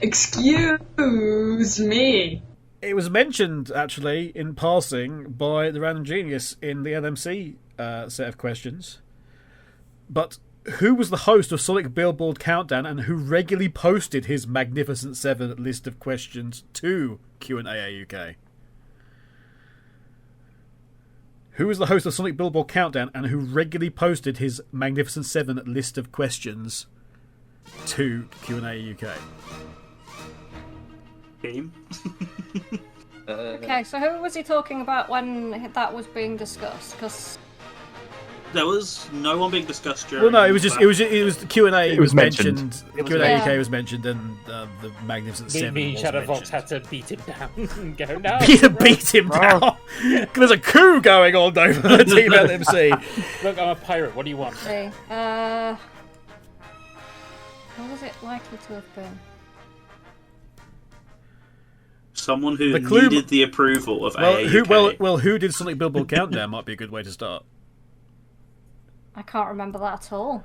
Speaker 20: Excuse me.
Speaker 1: It was mentioned, actually, in passing by the Random Genius in the LMC set of questions. But who was the host of Sonic Billboard Countdown and who regularly posted his Magnificent 7 list of questions to Q&A UK? Who was the host of Sonic Billboard Countdown and who regularly posted his Magnificent 7 list of questions to Q&A UK?
Speaker 8: Team.
Speaker 2: Okay, so who was he talking about when that was being discussed? Because
Speaker 8: There was no one being discussed during.
Speaker 1: Well, no, it was just the Q&A.
Speaker 7: It was mentioned.
Speaker 1: Q&A UK was mentioned, and the Magnificent Seven.
Speaker 3: Me and
Speaker 1: was
Speaker 3: ShadowFox
Speaker 1: mentioned.
Speaker 3: had to beat him down and go, no.
Speaker 1: beat him down. There's a coup going on over the Team LMC.
Speaker 3: Look, I'm a pirate. What do you want?
Speaker 2: see, what was it likely to have been?
Speaker 8: Someone who
Speaker 1: The clue-
Speaker 8: needed the approval of
Speaker 1: Well,
Speaker 8: AAUK.
Speaker 1: who did Sonic Billboard Countdown might be a good way to start.
Speaker 2: I can't remember that at all.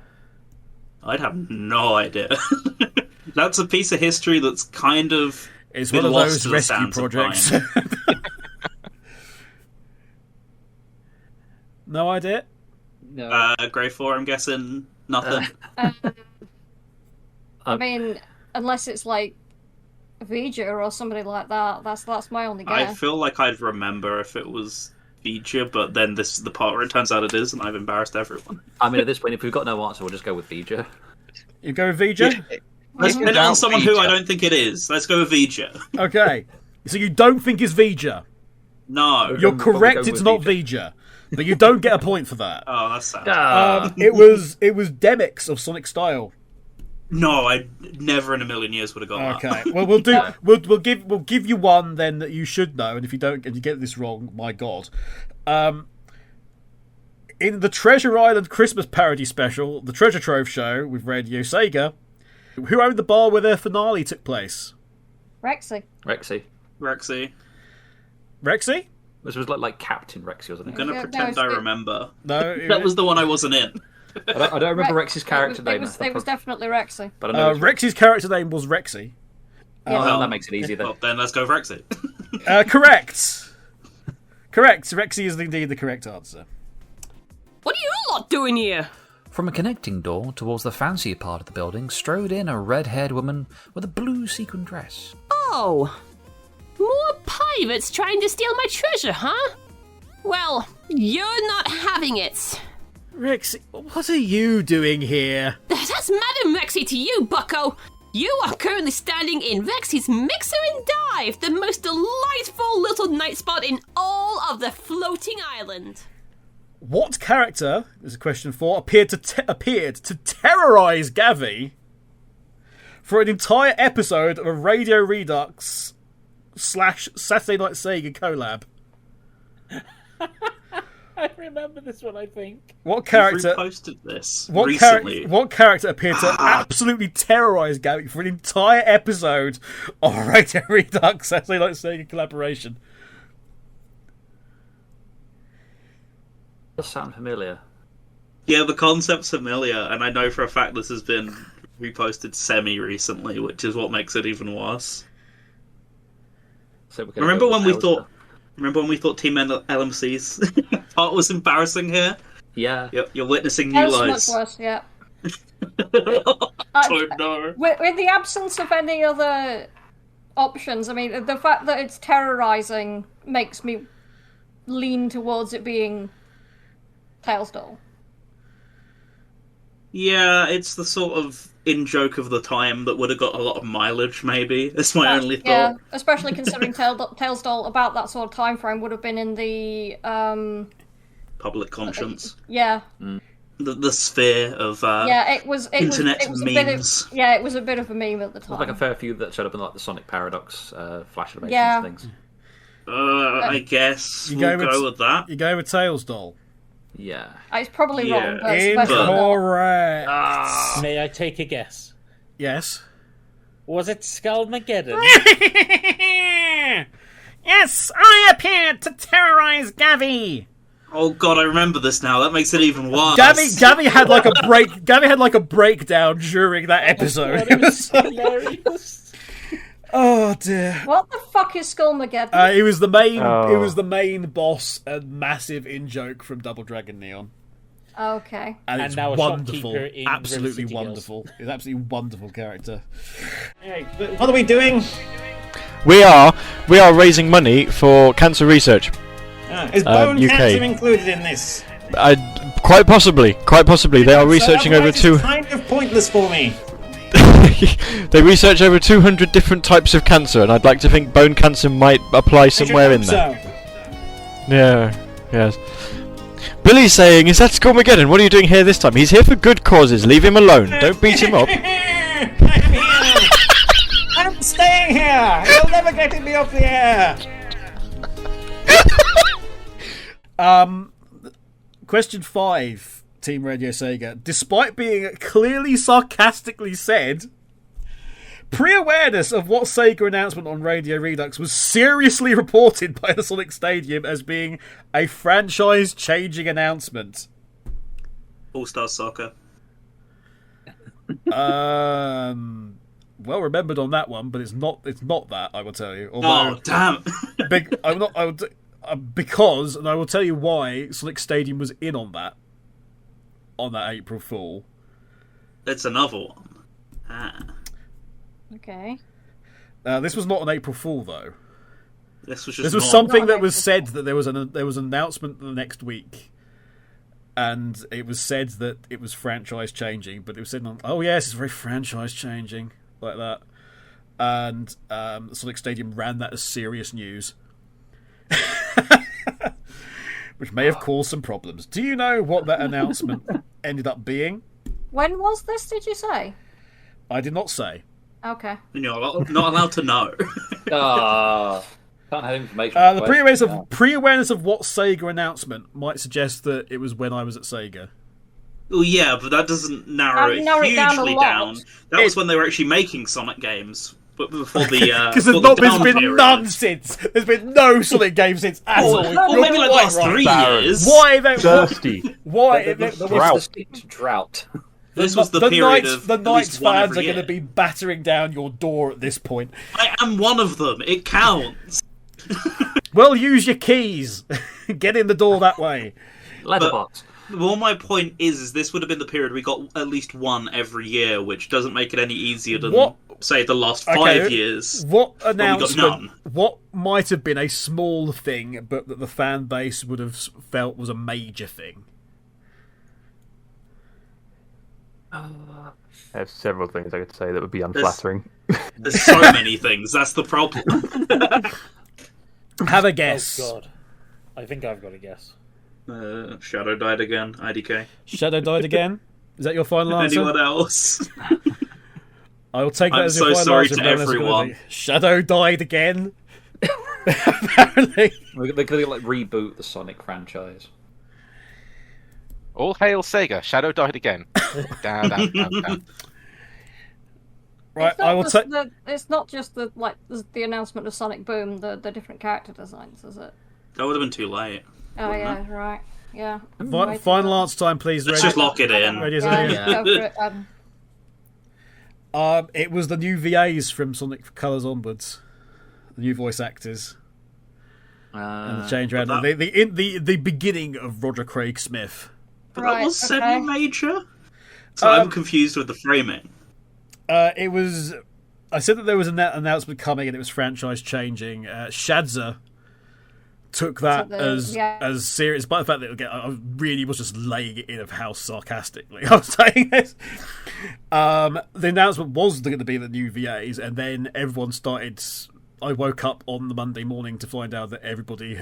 Speaker 8: I'd have no idea. That's a piece of history that's kind of
Speaker 1: It's
Speaker 8: been
Speaker 1: one of
Speaker 8: lost
Speaker 1: those
Speaker 8: to the
Speaker 1: rescue
Speaker 8: sands of
Speaker 1: projects.
Speaker 8: time.
Speaker 1: No idea?
Speaker 4: No.
Speaker 8: Greyfore, I'm guessing nothing.
Speaker 2: I mean, unless it's like Vija or somebody like that. That's my only
Speaker 8: I
Speaker 2: guess.
Speaker 8: feel like I'd remember if it was Vija, but then this is the part where it turns out it is, and I've embarrassed everyone.
Speaker 4: I mean, at this point, if we've got no answer, we'll just go with Vija.
Speaker 1: You go with Vija?
Speaker 8: Let's pin it on someone who I don't think it is. Let's go with Vija.
Speaker 1: Okay. So you don't think it's Vija?
Speaker 8: No.
Speaker 1: You're correct, it's not Vija. But you don't get a point for that.
Speaker 8: Oh, that's sad.
Speaker 1: It was Demix of Sonic Style.
Speaker 8: No, I never in a million years would have got that.
Speaker 1: Okay. Well, we'll give you one then that you should know, and if you don't, and you get this wrong, my God. In the Treasure Island Christmas parody special, the Treasure Trove Show with RadioSEGA, who owned the bar where their finale took place?
Speaker 2: Rexy.
Speaker 4: Rexy. This was like Captain Rexy or something.
Speaker 8: I'm gonna pretend I remember.
Speaker 1: No,
Speaker 8: that was the one I wasn't in.
Speaker 4: I don't remember Rexy's character name.
Speaker 2: It was definitely Rexy.
Speaker 4: But I know
Speaker 1: Rexy's character name was Rexy.
Speaker 4: Well, that makes it easy then.
Speaker 8: Well, then let's go with Rexy.
Speaker 1: Correct. Rexy is indeed the correct answer.
Speaker 21: What are you lot doing here?
Speaker 22: From a connecting door towards the fancier part of the building strode in a red-haired woman with a blue sequin dress.
Speaker 21: Oh, more pirates trying to steal my treasure, huh? Well, you're not having it.
Speaker 1: Rexy, what are you doing here?
Speaker 21: That's Madam Rexy to you, bucko. You are currently standing in Rexy's Mixer and Dive, the most delightful little night spot in all of the floating island.
Speaker 1: What character, there's a question for, appeared to terrorise Gavvie for an entire episode of a Radio Redux / Saturday Night Sega collab?
Speaker 3: I remember this one, I think.
Speaker 1: What character
Speaker 8: posted this
Speaker 1: recently? What character appeared to absolutely terrorise Gavvie for an entire episode of a Radio Redux Saturday Night Sega collaboration?
Speaker 4: Does sound familiar.
Speaker 8: Yeah, the concept's familiar, and I know for a fact this has been reposted semi-recently, which is what makes it even worse.
Speaker 4: So
Speaker 8: Remember when we thought Team LMC's part was embarrassing here?
Speaker 4: Yeah.
Speaker 8: You're witnessing new lies.
Speaker 2: Much worse, yeah.
Speaker 8: Don't know.
Speaker 2: With the absence of any other options, I mean, the fact that it's terrorising makes me lean towards it being Tails doll.
Speaker 8: Yeah, it's the sort of in-joke of the time that would have got a lot of mileage, maybe. That's my only thought.
Speaker 2: Yeah, especially considering Tails doll about that sort of time frame would have been in the
Speaker 8: public conscience.
Speaker 2: Yeah.
Speaker 8: The sphere of internet memes.
Speaker 2: It was a bit of a meme at the time.
Speaker 4: There's like a fair few that showed up in like the Sonic Paradox Flash animations
Speaker 2: Yeah.
Speaker 4: things.
Speaker 8: I guess we'll go with that.
Speaker 1: You go with Tails doll.
Speaker 4: Yeah.
Speaker 2: It's probably wrong, but
Speaker 1: incorrect.
Speaker 3: May I take a guess?
Speaker 1: Yes.
Speaker 3: Was it Skullmageddon?
Speaker 1: Yes, I appeared to terrorise Gavvie.
Speaker 8: Oh god, I remember this now. That makes it even worse.
Speaker 1: Gavvie had like a break. Gavvie had like a breakdown during that episode.
Speaker 3: It was so hilarious.
Speaker 1: Oh dear.
Speaker 2: What the fuck is Skullmageddon?
Speaker 1: It was the main. It was the main boss and massive in joke from Double Dragon Neon.
Speaker 2: Okay.
Speaker 1: And it's
Speaker 3: now a
Speaker 1: wonderful,
Speaker 3: shopkeeper in
Speaker 1: absolutely
Speaker 3: River City
Speaker 1: wonderful. It's an absolutely wonderful character.
Speaker 23: What are we doing? We are raising money for cancer research. Is bone UK. cancer included in this? Quite possibly. They are researching over It's kind of pointless for me. They research over 200 different types of cancer, and I'd like to think bone cancer might apply somewhere in there. Yeah, yes. Billy's saying, "Is that Skullmageddon? What are you doing here this time? He's here for good causes. Leave him alone. Don't beat him up." I'm staying here. You'll never get me off the air.
Speaker 1: Question 5, Team RadioSEGA. Despite being clearly sarcastically said, pre-awareness of what Sega announcement on Radio Redux was seriously reported by the Sonic Stadium as being a franchise-changing announcement.
Speaker 8: All-Star Soccer.
Speaker 1: Well remembered on that one, but it's not that, I will tell you. Although,
Speaker 8: oh, damn.
Speaker 1: Because, and I will tell you why, Sonic Stadium was in on that April Fool.
Speaker 8: It's another one. Ah.
Speaker 2: Okay.
Speaker 1: This was not an April Fool, though.
Speaker 8: This was just
Speaker 1: This was
Speaker 8: not-
Speaker 1: something that was said that there was an announcement the next week, and it was said that it was franchise changing, but it was said, "Oh yes, it's very franchise changing," like that, and Sonic Stadium ran that as serious news, which may have caused some problems. Do you know what that announcement ended up being?
Speaker 2: When was this, did you say?
Speaker 1: I did not say.
Speaker 2: Okay.
Speaker 8: You're not allowed to know.
Speaker 4: Can't have information.
Speaker 1: The pre-awareness of what Sega announcement might suggest that it was when I was at Sega.
Speaker 8: Well, yeah, but that doesn't narrow it
Speaker 2: narrow it down a
Speaker 8: hugely
Speaker 2: lot.
Speaker 8: down. That was when they were actually making Sonic games, but before the
Speaker 1: Because there's been none since. There's been no Sonic game since at all.
Speaker 8: Well, maybe like the last 3 years.
Speaker 1: Why?
Speaker 7: Thirsty.
Speaker 1: Why?
Speaker 4: There was distinct drought.
Speaker 8: This was the period of
Speaker 1: the
Speaker 8: at
Speaker 1: Knights
Speaker 8: least one
Speaker 1: fans
Speaker 8: every
Speaker 1: are going to
Speaker 8: year.
Speaker 1: be battering down your door at this point.
Speaker 8: I am one of them. It counts.
Speaker 1: Well, use your keys. Get in the door that way.
Speaker 4: Letterbox.
Speaker 8: Well, my point is this would have been the period we got at least one every year, which doesn't make it any easier than, say, the last 5 years.
Speaker 1: What
Speaker 8: when we got
Speaker 1: announcement?
Speaker 8: none.
Speaker 1: What might have been a small thing, but that the fan base would have felt was a major thing?
Speaker 7: I have several things I could say that would be unflattering.
Speaker 8: There's so many things. That's the problem.
Speaker 1: Have a guess.
Speaker 3: Oh god, I think I've got a guess.
Speaker 8: Shadow died again. IDK.
Speaker 1: Shadow died again. Is that your final answer?
Speaker 8: Anyone else?
Speaker 1: I will take that
Speaker 8: I'm
Speaker 1: as
Speaker 8: so
Speaker 1: your final
Speaker 8: sorry
Speaker 1: answer.
Speaker 8: to
Speaker 1: Everyone else is
Speaker 8: everyone.
Speaker 1: gonna be, Shadow died again. Apparently,
Speaker 4: They're going to reboot the Sonic franchise.
Speaker 5: All hail Sega! Shadow died again. Down.
Speaker 1: Right,
Speaker 2: It's not
Speaker 1: I will
Speaker 2: just
Speaker 1: take.
Speaker 2: It's not just the announcement of Sonic Boom, the different character designs, is it?
Speaker 8: That would have been too late.
Speaker 2: Oh yeah, right. Yeah.
Speaker 1: Final answer time, please.
Speaker 8: Let's just lock it in.
Speaker 2: Go for it.
Speaker 1: It was the new VAs from Sonic Colors onwards, the new voice actors, and the change around. The beginning of Roger Craig Smith.
Speaker 8: But that was semi-major? So I'm confused with the framing.
Speaker 1: It was. I said that there was an announcement coming and it was franchise changing. Shadza took that as serious, by the fact that I really was just laying it in of how sarcastically I was saying this. The announcement was going to be the new VAs, and then everyone started. I woke up on the Monday morning to find out that everybody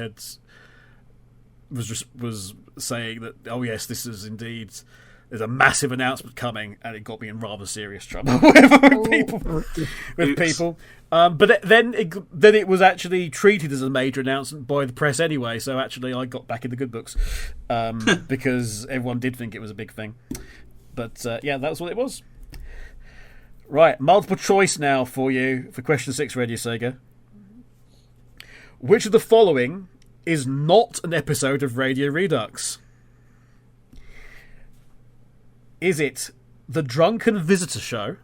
Speaker 1: was saying that, oh yes, this is indeed, there's a massive announcement coming, and it got me in rather serious trouble with people. But then it was actually treated as a major announcement by the press anyway, so actually I got back in the good books because everyone did think it was a big thing. But yeah, that's what it was. Right, multiple choice now for you for question 6, RadioSEGA. Which of the following is not an episode of Radio Redux? Is it The Drunken Visitor Show,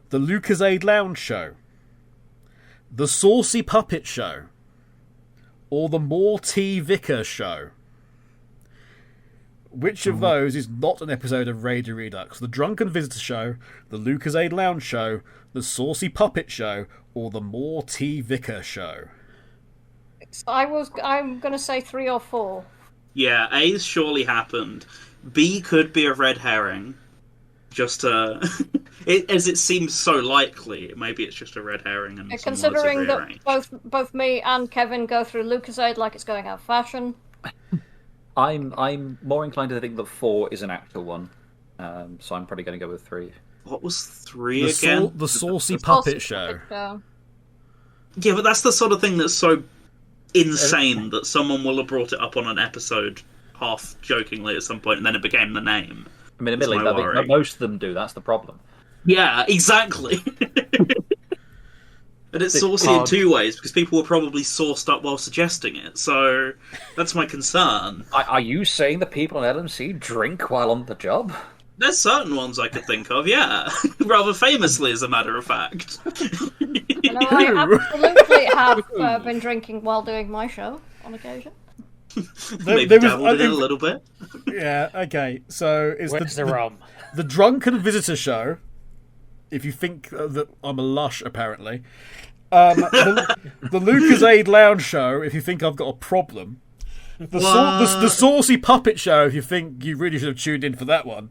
Speaker 1: The Lucasade Lounge Show, The Saucy Puppet Show, or The More T. Vicker Show? Which of those is not an episode of Radio Redux? The Drunken Visitor Show, The Lucasade Lounge Show, The Saucy Puppet Show, or The More T. Vicker Show?
Speaker 2: I'm going to say 3 or 4.
Speaker 8: Yeah, A's surely happened. B could be a red herring. Just as it seems so likely, maybe it's just a red herring. And
Speaker 2: Considering that both me and Kevin go through Lucasade like it's going out of fashion.
Speaker 4: I'm more inclined to think that 4 is an actual one, so I'm probably going to go with 3.
Speaker 8: What was 3 again?
Speaker 1: The Saucy Puppet Show.
Speaker 8: Yeah, but that's the sort of thing that's so insane that someone will have brought it up on an episode half jokingly at some point, and then it became the name.
Speaker 4: I mean, admittedly, most of them do. That's the problem.
Speaker 8: Yeah, exactly. And it's saucy in 2 ways, because people were probably sauced up while suggesting it, so that's my concern.
Speaker 4: Are you saying that people in LMC drink while on the job?
Speaker 8: There's certain ones I could think of, yeah. Rather famously, as a matter of fact.
Speaker 2: I absolutely have been drinking while doing my show, on occasion.
Speaker 8: Maybe dabbled in it a little bit.
Speaker 1: Yeah, okay, so it's
Speaker 3: Where's the rum?
Speaker 1: The Drunken Visitor Show, if you think that I'm a lush, apparently, The Lucasade Lounge Show, if you think I've got a problem. The Saucy Puppet Show, if you think you really should have tuned in for that one.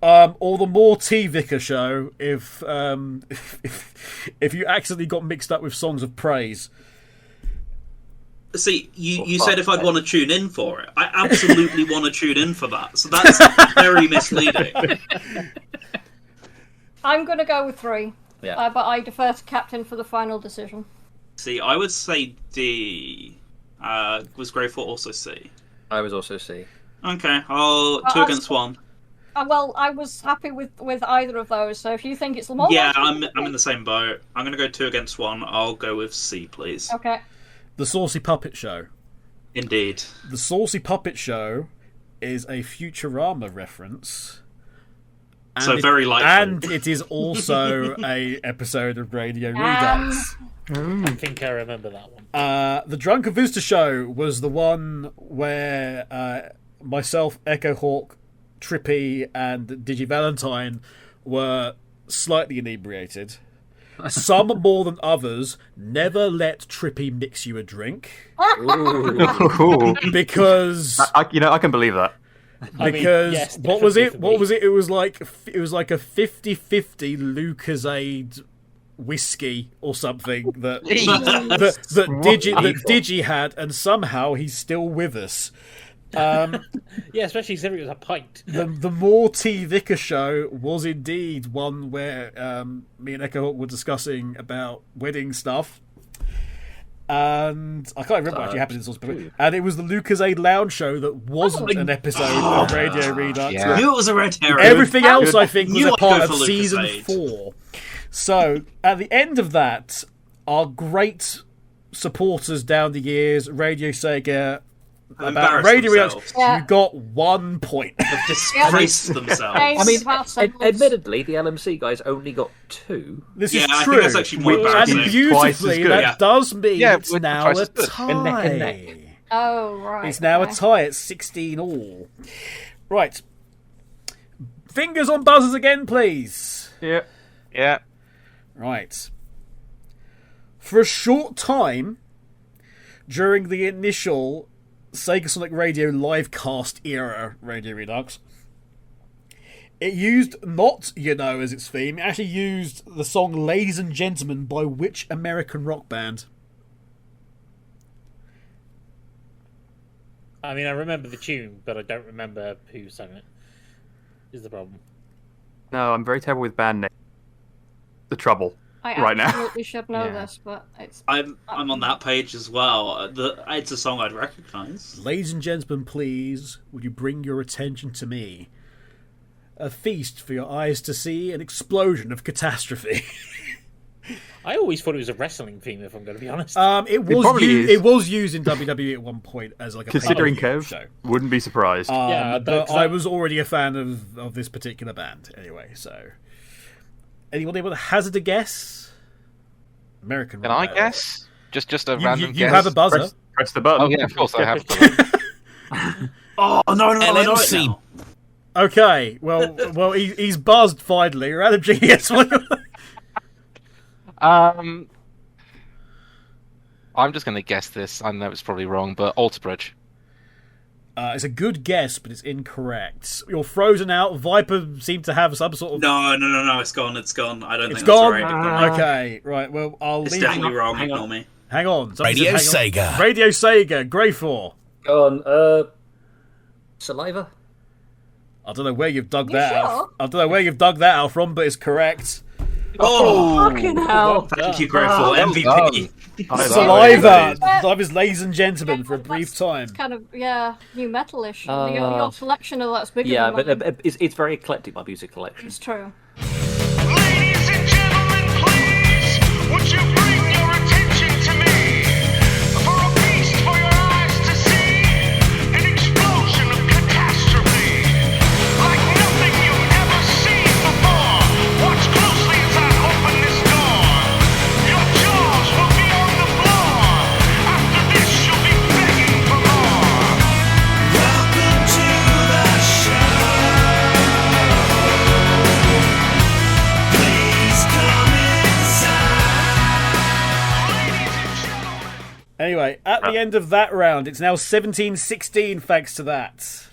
Speaker 1: Or the More T Vicar Show, if you accidentally got mixed up with Songs of Praise.
Speaker 8: See, you said if I'd want to tune in for it. I absolutely want to tune in for that. So that's very misleading.
Speaker 2: I'm going to go with 3.
Speaker 4: Yeah.
Speaker 2: But I defer to Captain for the final decision.
Speaker 8: See, I would say D. Was Greyfore also C?
Speaker 4: I was also C.
Speaker 8: Okay, I'll 2 against 1.
Speaker 2: Well, I was happy with either of those, so if you think it's more...
Speaker 8: Yeah, I'm in the same boat. I'm going to go 2 against 1. I'll go with C, please.
Speaker 2: Okay.
Speaker 1: The Saucy Puppet Show.
Speaker 8: Indeed.
Speaker 1: The Saucy Puppet Show is a Futurama reference.
Speaker 8: So very likely.
Speaker 1: And it is also a episode of Radio Redux.
Speaker 3: I think I remember that one.
Speaker 1: The Drunken Visitor Show was the one where myself, Echo Hawk, Trippy, and Digi Valentine were slightly inebriated. Some more than others. Never let Trippy mix you a drink. Because
Speaker 7: I can believe that.
Speaker 1: Because
Speaker 3: yes,
Speaker 1: what was it?
Speaker 3: definitely for me.
Speaker 1: It was like a 50-50 Lucasade whiskey or something that Digi had, and somehow he's still with us.
Speaker 3: Yeah, especially considering it was a pint.
Speaker 1: The More T Vicar Show was indeed one where me and Echo Hawk were discussing about wedding stuff. And I can't remember what actually happened in this one. And it was the Lucasade Lounge Show that wasn't an episode of Radio Redux.
Speaker 8: Yeah. I knew it was a red herring.
Speaker 1: Everything else, I think, was
Speaker 8: Knew
Speaker 1: a
Speaker 8: I'd
Speaker 1: part
Speaker 8: go
Speaker 1: of
Speaker 8: for
Speaker 1: season
Speaker 8: Lucasade.
Speaker 1: 4. So, at the end of that, our great supporters down the years, Radio Sega, about
Speaker 8: Embarrassed
Speaker 1: Radio Redux,
Speaker 8: themselves.
Speaker 1: you got 1 point.
Speaker 8: They've disgraced themselves.
Speaker 4: I mean, admittedly, the LMC guys only got 2.
Speaker 1: This
Speaker 8: Yeah,
Speaker 1: is
Speaker 8: I
Speaker 1: true.
Speaker 8: think that's actually more
Speaker 1: And
Speaker 8: embarrassing.
Speaker 1: beautifully, that
Speaker 8: Yeah.
Speaker 1: does mean it's
Speaker 5: we're
Speaker 1: now
Speaker 5: twice
Speaker 1: a
Speaker 5: as good.
Speaker 1: tie.
Speaker 4: Neck and neck.
Speaker 2: Oh, right.
Speaker 1: It's now a tie at 16 all. Right. Fingers on buzzers again, please.
Speaker 7: Yeah.
Speaker 5: Yeah.
Speaker 1: Right. For a short time, during the initial Sega Sonic Radio livecast era Radio Redux, it used not You Know as its theme. It actually used the song Ladies and Gentlemen by which American rock band?
Speaker 3: I mean, I remember the tune, but I don't remember who sang it. Is the problem?
Speaker 7: No, I'm very terrible with band names. The trouble
Speaker 2: I
Speaker 7: right now.
Speaker 2: absolutely should know
Speaker 1: Yeah.
Speaker 2: this, but it's...
Speaker 8: I'm on that page as well. It's a song I'd recognise.
Speaker 1: Ladies and gentlemen, please, would you bring your attention to me? A feast for your eyes to see, an explosion of catastrophe.
Speaker 3: I always thought it was a wrestling theme, if I'm going to be honest.
Speaker 1: It was used in WWE at one point as like a
Speaker 7: Considering
Speaker 1: pay-per-view
Speaker 7: Kev,
Speaker 1: show.
Speaker 7: wouldn't be surprised.
Speaker 1: But I was already a fan of this particular band anyway. So, anyone able to hazard a guess? American.
Speaker 5: Can I guess? Just a random guess.
Speaker 1: You have a buzzer.
Speaker 7: Press the button.
Speaker 5: Oh yeah, of course I have. The
Speaker 8: Oh no! I know it now.
Speaker 1: Okay, well, he's buzzed finally. Random GS.
Speaker 5: I'm just going to guess this. I know it's probably wrong, but Alter Bridge.
Speaker 1: It's a good guess, but it's incorrect. You're frozen out. Viper seemed to have some sort of...
Speaker 8: No, it's gone. It's gone. I don't
Speaker 1: It's
Speaker 8: think
Speaker 1: gone?
Speaker 8: that's right.
Speaker 1: Okay, right, well, I'll
Speaker 8: It's
Speaker 1: leave...
Speaker 8: definitely wrong. Ignore me.
Speaker 1: Hang on. Somebody
Speaker 9: Radio
Speaker 1: said hang on.
Speaker 9: Sega.
Speaker 1: Radio Sega. Greyfore.
Speaker 4: Go on. Saliva?
Speaker 1: I don't know where you've dug that out. I don't know where you've dug that out from, but it's correct.
Speaker 8: Oh,
Speaker 2: fucking hell.
Speaker 8: Thank you, Greyfore. MVP.
Speaker 1: Saliva. Saliva's ladies and gentlemen for a brief time.
Speaker 2: It's kind of, new metal-ish. Your selection of that's bigger
Speaker 4: Yeah,
Speaker 2: than
Speaker 4: but it's very eclectic, my music collection.
Speaker 2: It's true.
Speaker 10: Ladies and gentlemen, please, would you bring your attention to me? For a feast for your eyes to see, an explosion of catastrophe, like nothing you've ever seen before. Watch closely as I open this door. Your jaws will be on the floor. After this, you'll be begging for more. Welcome to the show. Please come inside.
Speaker 1: Anyway, at the end of that round, it's now 17-16 thanks to that.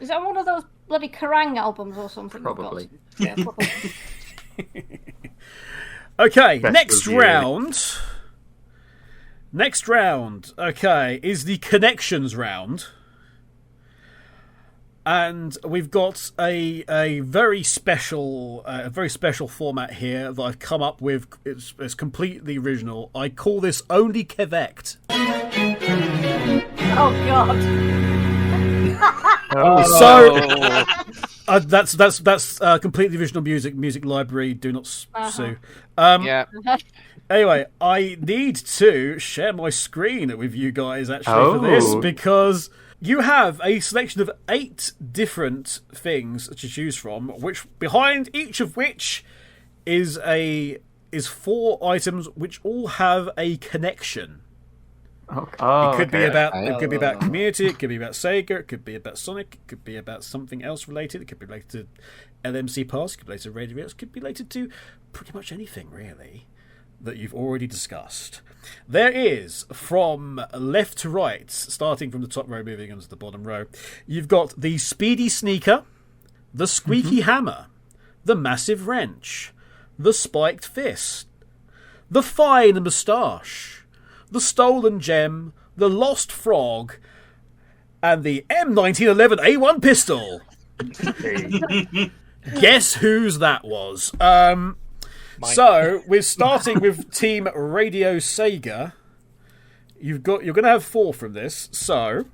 Speaker 2: Is that one of those bloody Kerrang albums or something?
Speaker 4: Probably.
Speaker 2: Yeah, probably.
Speaker 1: Okay,
Speaker 7: Best
Speaker 1: next
Speaker 7: review.
Speaker 1: round. Next round, okay, is the connections round. And we've got a very special format here that I've come up with. It's completely original. I call this Only Kevect.
Speaker 2: Oh God.
Speaker 1: So that's completely original music library. Do not sue.
Speaker 5: Yeah.
Speaker 1: Anyway, I need to share my screen with you guys actually for this, because you have a selection of 8 different things to choose from, which behind each of which is 4 items which all have a connection. It could be about community, it could be about Sega, it could be about Sonic, it could be about something else related, it could be related to LMC Pass, it could be related to Radio X, it could be related to pretty much anything really that you've already discussed. There is, from left to right, starting from the top row, moving on to the bottom row, you've got the Speedy Sneaker, the Squeaky Hammer, the Massive Wrench, the Spiked Fist, the Fine Moustache, the Stolen Gem, the Lost Frog, and the M1911A1 pistol. Guess whose that was? So we're starting with Team RadioSEGA. You're going to have 4 from this. So,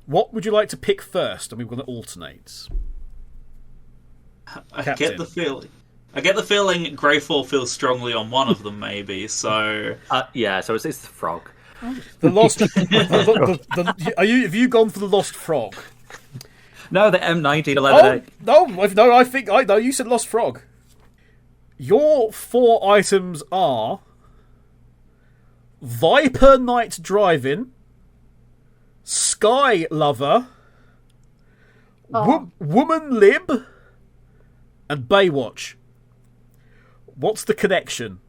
Speaker 1: what would you like to pick first? And we're going to alternate.
Speaker 8: I get the feeling Greyfore feels strongly on one of them, maybe. So
Speaker 4: yeah. So it's the frog.
Speaker 1: The lost. Have you gone for the Lost Frog?
Speaker 4: No, the M1911.
Speaker 1: No. I think no. You said Lost Frog. Your 4 items are Viper Night Driving, Sky Lover, Woman Lib, and Baywatch. What's the connection?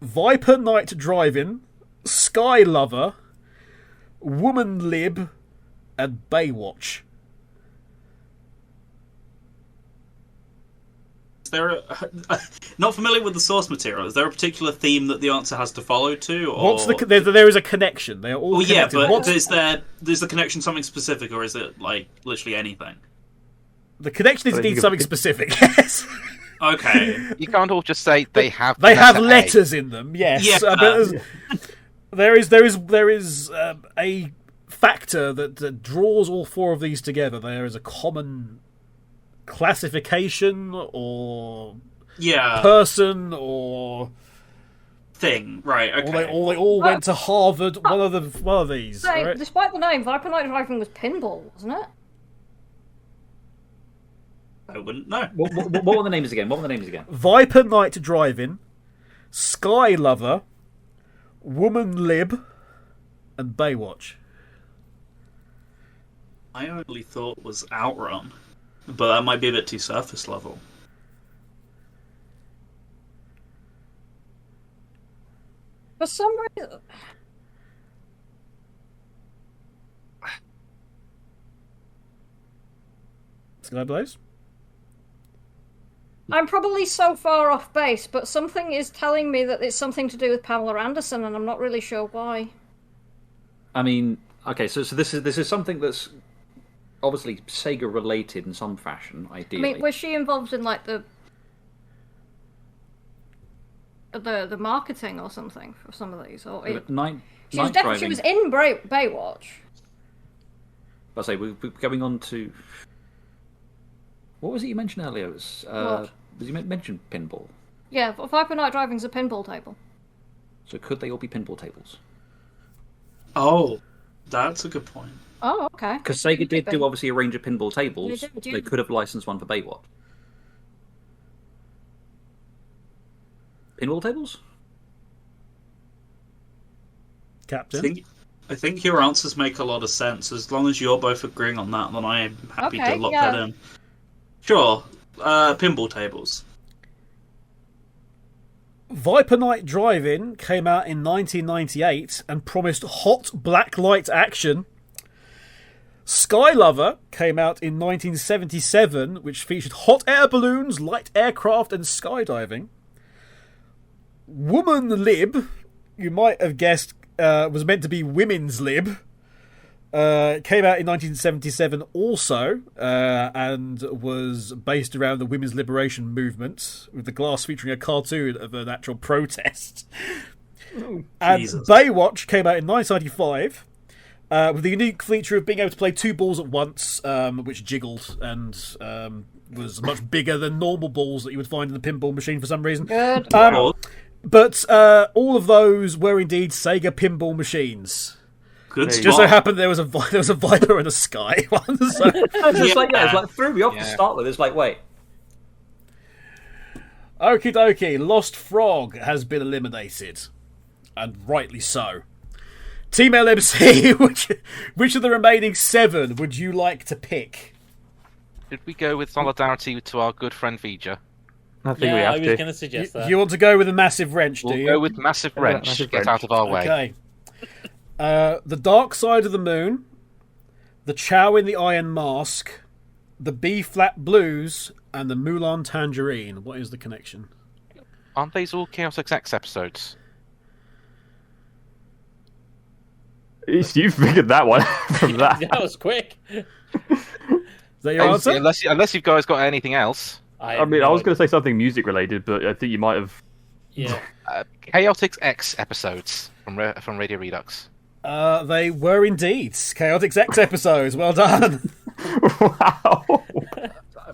Speaker 1: Viper Night Driving, Sky Lover, Woman Lib, and Baywatch.
Speaker 8: is there not familiar with the source material? Is there a particular theme that the answer has to follow to? Or...
Speaker 1: There is a connection. They are all connected.
Speaker 8: Yeah, but is the connection something specific, or is it like literally anything?
Speaker 1: The connection is indeed something specific. Yes.
Speaker 8: Okay.
Speaker 5: You can't all just say they have.
Speaker 1: They have letters in them. Yes.
Speaker 8: Yeah.
Speaker 1: But there is a factor that draws all 4 of these together. There is a common classification or person or
Speaker 8: thing, right? Okay.
Speaker 1: Or they all went to Harvard. One of these.
Speaker 2: So,
Speaker 1: right?
Speaker 2: despite the name, Viper Night Driving was pinball, wasn't it?
Speaker 8: I wouldn't know.
Speaker 4: What were the names again?
Speaker 1: Viper Night Driving, Sky Lover, Woman Lib, and Baywatch.
Speaker 8: I only thought was Outrun, but that might be a bit too surface level.
Speaker 2: For some reason...
Speaker 1: Skyblaze?
Speaker 2: I'm probably so far off base, but something is telling me that it's something to do with Pamela Anderson, and I'm not really sure why.
Speaker 4: I mean, okay, so this is something that's obviously Sega related in some fashion, ideally.
Speaker 2: I mean, was she involved in like the marketing or something for some of these? Or she was in Baywatch.
Speaker 4: I say we're going on to. What was it you mentioned earlier? It was, you mentioned pinball.
Speaker 2: Yeah, Viper Night Driving's a pinball table.
Speaker 4: So could they all be pinball tables?
Speaker 8: Oh, that's a good point.
Speaker 2: Oh, okay.
Speaker 4: Because Sega did do obviously a range of pinball tables.
Speaker 2: They did, yeah.
Speaker 4: They could have licensed one for Baywatch. Pinball tables?
Speaker 1: Captain?
Speaker 8: I think your answers make a lot of sense. As long as you're both agreeing on that, then I am happy to lock that in. Sure. Pinball tables.
Speaker 1: Viper Night Drive-In came out in 1998 and promised hot blacklight action. Sky Lover came out in 1977, which featured hot air balloons, light aircraft, and skydiving. Woman Lib, you might have guessed, was meant to be Women's Lib. Came out in 1977 also, and was based around the women's liberation movement, with the glass featuring a cartoon of an actual protest. And
Speaker 8: Jesus.
Speaker 1: Baywatch came out in 1995, with the unique feature of being able to play 2 balls at once, which jiggled and was much bigger than normal balls that you would find in the pinball machine for some reason.
Speaker 2: Good.
Speaker 1: But all of those were indeed Sega pinball machines.
Speaker 8: Good
Speaker 1: Just so happened there was a Viper and a Sky one. So.
Speaker 4: It's like threw me off to start with. It's like, wait.
Speaker 1: Okie dokie, Lost Frog has been eliminated. And rightly so. Team LMC, which of the remaining 7 would you like to pick?
Speaker 5: Should we go with solidarity to our good friend Vija?
Speaker 23: I think we have
Speaker 3: I was going to suggest that.
Speaker 1: You want to go with a massive wrench, do you?
Speaker 5: We'll go with massive wrench. Get out of our way.
Speaker 1: Okay. The Dark Side of the Moon, the Chow in the Iron Mask, the B-flat Blues, and the Mulan Tangerine. What is the connection?
Speaker 5: Aren't these all Chaos XX episodes?
Speaker 7: You figured that one from that.
Speaker 3: That was quick.
Speaker 1: Is that your answer?
Speaker 5: Unless you guys got anything else.
Speaker 7: I mean, I was going to say something music related, but I think you might have.
Speaker 3: Yeah.
Speaker 5: Chaotix X episodes from Radio Redux.
Speaker 1: They were indeed Chaotix X episodes. Well done.
Speaker 7: Wow.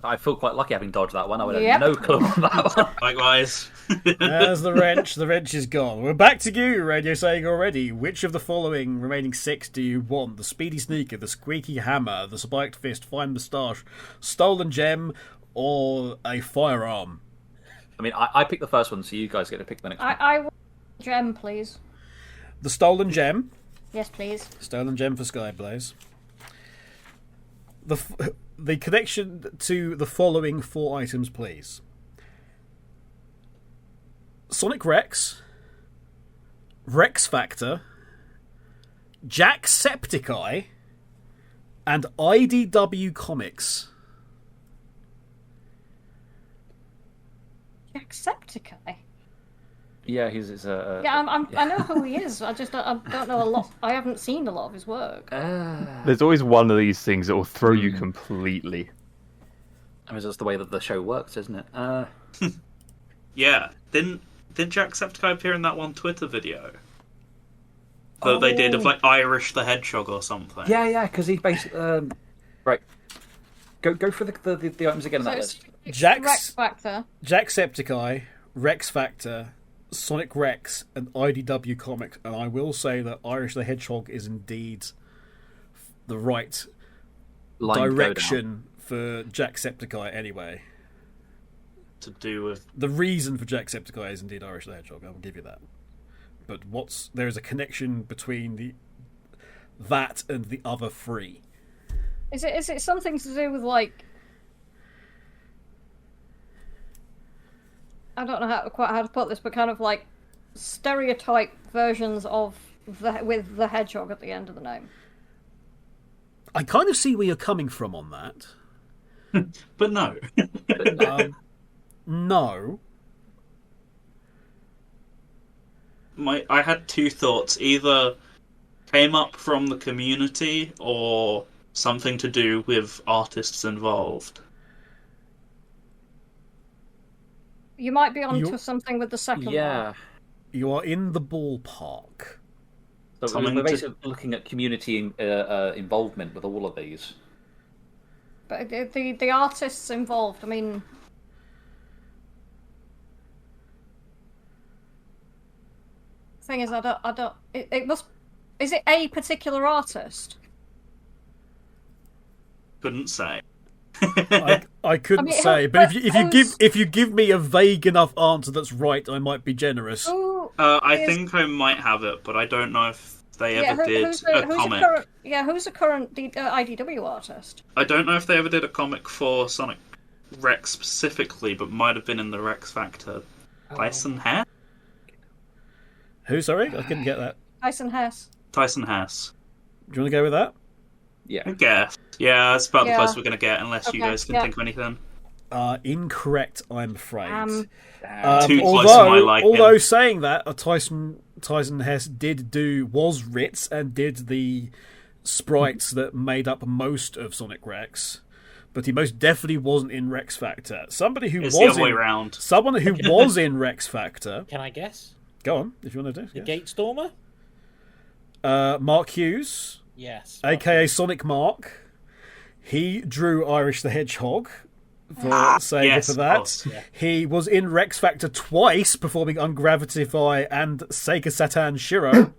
Speaker 4: I feel quite lucky having dodged that one. I would
Speaker 2: Yep.
Speaker 4: have no clue on that one.
Speaker 8: Likewise.
Speaker 1: There's the wrench. The wrench is gone. We're back to you, Radio Sega already. Which of the following remaining 6 do you want? The Speedy Sneaker, the Squeaky Hammer, the Spiked Fist, Fine Moustache, Stolen Gem, or a firearm?
Speaker 4: I mean, I picked the first one, so you guys get to pick the next one.
Speaker 2: I want gem, please.
Speaker 1: The Stolen Gem.
Speaker 2: Yes, please.
Speaker 1: Stolen Gem for Skyblaze. The connection to the following 4 items, please. Sonic Rex, Rex Factor, Jacksepticeye, and IDW Comics.
Speaker 2: Jacksepticeye?
Speaker 4: Yeah, he's a.
Speaker 2: Yeah, I know who he is. I don't know a lot. I haven't seen a lot of his work.
Speaker 7: There's always one of these things that will throw you completely.
Speaker 4: I mean, that's the way that the show works, isn't it?
Speaker 8: Yeah. Didn't Jacksepticeye appear in that one Twitter video that they did of like Irish the Hedgehog or something?
Speaker 4: Yeah, because he basically. Right. Go for the items again on that list.
Speaker 2: Rex Factor.
Speaker 1: Jacksepticeye, Rex Factor, Sonic Rex, and IDW Comics. And I will say that Irish the Hedgehog is indeed the right direction for Jacksepticeye anyway.
Speaker 8: To do with
Speaker 1: the reason for Jacksepticeye is indeed Irish the Hedgehog. I will give you that. But there is a connection between that and the other 3.
Speaker 2: Is it something to do with like? I don't know quite how to put this, but kind of like stereotype versions of with the hedgehog at the end of the name.
Speaker 1: I kind of see where you're coming from on that.
Speaker 8: But no.
Speaker 1: No.
Speaker 8: I had 2 thoughts. Either came up from the community or something to do with artists involved.
Speaker 2: You might be onto something with the second one.
Speaker 1: You are in the ballpark.
Speaker 4: So we're basically looking at community involvement with all of these.
Speaker 2: But the artists involved, I mean... Thing is, I don't... It must... Is it a particular artist?
Speaker 8: Couldn't say.
Speaker 1: I couldn't say, but if you give me a vague enough answer that's right, I might be generous.
Speaker 8: I think I might have it, but I don't know if they ever did a comic.
Speaker 2: Who's a current IDW artist?
Speaker 8: I don't know if they ever did a comic for Sonic Rex specifically, but might have been in the Rex Factor. Bison Hair?
Speaker 1: Who? Sorry, I couldn't get that.
Speaker 2: Tyson Hess.
Speaker 8: Tyson Hess.
Speaker 1: Do you want to go with that?
Speaker 4: Yeah.
Speaker 8: I guess. Yeah, that's about the
Speaker 2: Yeah.
Speaker 8: closest we're going to get, unless you
Speaker 2: Okay,
Speaker 8: guys can
Speaker 2: yeah.
Speaker 8: think of anything.
Speaker 1: Incorrect, I'm afraid.
Speaker 8: Too close to my liking.
Speaker 1: Although saying that, Tyson Hess was Ritz and did the sprites that made up most of Sonic Rex, but he most definitely wasn't in Rex Factor. Somebody who
Speaker 8: It's
Speaker 1: was
Speaker 8: the other way
Speaker 1: in,
Speaker 8: round.
Speaker 1: someone who was in Rex Factor.
Speaker 3: Can I guess?
Speaker 1: Go on, if you want to do.
Speaker 3: The Gate Stormer?
Speaker 1: Mark Hughes.
Speaker 3: Yes.
Speaker 1: AKA Sonic Mark. He drew Irish the Hedgehog for Sega
Speaker 8: yes,
Speaker 1: for
Speaker 8: of
Speaker 1: that.
Speaker 8: course, yeah.
Speaker 1: He was in Rex Factor twice, performing Ungravitify and Sega Saturn Shiro.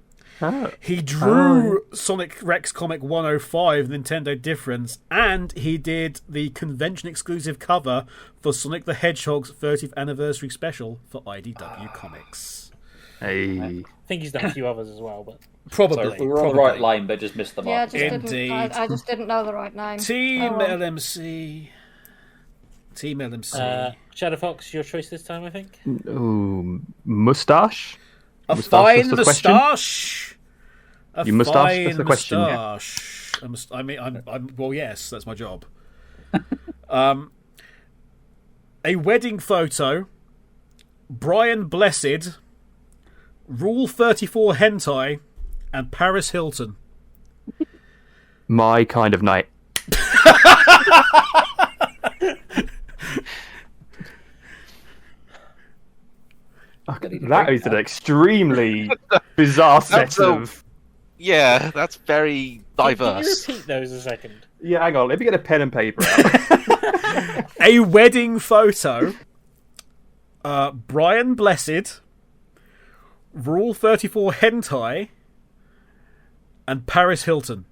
Speaker 1: He drew Sonic Rex Comic 105, Nintendo Difference, and he did the convention exclusive cover for Sonic the Hedgehog's 30th anniversary special for IDW Comics.
Speaker 7: Hey.
Speaker 3: I think he's done a few others as well, but
Speaker 1: Probably.
Speaker 4: So we were on the right line, but just missed the
Speaker 2: Yeah, I
Speaker 4: mark.
Speaker 2: just didn't. I just didn't know the right name.
Speaker 1: Team
Speaker 2: Oh, well.
Speaker 1: LMC. Team LMC.
Speaker 3: ShadowFox, your choice this time, I think.
Speaker 7: Ooh, moustache.
Speaker 1: A
Speaker 7: Moustache,
Speaker 1: fine
Speaker 7: that's the question?
Speaker 1: moustache.
Speaker 7: You moustache? That's the question.
Speaker 1: Moustache. I mean, I'm. Well, yes, that's my job. A wedding photo. Brian Blessed. Rule 34 hentai, and Paris Hilton.
Speaker 7: My kind of night. That is an extremely bizarre set of.
Speaker 5: Yeah, that's very diverse.
Speaker 3: Can you repeat those a second?
Speaker 7: Yeah, hang on. Let me get a pen and paper out.
Speaker 1: A wedding photo. Brian Blessed. Rule 34 hentai, and Paris Hilton.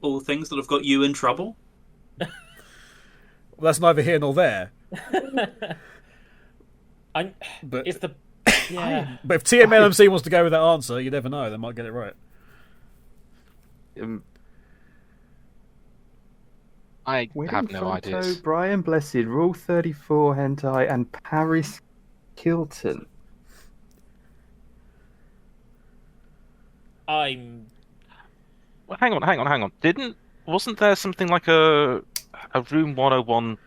Speaker 8: All the things that have got you in trouble?
Speaker 1: Well, that's neither here nor there. But
Speaker 3: it's the yeah.
Speaker 1: But if TMLMC wants to go with that answer, you never know. They might get it right.
Speaker 5: I
Speaker 7: Wedding
Speaker 5: have no
Speaker 7: photo,
Speaker 5: ideas.
Speaker 7: Brian Blessed, Rule 34 hentai, and Paris Hilton.
Speaker 5: Well, hang on. Wasn't there something like a Room 101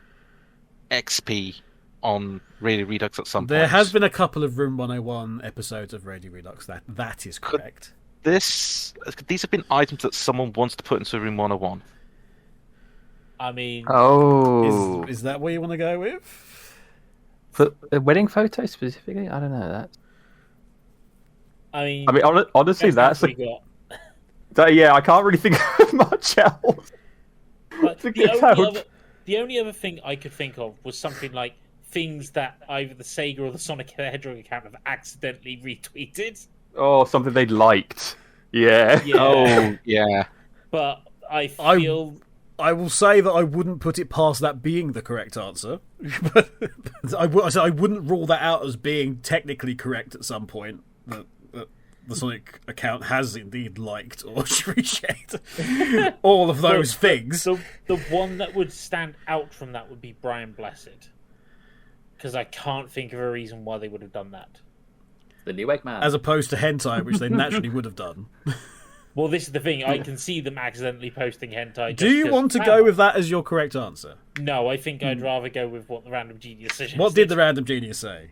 Speaker 5: XP on Radio Redux at some point?
Speaker 1: There has been a couple of Room 101 episodes of Radio Redux. That is correct.
Speaker 5: These have been items that someone wants to put into Room 101.
Speaker 3: I mean,
Speaker 1: is that what you want to go with?
Speaker 7: For a wedding photo specifically? I don't know that.
Speaker 3: I mean,
Speaker 7: honestly, that's yeah. I can't really think of much else.
Speaker 3: But the only other thing I could think of was something like things that either the Sega or the Sonic the Hedgehog account have accidentally retweeted.
Speaker 7: Oh, something they'd liked. Yeah.
Speaker 5: Oh, yeah.
Speaker 3: But I feel.
Speaker 1: I will say that I wouldn't put it past that being the correct answer. But I wouldn't rule that out as being technically correct at some point. That the Sonic account has indeed liked or shared all of those things.
Speaker 3: The one that would stand out from that would be Brian Blessed. Because I can't think of a reason why they would have done that.
Speaker 4: The New Eggman.
Speaker 1: As opposed to hentai, which they naturally would have done.
Speaker 3: Well, this is the thing. I can see them accidentally posting hentai.
Speaker 1: Do you want to go with that as your correct answer?
Speaker 3: No, I think I'd rather go with what the Random Genius suggested.
Speaker 1: What did the Random Genius say?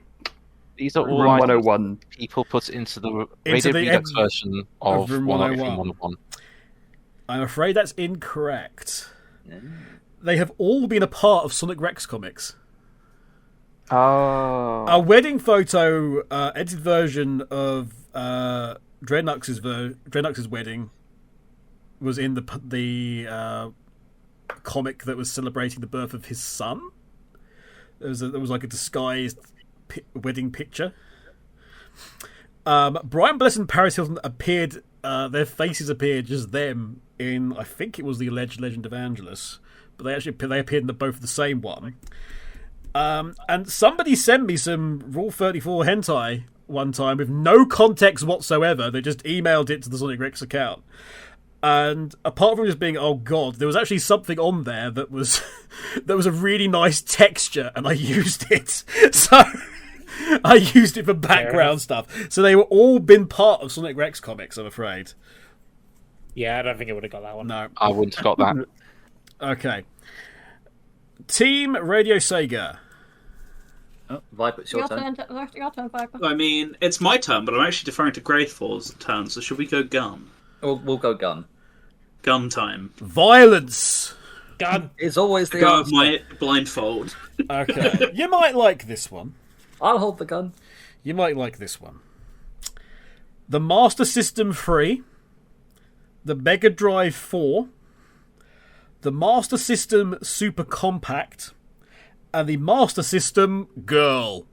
Speaker 5: These are all
Speaker 7: Room
Speaker 5: items
Speaker 7: 101.
Speaker 5: people put into the Radio Redux version of
Speaker 1: Room
Speaker 5: 101.
Speaker 1: I'm afraid that's incorrect. They have all been a part of Sonic Rex comics.
Speaker 7: Oh.
Speaker 1: A wedding photo, edited version of Dreadknux's wedding was in the comic that was celebrating the birth of his son. There was like a disguised wedding picture. Brian Blessed and Paris Hilton appeared. Their faces appeared just them in. I think it was the alleged Legend of Angelus, but they appeared in both the same one. And somebody sent me some Rule 34 hentai one time with no context whatsoever. They just emailed it to the Sonic Rex account. And apart from just being, oh god, there was actually something on there that was a really nice texture, and I used it. So I used it for background stuff. So they were all been part of Sonic Rex comics, I'm afraid.
Speaker 3: Yeah, I don't think I would have got that one.
Speaker 1: No.
Speaker 5: I wouldn't have got that.
Speaker 1: Okay. Team Radio Sega.
Speaker 4: Oh, Viper, it's your turn.
Speaker 2: Your turn, Viper.
Speaker 8: I mean, it's my turn, but I'm actually deferring to Greyfore's turn, so should we go gun?
Speaker 4: We'll go gun.
Speaker 8: Gun time.
Speaker 1: Violence.
Speaker 3: Gun
Speaker 4: is always the
Speaker 8: go
Speaker 4: answer.
Speaker 8: my blindfold.
Speaker 1: Okay. You might like this one.
Speaker 4: I'll hold the gun.
Speaker 1: You might like this one. The Master System 3, the Mega Drive 4, the Master System Super Compact, and the Master System Girl.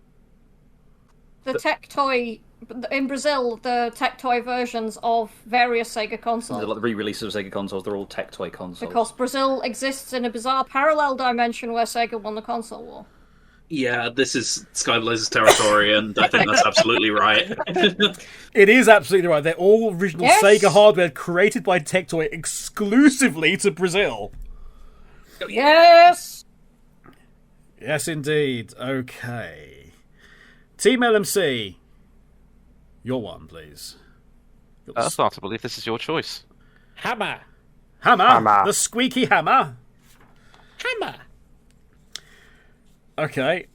Speaker 2: The tech toy in Brazil, the tech toy versions of various Sega consoles.
Speaker 4: Like the re-releases of Sega consoles, they're all tech toy consoles.
Speaker 2: Because Brazil exists in a bizarre parallel dimension where Sega won the console war.
Speaker 8: Yeah, this is Skyblaze's territory, and I think that's absolutely right.
Speaker 1: It is absolutely right. They're all original Sega hardware created by Tectoy exclusively to Brazil.
Speaker 2: Yes!
Speaker 1: Yes, indeed. Okay. Team LMC. Your one, please.
Speaker 5: I start to believe this is your choice.
Speaker 3: Hammer.
Speaker 1: Hammer. The squeaky hammer.
Speaker 3: Hammer.
Speaker 1: Okay.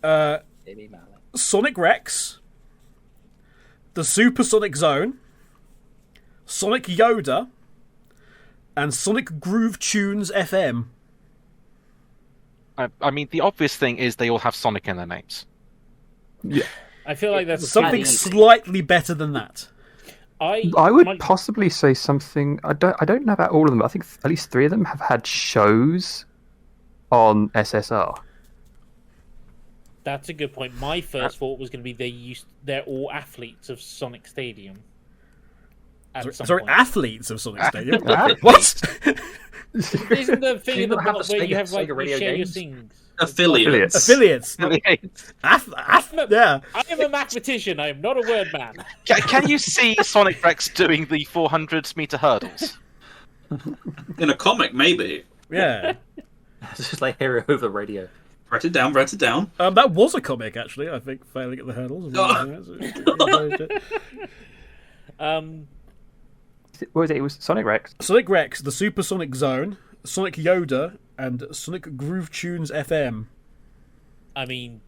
Speaker 1: Sonic Rex. The Supersonic Zone. Sonic Yoda. And Sonic Groove Tunes FM.
Speaker 5: I mean, the obvious thing is they all have Sonic in their names.
Speaker 7: Yeah.
Speaker 3: I feel like that's
Speaker 1: something slightly better than that.
Speaker 7: I would possibly say something. I don't know about all of them, but I think at least 3 of them have had shows on SSR.
Speaker 3: That's a good point. My first thought was going to be they're all athletes of Sonic Stadium.
Speaker 1: Sorry, athletes of Sonic Stadium? What?
Speaker 3: Isn't the thing in the bottom where you have like you share your things?
Speaker 8: Affiliates.
Speaker 1: Yeah.
Speaker 3: I am a mathematician. I am not a word man.
Speaker 5: Can you see Sonic Rex doing the 400-meter hurdles?
Speaker 8: In a comic, maybe.
Speaker 1: Yeah.
Speaker 4: It's just like Hero over radio.
Speaker 8: Write it down, write it down.
Speaker 1: That was a comic, actually, I think, failing at the hurdles.
Speaker 7: What was it? It was Sonic Rex.
Speaker 1: Sonic Rex, the Supersonic Zone, Sonic Yoda, and Sonic Groove Tunes FM.
Speaker 3: I mean,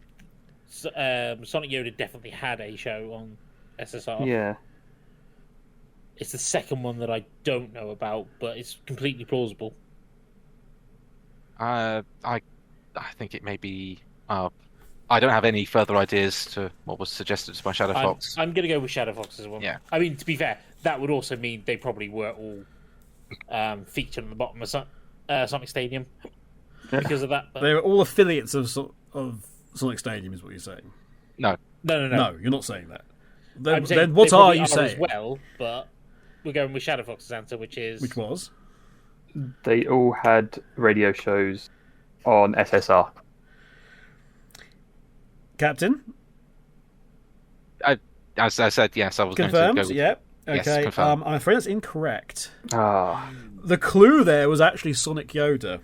Speaker 3: Sonic Yoda definitely had a show on SSR.
Speaker 7: Yeah.
Speaker 3: It's the second one that I don't know about, but it's completely plausible.
Speaker 5: I think it may be. I don't have any further ideas to what was suggested by ShadowFox.
Speaker 3: I'm going to go with ShadowFox as well.
Speaker 5: Yeah.
Speaker 3: I mean, to be fair, that would also mean they probably were all featured on the bottom of Sonic Stadium because of that. But...
Speaker 1: They were all affiliates of Sonic Stadium, is what you're saying.
Speaker 5: No.
Speaker 1: No, you're not saying that.
Speaker 3: Then
Speaker 1: what are you saying?
Speaker 3: As well, but we're going with ShadowFox's answer, which
Speaker 1: was
Speaker 7: they all had radio shows on SSR.
Speaker 1: Captain?
Speaker 5: As I said, yes, I was
Speaker 1: confirmed?
Speaker 5: going to go with...
Speaker 1: Yep. Okay.
Speaker 5: Yes, confirmed.
Speaker 1: I'm afraid that's incorrect.
Speaker 7: Ah.
Speaker 1: The clue there was actually Sonic Yoda.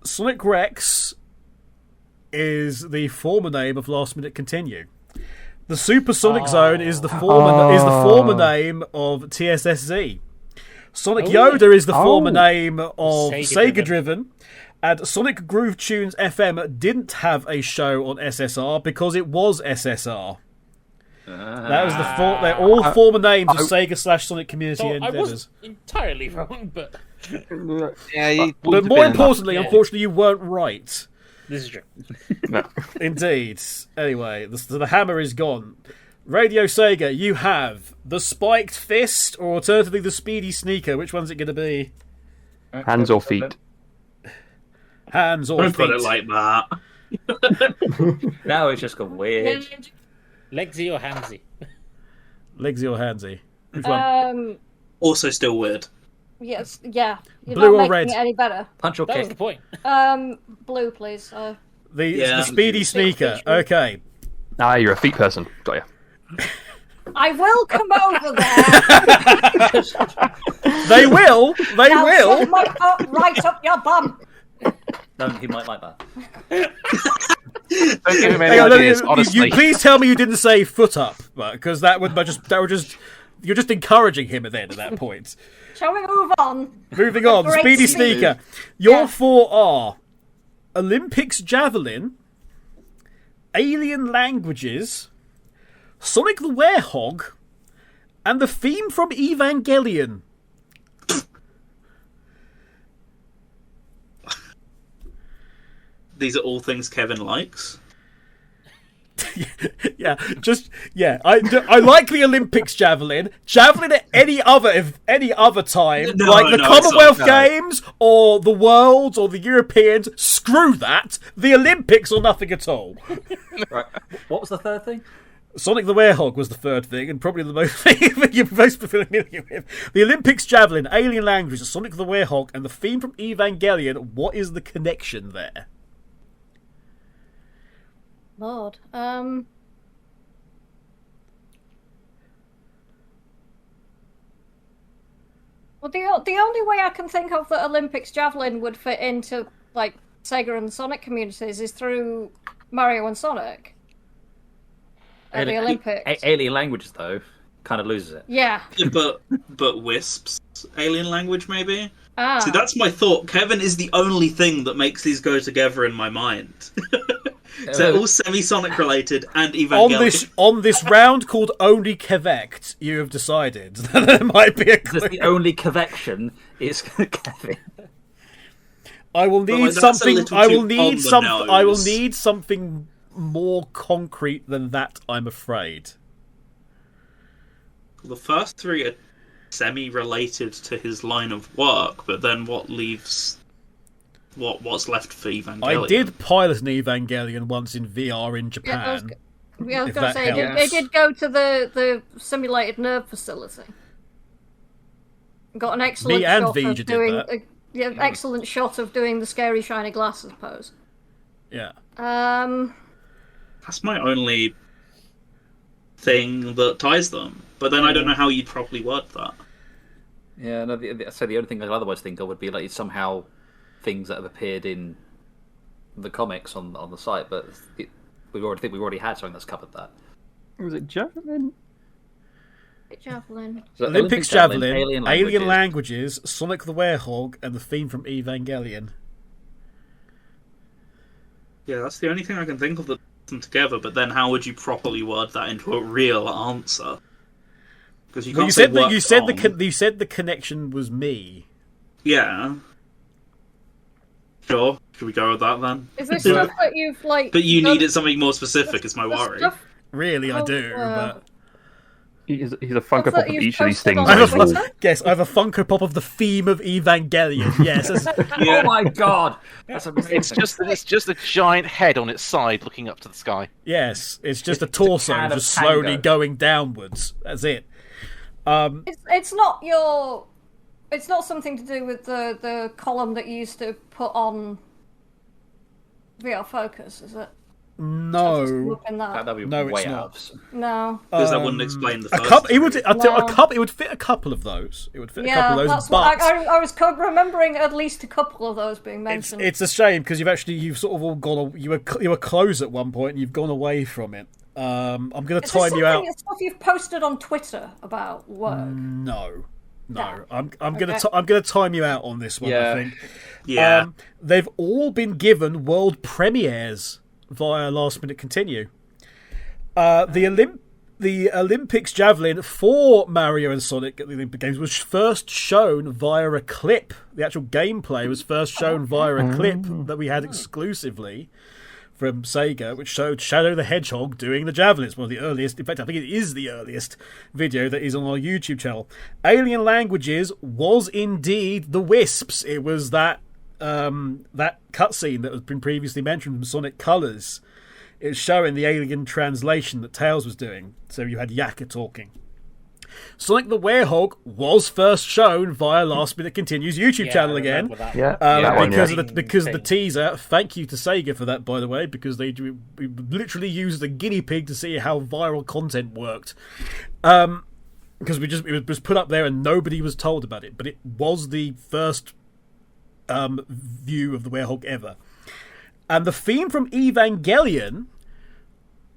Speaker 1: Sonic Rex is the former name of Last Minute Continue. The Supersonic Zone is the former name of TSSZ. Sonic Yoda is the former name of Sega Driven. And Sonic Groove Tunes FM didn't have a show on SSR because it was SSR. That was they're all former names of Sega/Sonic community endeavors.
Speaker 3: I wasn't entirely wrong, but
Speaker 1: but more importantly, unfortunately, you weren't right.
Speaker 3: This is true.
Speaker 1: Indeed. Anyway, the hammer is gone. Radio Sega, you have the Spiked Fist, or alternatively the Speedy Sneaker. Which one's it going to be?
Speaker 7: Hands or feet?
Speaker 1: Hands or
Speaker 8: feet.
Speaker 1: Don't
Speaker 8: put it like that.
Speaker 4: Now it's just gone weird.
Speaker 3: Legsy or handsy?
Speaker 1: Legsy or handsy? Which one?
Speaker 8: Also still weird.
Speaker 2: Yes, yeah. You're
Speaker 1: Blue
Speaker 2: not
Speaker 1: or
Speaker 2: making
Speaker 1: red?
Speaker 2: it any better.
Speaker 4: Punch or
Speaker 3: That was
Speaker 4: kick?
Speaker 3: the point.
Speaker 2: Blue, please.
Speaker 1: The Speedy Sneaker. Okay.
Speaker 7: Ah, you're a feet person. Got you.
Speaker 2: I will come over there.
Speaker 1: They will. They
Speaker 2: Now
Speaker 1: will.
Speaker 2: shove my foot right up your bum.
Speaker 4: No, he might like that.
Speaker 5: Don't give him any
Speaker 1: Hang on,
Speaker 5: ideas, honestly.
Speaker 1: You please tell me you didn't say foot up, because that would just you're just encouraging him at that point.
Speaker 2: Shall we move on?
Speaker 1: Moving on,
Speaker 2: Great
Speaker 1: Speedy
Speaker 2: speed.
Speaker 1: Sneaker. Your four are Olympics Javelin, Alien Languages, Sonic the Werehog, and the theme from Evangelion.
Speaker 8: These are all things Kevin likes.
Speaker 1: I like the Olympics javelin at any other time, like the Commonwealth Games or the Worlds or the Europeans. Screw that. The Olympics or nothing at all.
Speaker 4: Right. What was the third thing?
Speaker 1: Sonic the Werehog was the third thing, and probably the most thing that you're most familiar with. The Olympics javelin, Alien Languages, Sonic the Werehog, and the theme from Evangelion. What is the connection there?
Speaker 2: Lord. Well, the only way I can think of that Olympics Javelin would fit into, like, Sega and Sonic communities is through Mario and Sonic. At the Olympics.
Speaker 4: Alien Languages, though, kind of loses it.
Speaker 2: Yeah.
Speaker 8: But Wisp's alien language, maybe?
Speaker 2: Ah.
Speaker 8: See, that's my thought. Kevin is the only thing that makes these go together in my mind. So all semi-Sonic related and Evangelion.
Speaker 1: On this round called Only Kevect, you have decided that there might be a clue.
Speaker 4: The only convection is Kevin.
Speaker 1: I will need something. I will need something more concrete than that. I'm afraid.
Speaker 8: The first three are semi-related to his line of work, but then what leaves? What's left for Evangelion?
Speaker 1: I did pilot an Evangelion once in VR in Japan.
Speaker 2: I was going to say, they did go to the simulated nerve facility. Got an excellent shot of doing excellent shot of doing the scary shiny glasses pose.
Speaker 1: Yeah.
Speaker 8: That's my only thing that ties them. But then I don't know how you'd properly word that.
Speaker 4: Yeah, no. So the only thing I'd otherwise think of would be like somehow things that have appeared in the comics on the site, but we've already had something that's covered that.
Speaker 7: Was it Javelin?
Speaker 2: Javelin.
Speaker 1: So Olympics Javelin, Alien Languages, Sonic the Werehog, and the theme from Evangelion.
Speaker 8: Yeah, that's the only thing I can think of that puts them together. But then, how would you properly word that into a real answer? Because you can't
Speaker 1: you said the connection was me.
Speaker 8: Yeah. Sure. Should we go with that then?
Speaker 2: Is this stuff that you've like?
Speaker 8: But you needed something more specific. Is my worry.
Speaker 1: Really, I do. But
Speaker 7: he's a Funko Pop of each of these things.
Speaker 1: I have a Funko Pop of the theme of Evangelion. Yes.
Speaker 4: Oh my god, that's amazing.
Speaker 5: It's just a giant head on its side looking up to the sky.
Speaker 1: Yes, it's just a torso just slowly going downwards. That's it.
Speaker 2: It's not your. It's not something to do with the column that you used to put on VR Focus, is it?
Speaker 1: No.
Speaker 4: That'd be
Speaker 1: no,
Speaker 4: way
Speaker 1: it's
Speaker 4: out.
Speaker 1: not.
Speaker 2: No.
Speaker 8: Because that wouldn't explain the first.
Speaker 1: It would fit a couple of those. It would fit a couple of those.
Speaker 2: That's
Speaker 1: but
Speaker 2: what I was remembering at least a couple of those being mentioned.
Speaker 1: It's a shame because you've sort of all gone. You were close at one point and you've gone away from it. I'm going to time you out.
Speaker 2: It's stuff you've posted on Twitter about work.
Speaker 1: No. I'm going to time you out on this one.
Speaker 4: Yeah.
Speaker 1: I think.
Speaker 8: Yeah.
Speaker 1: They've all been given world premieres via Last Minute Continue. The Olympics Javelin for Mario and Sonic at the Olympic Games was first shown via a clip. The actual gameplay was first shown via a clip that we had exclusively from Sega, which showed Shadow the Hedgehog doing the javelin. It's one of the earliest, in fact, I think it is the earliest video that is on our YouTube channel. Alien Languages was indeed the Wisps. It was that cutscene that has been previously mentioned from Sonic Colors. It was showing the alien translation that Tails was doing. So you had Yaka talking. Sonic the Werehog was first shown via Last Minute Continues YouTube channel again. Because of the teaser. Thank you to Sega for that, by the way, because we literally used a guinea pig to see how viral content worked. Because it was put up there and nobody was told about it, but it was the first view of the Werehog ever. And the theme from Evangelion,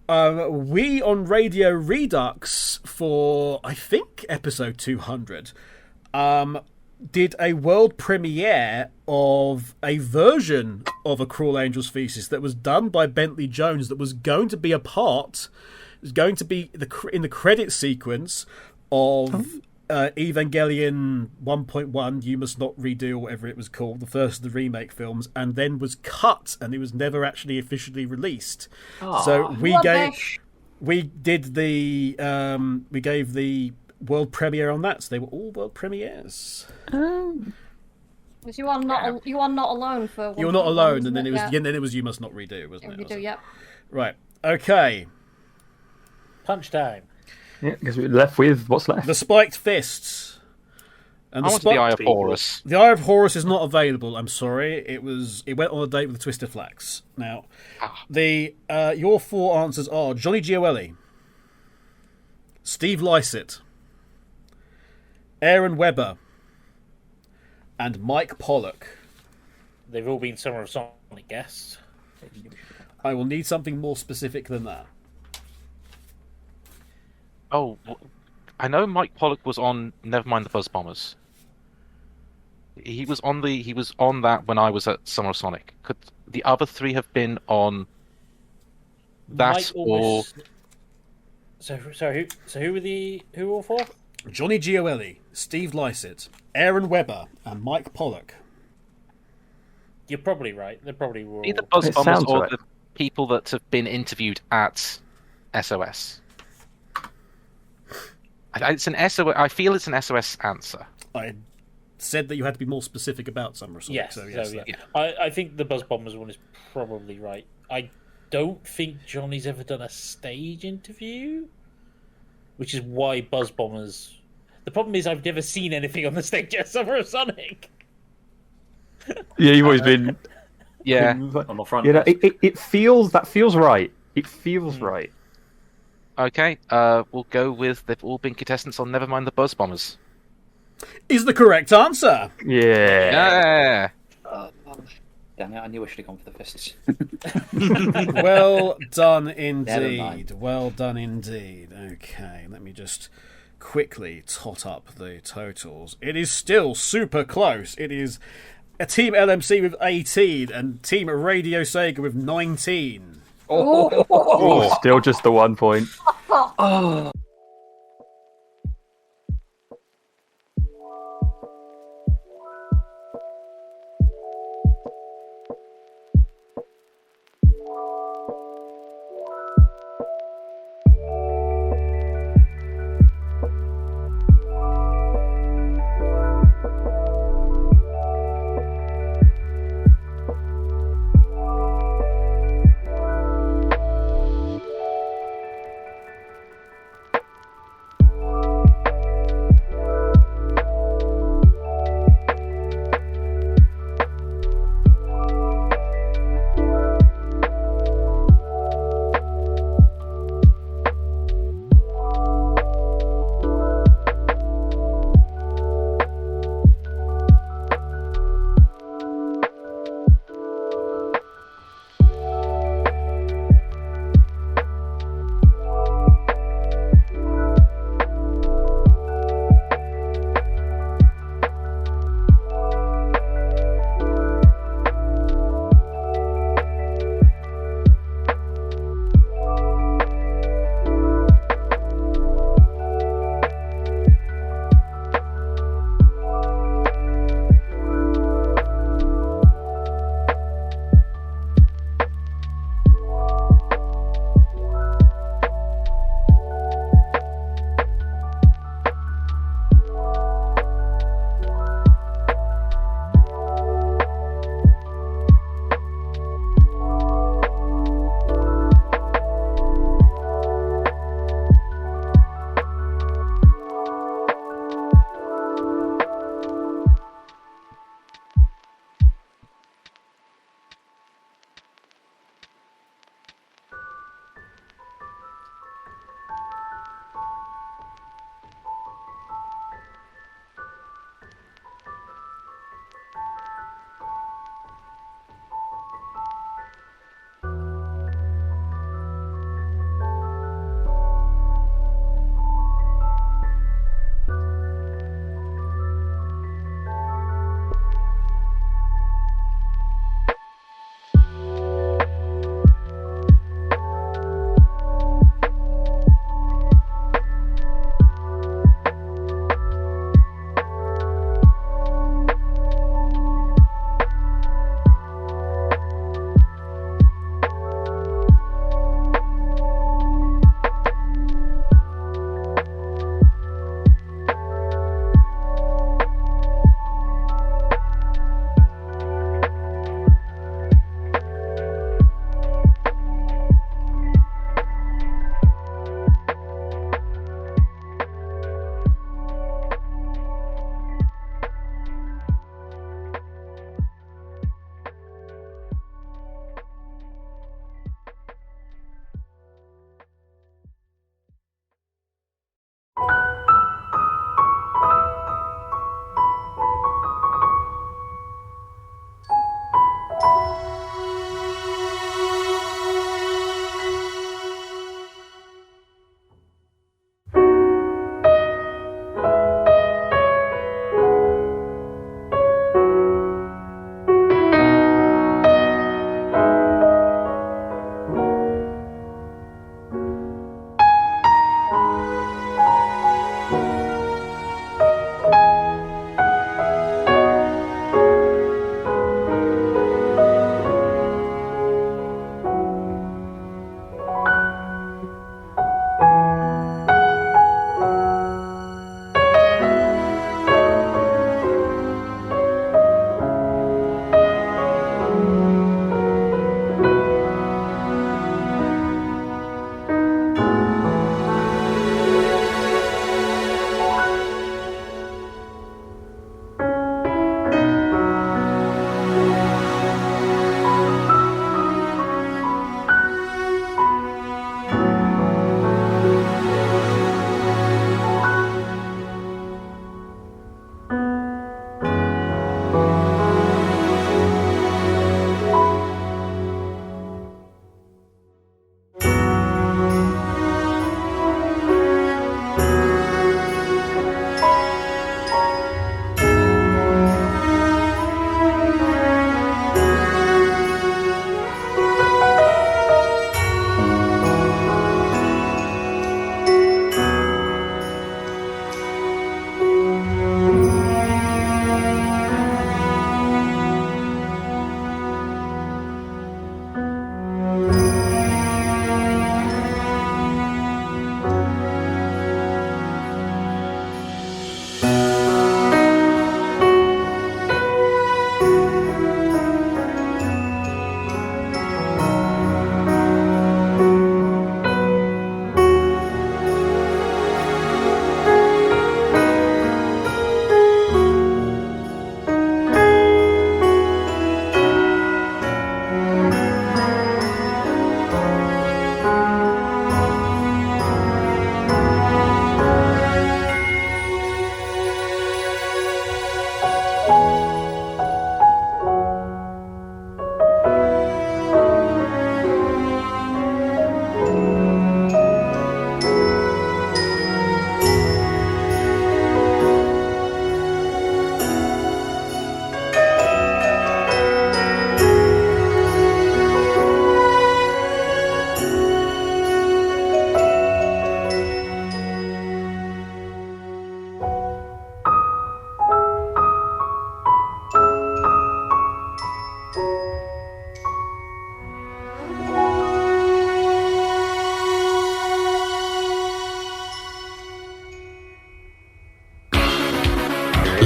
Speaker 1: we on Radio Redux for, I think, episode 200, did a world premiere of a version of A Cruel Angel's Thesis that was done by Bentley Jones that was going to be in the credit sequence of Evangelion 1.1, You Must Not Redo, or whatever it was called, the first of the remake films, and then was cut, and it was never actually officially released. So we gave the world premiere on that. So they were all world premieres.
Speaker 2: Because you are not alone for.
Speaker 1: You're not alone, and then it was You Must Not Redo, wasn't it?
Speaker 2: Redo, yep.
Speaker 1: Right. Okay.
Speaker 3: Punch time.
Speaker 7: Yeah, because we're left with what's left.
Speaker 1: The Spiked Fists. And
Speaker 5: I want the Eye of Horus.
Speaker 1: The Eye of Horus is not available. I'm sorry. It went on a date with the Twisted Flax. Now, your four answers are Johnny Gioeli, Steve Lycett, Aaron Webber, and Mike Pollock.
Speaker 3: They've all been Summer of Sonic guests.
Speaker 1: I will need something more specific than that.
Speaker 5: Oh, I know Mike Pollock was on Nevermind the Buzz Bombers. He was on that when I was at Summer of Sonic. Could the other three have been on that or?
Speaker 3: So who were all four?
Speaker 1: Johnny Gioeli, Steve Lycett, Aaron Webber, and Mike Pollock.
Speaker 3: You're probably right. They probably were
Speaker 5: Either Buzz Bombers or the people that have been interviewed at SOS. It's an SOS. I feel it's an SOS answer.
Speaker 1: I said that you had to be more specific about Summer of Sonic.
Speaker 3: Yes,
Speaker 1: so yes,
Speaker 3: yeah. I think the Buzz Bombers one is probably right. I don't think Johnny's ever done a stage interview, which is why Buzz Bombers. The problem is I've never seen anything on the stage at Summer of Sonic.
Speaker 7: Yeah, you've always been.
Speaker 5: Yeah,
Speaker 4: on the front.
Speaker 7: You know, it feels right. It feels right.
Speaker 5: Okay, we'll go with they've all been contestants on Nevermind the Buzz Bombers.
Speaker 1: Is the correct answer.
Speaker 7: Yeah.
Speaker 4: Damn it, I knew I should have gone for the fists.
Speaker 1: Well done
Speaker 4: Never
Speaker 1: indeed.
Speaker 4: mind.
Speaker 1: Well done indeed. Okay, let me just quickly tot up the totals. It is still super close. It is a Team LMC with 18 and Team RadioSEGA with 19.
Speaker 7: Oh, still just the 1 point.
Speaker 4: Oh.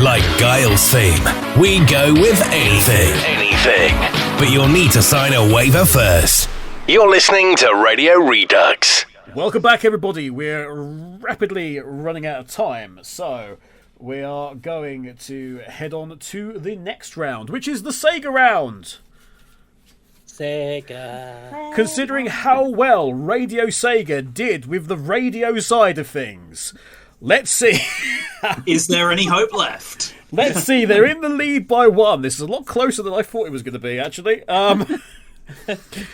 Speaker 9: Like Guile's theme, we go with anything. Anything. But you'll need to sign a waiver first. You're listening to Radio Redux.
Speaker 1: Welcome back, everybody. We're rapidly running out of time, so we are going to head on to the next round, which is the Sega round.
Speaker 3: Sega.
Speaker 1: Considering how well RadioSEGA did with the radio side of things, let's see.
Speaker 8: Is there any hope left?
Speaker 1: Let's see. They're in the lead by 1. This is a lot closer than I thought it was going to be, actually. But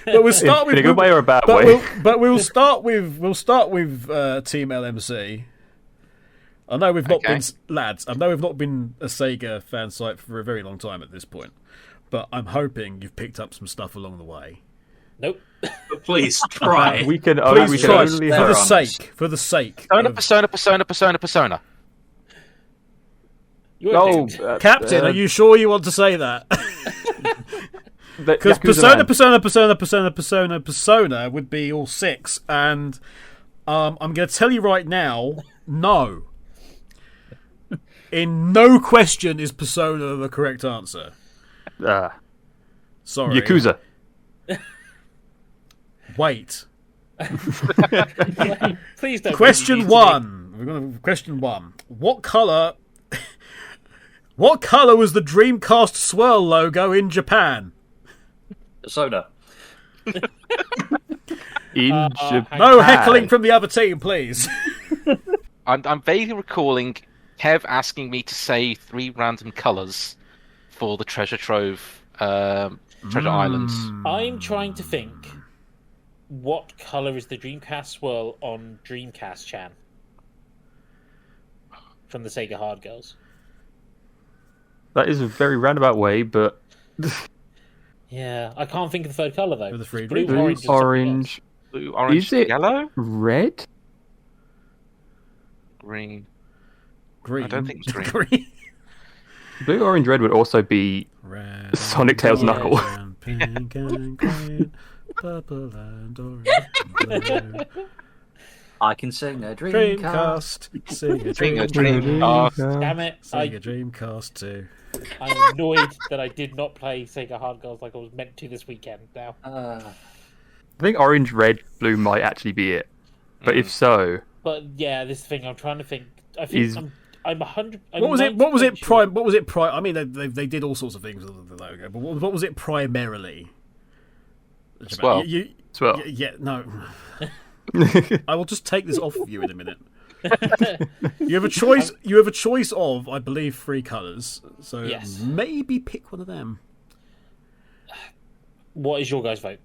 Speaker 1: we'll start with
Speaker 7: in a good way or a bad way.
Speaker 1: We'll start with Team LMC. I know we've not been lads. I know we've not been a Sega fan site for a very long time at this point, but I'm hoping you've picked up some stuff along the way.
Speaker 3: Nope.
Speaker 8: But please try.
Speaker 7: We can
Speaker 1: Try
Speaker 7: only
Speaker 1: for the sake.
Speaker 5: Persona.
Speaker 1: Captain, are you sure you want to say that? Because Persona would be all 6, and I'm going to tell you right now, no. In no question is Persona the correct answer. Sorry.
Speaker 7: Yakuza.
Speaker 1: Wait.
Speaker 3: Please don't.
Speaker 1: Question 1. We're going to question 1. What colour was the Dreamcast Swirl logo in Japan?
Speaker 4: Soda.
Speaker 7: In Japan.
Speaker 1: No heckling from the other team, please.
Speaker 5: I'm vaguely recalling Kev asking me to say 3 random colours for the treasure trove, treasure islands.
Speaker 3: I'm trying to think. What colour is the Dreamcast Swirl on Dreamcast Chan? From the Sega Hard Girls.
Speaker 7: That is a very roundabout way, but...
Speaker 3: Yeah, I can't think of the third colour, though.
Speaker 1: With the free
Speaker 3: Blue,
Speaker 7: Blue,
Speaker 3: orange.
Speaker 5: Blue, orange,
Speaker 7: is it
Speaker 5: yellow?
Speaker 7: Red?
Speaker 5: Green.
Speaker 1: Green.
Speaker 5: I don't think it's green.
Speaker 7: Blue, orange, red would also be
Speaker 1: Red,
Speaker 7: Sonic Tails Knuckle.
Speaker 1: and pink and green, purple and orange and blue.
Speaker 4: I can sing a Dreamcast.
Speaker 1: Sing a
Speaker 5: Dreamcast.
Speaker 3: Damn it.
Speaker 1: Sega Dreamcast 2.
Speaker 3: I'm annoyed that I did not play Sega Hard Girls like I was meant to this weekend now.
Speaker 7: I think orange, red, blue might actually be it. But if so...
Speaker 3: But yeah, this thing, I'm trying to think. I think I'm 100...
Speaker 1: What was it? I mean, they did all sorts of things with the logo, but what was it primarily?
Speaker 7: Swirl. Swirl.
Speaker 1: Yeah, no. I will just take this off of you in a minute. You have a choice. You have a choice of, I believe, 3 colours. So
Speaker 3: yes.
Speaker 1: Maybe pick one of them.
Speaker 3: What is your guys' vote?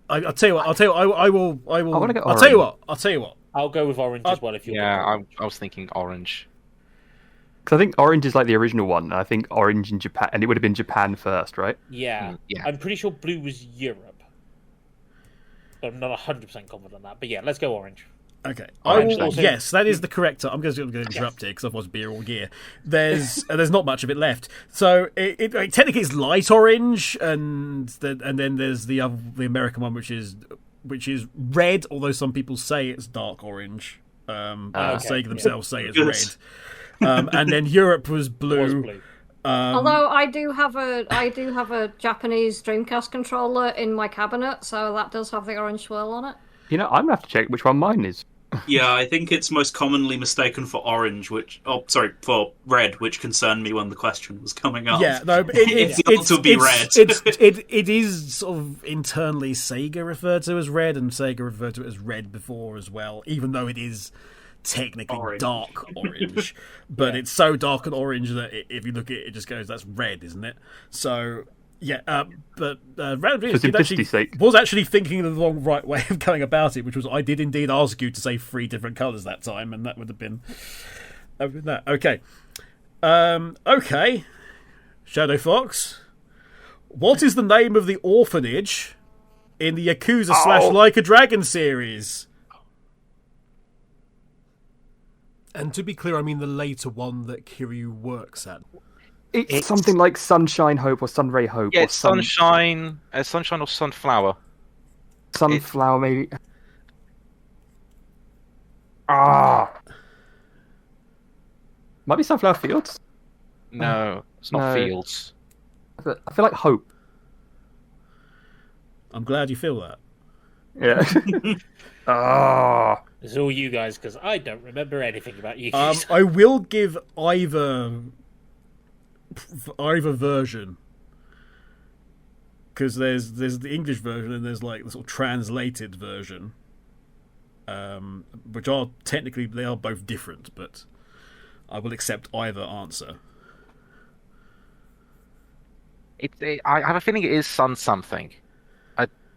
Speaker 1: I'll tell you what. I will.
Speaker 7: I want to get
Speaker 1: I'll tell you what.
Speaker 3: I'll go with orange as well. If you.
Speaker 5: Yeah, I was thinking orange.
Speaker 7: Because I think orange is like the original one. And I think orange in Japan, and it would have been Japan first, right?
Speaker 3: Yeah.
Speaker 5: Yeah.
Speaker 3: I'm pretty sure blue was Europe. I'm not 100% confident on that, but yeah, let's go orange.
Speaker 1: Okay.
Speaker 3: Orange,
Speaker 1: yes, that is the correct. I'm going to interrupt here because otherwise beer all gear. There's not much of it left. So it technically it's light orange, and then there's the American one, which is red. Although some people say it's dark orange. Sega themselves say it's red. And then Europe was blue.
Speaker 2: Although I do have a Japanese Dreamcast controller in my cabinet, so that does have the orange swirl on it.
Speaker 7: You know, I'm gonna have to check which one mine is.
Speaker 8: Yeah, I think it's most commonly mistaken for orange, for red, which concerned me when the question was coming up.
Speaker 1: Yeah, no,
Speaker 8: it's got to be red.
Speaker 1: It is sort of internally Sega referred to as red, and Sega referred to it as red before as well, even though it is technically dark orange, but it's so dark and orange that if you look at it, it just goes, that's red, isn't it? So, yeah, but Random was actually thinking the wrong right way of going about it, which was I did indeed ask you to say 3 different colours that time, and that would have been that. Okay. Okay. ShadowFox. What is the name of the orphanage in the Yakuza / Like a Dragon series?
Speaker 11: And to be clear, I mean the later one that Kiryu works at.
Speaker 7: It's something like Sunshine Hope or Sunray Hope.
Speaker 5: Yeah,
Speaker 7: or
Speaker 5: it's Sunshine or Sunflower.
Speaker 7: Sunflower, maybe. Might be Sunflower Fields?
Speaker 5: No, it's not Fields.
Speaker 7: I feel like Hope.
Speaker 1: I'm glad you feel that.
Speaker 7: Yeah.
Speaker 3: It's all you guys, because I don't remember anything about you guys.
Speaker 1: I will give either version, because there's the English version and there's like the sort of translated version, which are technically they are both different, but I will accept either answer.
Speaker 5: I have a feeling it is Sun something.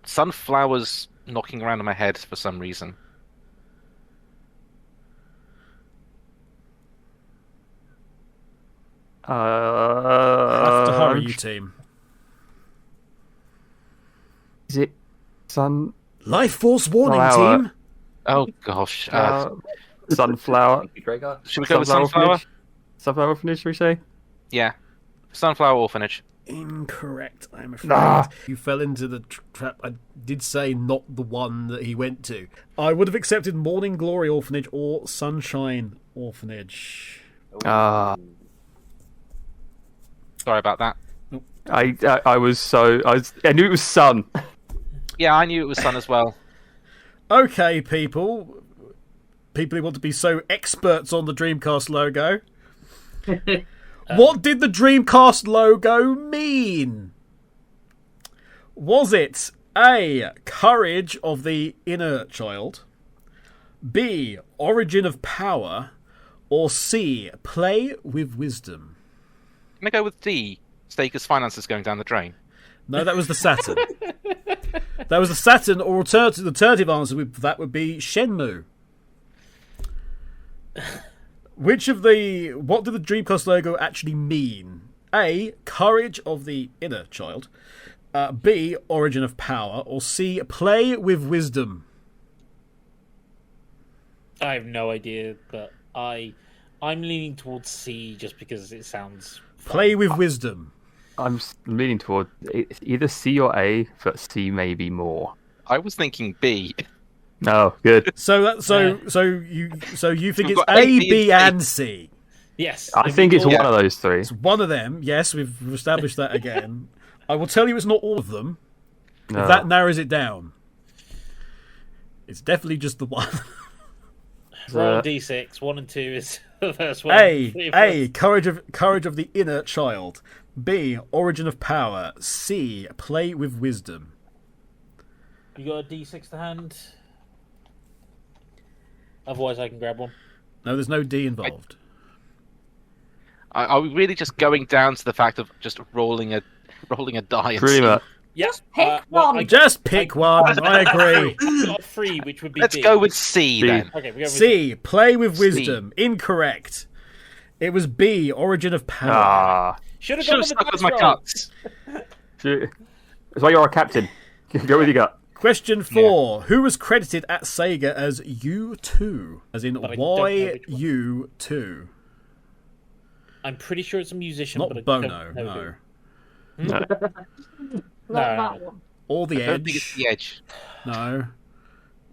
Speaker 5: Sunflower's knocking around in my head for some reason.
Speaker 1: Have to hurry, you team.
Speaker 7: Is it Sun?
Speaker 1: Life Force warning, team.
Speaker 5: Oh gosh.
Speaker 7: Sunflower.
Speaker 5: Should we go with Sunflower?
Speaker 7: Sunflower Orphanage, should we say?
Speaker 5: Yeah. Sunflower Orphanage.
Speaker 1: Incorrect, I'm afraid. You fell into the trap. I did say not the one that he went to. I would have accepted Morning Glory Orphanage or Sunshine Orphanage.
Speaker 5: Sorry about that.
Speaker 7: I knew it was Sun.
Speaker 5: Yeah, I knew it was Sun as well.
Speaker 1: Okay, people who want to be so experts on the Dreamcast logo. What did the Dreamcast logo mean? Was it A, Courage of the Inner Child, B, Origin of Power, or C, Play with Wisdom?
Speaker 5: Can I go with D, Staker's finances going down the drain?
Speaker 1: No, that was the Saturn. That was the Saturn, or the alternative answer that would be Shenmue. What did the Dreamcast logo actually mean? A, Courage of the Inner Child, B, Origin of Power, or C, Play with Wisdom?
Speaker 3: I have no idea, but I'm leaning towards C just because it sounds fun.
Speaker 1: Play with Wisdom.
Speaker 7: I'm leaning toward either C or A, but C may be more.
Speaker 5: I was thinking B.
Speaker 7: Oh, good.
Speaker 1: So you think it's A, B, and C?
Speaker 3: Yes.
Speaker 7: I think it's one of those three.
Speaker 1: It's one of them. Yes, we've established that again. I will tell you it's not all of them.
Speaker 7: No.
Speaker 1: If that narrows it down. It's definitely just the one.
Speaker 3: Roll D6. 1 and 2 is the first one.
Speaker 1: A, Courage of the Inner Child. B, Origin of Power. C, Play with Wisdom.
Speaker 3: You got a D6 to hand? Otherwise, I can grab one.
Speaker 1: No, there's no D involved.
Speaker 5: Are we really just going down to the fact of just rolling a die?
Speaker 7: Pretty much.
Speaker 3: Just
Speaker 2: pick one.
Speaker 1: Just pick one. I agree.
Speaker 3: Got 3, which would be
Speaker 5: Let's
Speaker 3: B.
Speaker 5: go with C then.
Speaker 3: Okay, we go with
Speaker 1: C, Play with Wisdom. Incorrect. It was B, Origin of Power.
Speaker 3: Should have
Speaker 5: stuck with my guts.
Speaker 7: That's why you're our captain. Go with your gut.
Speaker 1: Question 4. Who was credited at Sega as U2? As in YU2.
Speaker 3: I'm pretty sure it's a musician.
Speaker 1: Not
Speaker 3: but
Speaker 1: Bono,
Speaker 3: I don't know
Speaker 1: no.
Speaker 3: who.
Speaker 2: Not that one.
Speaker 1: Or The
Speaker 5: I don't
Speaker 1: Edge.
Speaker 5: think it's the Edge.
Speaker 1: No.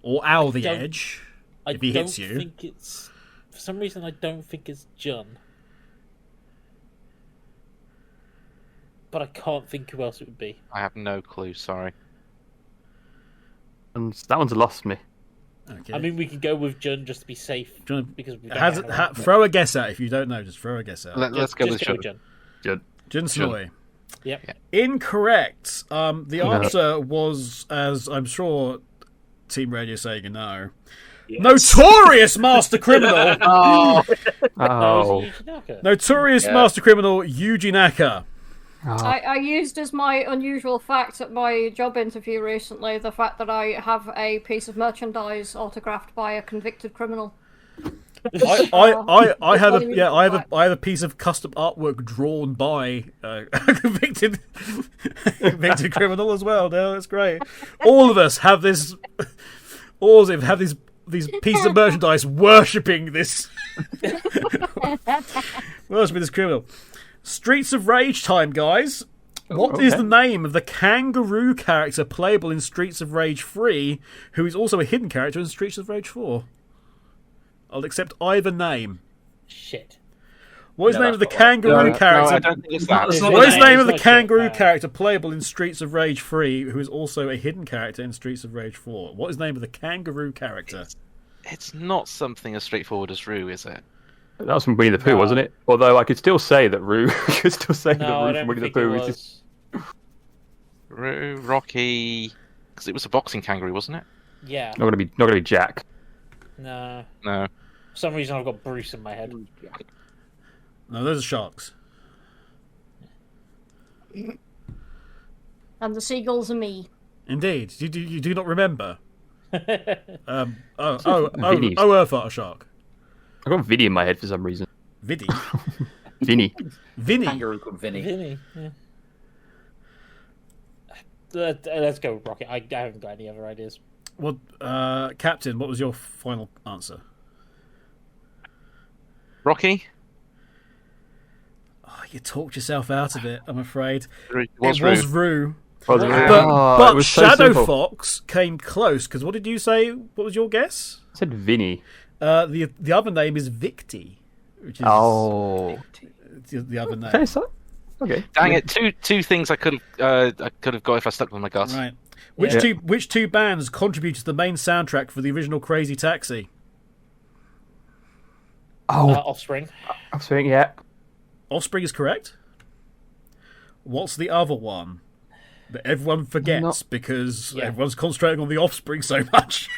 Speaker 1: Or Al the Edge. If he hits you.
Speaker 3: I don't think it's... For some reason, I don't think it's John. But I can't think who else it would be.
Speaker 5: I have no clue, sorry.
Speaker 7: And that one's lost me.
Speaker 1: Okay.
Speaker 3: I mean, we can go with John just to be safe. Because we don't have
Speaker 1: throw a guess out if you don't know. Just throw a guess out.
Speaker 5: Let's go with John.
Speaker 3: John.
Speaker 1: Jun Snoy.
Speaker 3: Yep.
Speaker 1: Incorrect. The answer was, as I'm sure Team RadioSEGA know, Notorious master criminal.
Speaker 7: Oh.
Speaker 1: Notorious master criminal Yuji Naka.
Speaker 2: I used as my unusual fact at my job interview recently the fact that I have a piece of merchandise autographed by a convicted criminal.
Speaker 1: I have a piece of custom artwork drawn by a convicted criminal as well. No, that's great. All of us have this. All of us have these pieces of merchandise worshipping this criminal. Streets of Rage time, guys. What is the name of the kangaroo character playable in Streets of Rage 3, who is also a hidden character in Streets of Rage 4? I'll accept either name.
Speaker 3: Shit.
Speaker 1: What is the name of the kangaroo character?
Speaker 5: No, I don't think it's that.
Speaker 1: What is the name of the kangaroo character playable in Streets of Rage 3, who is also a hidden character in Streets of Rage 4? What is the name of the kangaroo character?
Speaker 5: It's not something as straightforward as Rue, is it?
Speaker 7: That was from Winnie the Pooh, wasn't it? Although I could still say that Rue. I could still say that Rue from Winnie the Pooh is just.
Speaker 5: Rue, Rocky, because it was a boxing kangaroo, wasn't it?
Speaker 3: Yeah.
Speaker 7: Not gonna be Jack.
Speaker 3: No.
Speaker 5: No.
Speaker 3: For some reason, I've got Bruce in my head.
Speaker 1: No, those are sharks.
Speaker 2: And the seagulls are me.
Speaker 1: Indeed. You do not remember?
Speaker 7: Vinny's.
Speaker 1: Urtheart, a shark.
Speaker 7: I got Vinny in my head for some reason.
Speaker 1: Vinny?
Speaker 7: Vinny.
Speaker 1: Vinny?
Speaker 4: Kangaroo called Vinny.
Speaker 3: Vinny, yeah. Let's go with Rocket. I haven't got any other ideas.
Speaker 1: Well, Captain, what was your final answer?
Speaker 5: Rocky?
Speaker 1: Oh, you talked yourself out of it, I'm afraid.
Speaker 5: It was
Speaker 1: Rue.
Speaker 7: Was it Rue?
Speaker 1: But
Speaker 7: it was so
Speaker 1: ShadowFox came close, because what did you say? What was your guess?
Speaker 7: I said Vinny.
Speaker 1: The other name is Victi, which is the other name.
Speaker 7: Okay, so, okay.
Speaker 5: Dang it! Two things I could have got if I stuck with my guts.
Speaker 1: Right. Which two bands contributed to the main soundtrack for the original Crazy Taxi?
Speaker 3: Offspring.
Speaker 7: Offspring, yeah.
Speaker 1: Offspring is correct. What's the other one that everyone forgets because everyone's concentrating on the Offspring so much?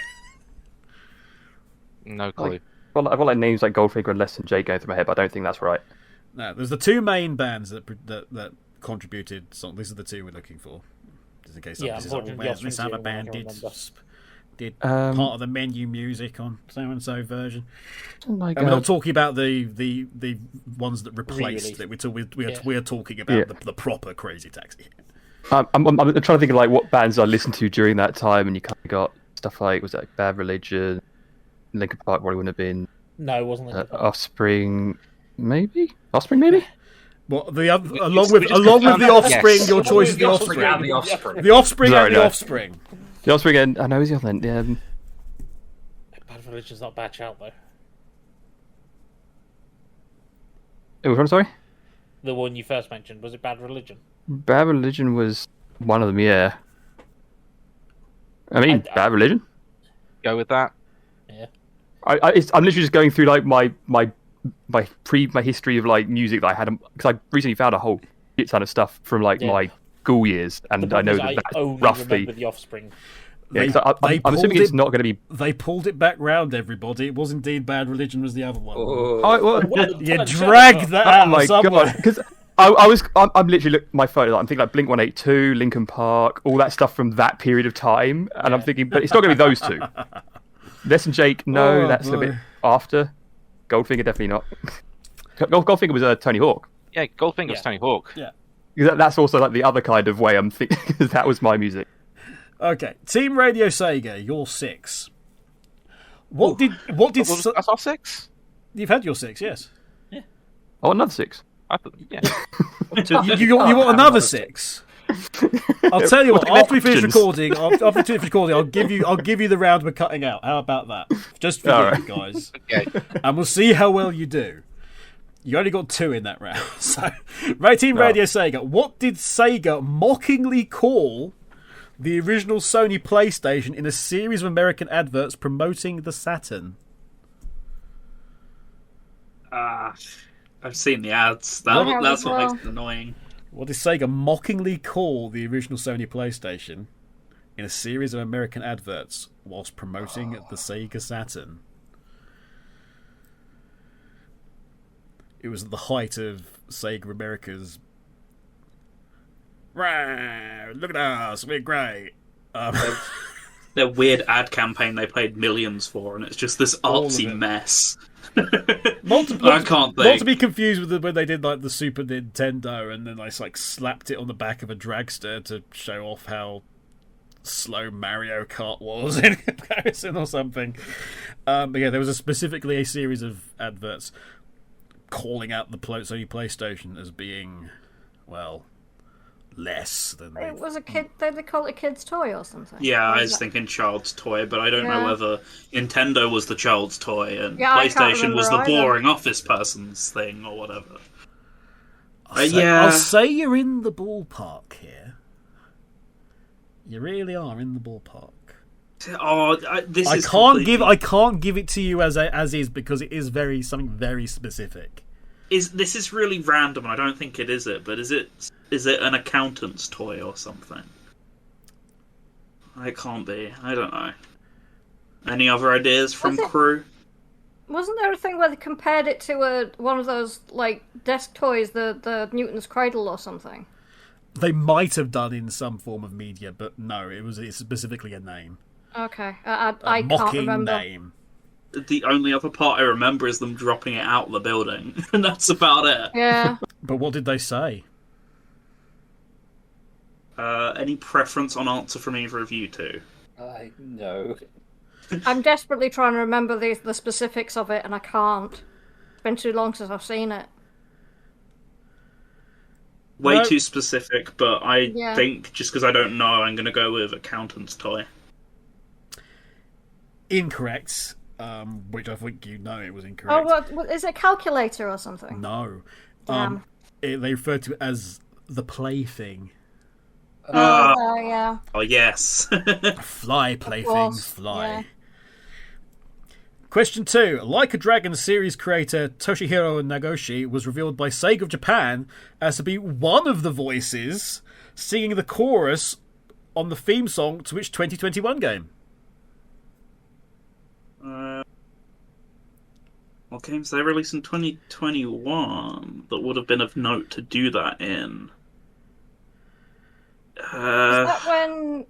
Speaker 5: No clue.
Speaker 7: I've got like names like Goldfinger and Less Than Jake going through my head, but I don't think that's right.
Speaker 1: No, there's the two main bands that contributed. So these are the two we're looking for. Just in case this other band did part of the menu music on so and so version.
Speaker 7: Oh my God.
Speaker 1: And we're not talking about the ones that replaced it. We're talking about the proper Crazy Taxi.
Speaker 7: I'm trying to think of like what bands I listened to during that time, and you kind of got stuff like Bad Religion, Linkin Park probably wouldn't have been.
Speaker 3: No, it wasn't Linkin Park.
Speaker 7: Offspring, maybe. Offspring, maybe.
Speaker 1: Well, along with the Offspring, your choice is the Offspring.
Speaker 4: The Offspring.
Speaker 1: The Offspring and the Offspring.
Speaker 7: The Offspring and I know who's the other one.
Speaker 3: Bad Religion's not a bad shout though.
Speaker 7: Which one? Sorry.
Speaker 3: The one you first mentioned, was it Bad Religion?
Speaker 7: Bad Religion was one of them. Yeah. I mean, Bad Religion.
Speaker 5: Go with that.
Speaker 3: Yeah.
Speaker 7: I'm literally just going through like my history of like music that I had, because I recently found a whole shit ton of stuff from like my school years, and I know that's
Speaker 3: only
Speaker 7: roughly
Speaker 3: remember the Offspring.
Speaker 7: Yeah, I'm assuming it's not going to be.
Speaker 1: They pulled it back round, everybody. It was indeed Bad Religion was the other one.
Speaker 7: You
Speaker 1: dragged that out of somewhere.
Speaker 7: Because I'm literally my phone. I'm thinking like Blink 182, Linkin Park, all that stuff from that period of time, and I'm thinking, but it's not going to be those two. Less Than Jake, no, that's a bit after. Goldfinger, definitely not. Goldfinger was Tony Hawk.
Speaker 5: Yeah, Goldfinger was Tony Hawk.
Speaker 1: Yeah.
Speaker 7: That's also like the other kind of way I'm thinking. That was my music.
Speaker 1: Okay, Team Radio Sega, you're 6. What did
Speaker 5: that's our 6?
Speaker 1: You've had your 6, yes.
Speaker 5: Yeah.
Speaker 7: Oh, another 6.
Speaker 1: Yeah. you want another 6? I'll tell you what. After we finish recording, I'll give you the round we're cutting out. How about that? Just for you guys.
Speaker 5: Okay.
Speaker 1: And we'll see how well you do. You only got 2 in that round. So, Team Radio Sega. What did Sega mockingly call the original Sony PlayStation in a series of American adverts promoting the Saturn?
Speaker 8: I've seen the ads. That's what makes it annoying.
Speaker 1: What did Sega mockingly call the original Sony PlayStation in a series of American adverts whilst promoting the Sega Saturn. It was at the height of Sega America's look at us, we're great.
Speaker 8: Their weird ad campaign they paid millions for, and it's just this artsy mess.
Speaker 1: Not
Speaker 8: I can't think.
Speaker 1: Not to be confused with when they did like the Super Nintendo, and then they like slapped it on the back of a dragster to show off how slow Mario Kart was in comparison or something. But yeah, there was specifically a series of adverts calling out the Sony PlayStation as being, well, less than
Speaker 2: it was a kid. They call it a kid's toy or something.
Speaker 8: Yeah, I was thinking child's toy, but I don't know whether Nintendo was the child's toy and
Speaker 2: Yeah,
Speaker 8: PlayStation was the
Speaker 2: either.
Speaker 8: boring office person's thing or whatever.
Speaker 1: I'll say you're in the ballpark here. You really are in the ballpark.
Speaker 8: Oh, this is
Speaker 1: I can't give it to you as is because it is something very specific.
Speaker 8: This is really random, and I don't think it is it. But is it an accountant's toy or something? It can't be. I don't know. Any other ideas from crew?
Speaker 2: Wasn't there a thing where they compared it to one of those like desk toys, the Newton's Cradle or something?
Speaker 1: They might have done in some form of media, but no, it's specifically a name.
Speaker 2: Okay, I can't remember.
Speaker 1: Name.
Speaker 8: The only other part I remember is them dropping it out of the building, and that's about it.
Speaker 2: Yeah.
Speaker 1: But what did they say?
Speaker 8: Any preference on answer from either of you two?
Speaker 4: No.
Speaker 2: I'm desperately trying to remember the specifics of it, and I can't. It's been too long since I've seen it.
Speaker 8: Way too specific, but I
Speaker 2: Yeah.
Speaker 8: think just because I don't know, I'm going to go with accountant's toy.
Speaker 1: Incorrect. Which I think you know it was incorrect.
Speaker 2: Oh, what is it? Calculator or something?
Speaker 1: No.
Speaker 2: Damn.
Speaker 1: They refer to it as the plaything.
Speaker 2: Yeah.
Speaker 8: Oh, yes.
Speaker 1: Fly, plaything,
Speaker 2: course,
Speaker 1: fly.
Speaker 2: yeah.
Speaker 1: Question 2. Like a Dragon series creator Toshihiro Nagoshi was revealed by Sega of Japan as to be one of the voices singing the chorus on the theme song to which 2021 game?
Speaker 8: What games they released in 2021 that would have been of note to do that in?
Speaker 2: Is that when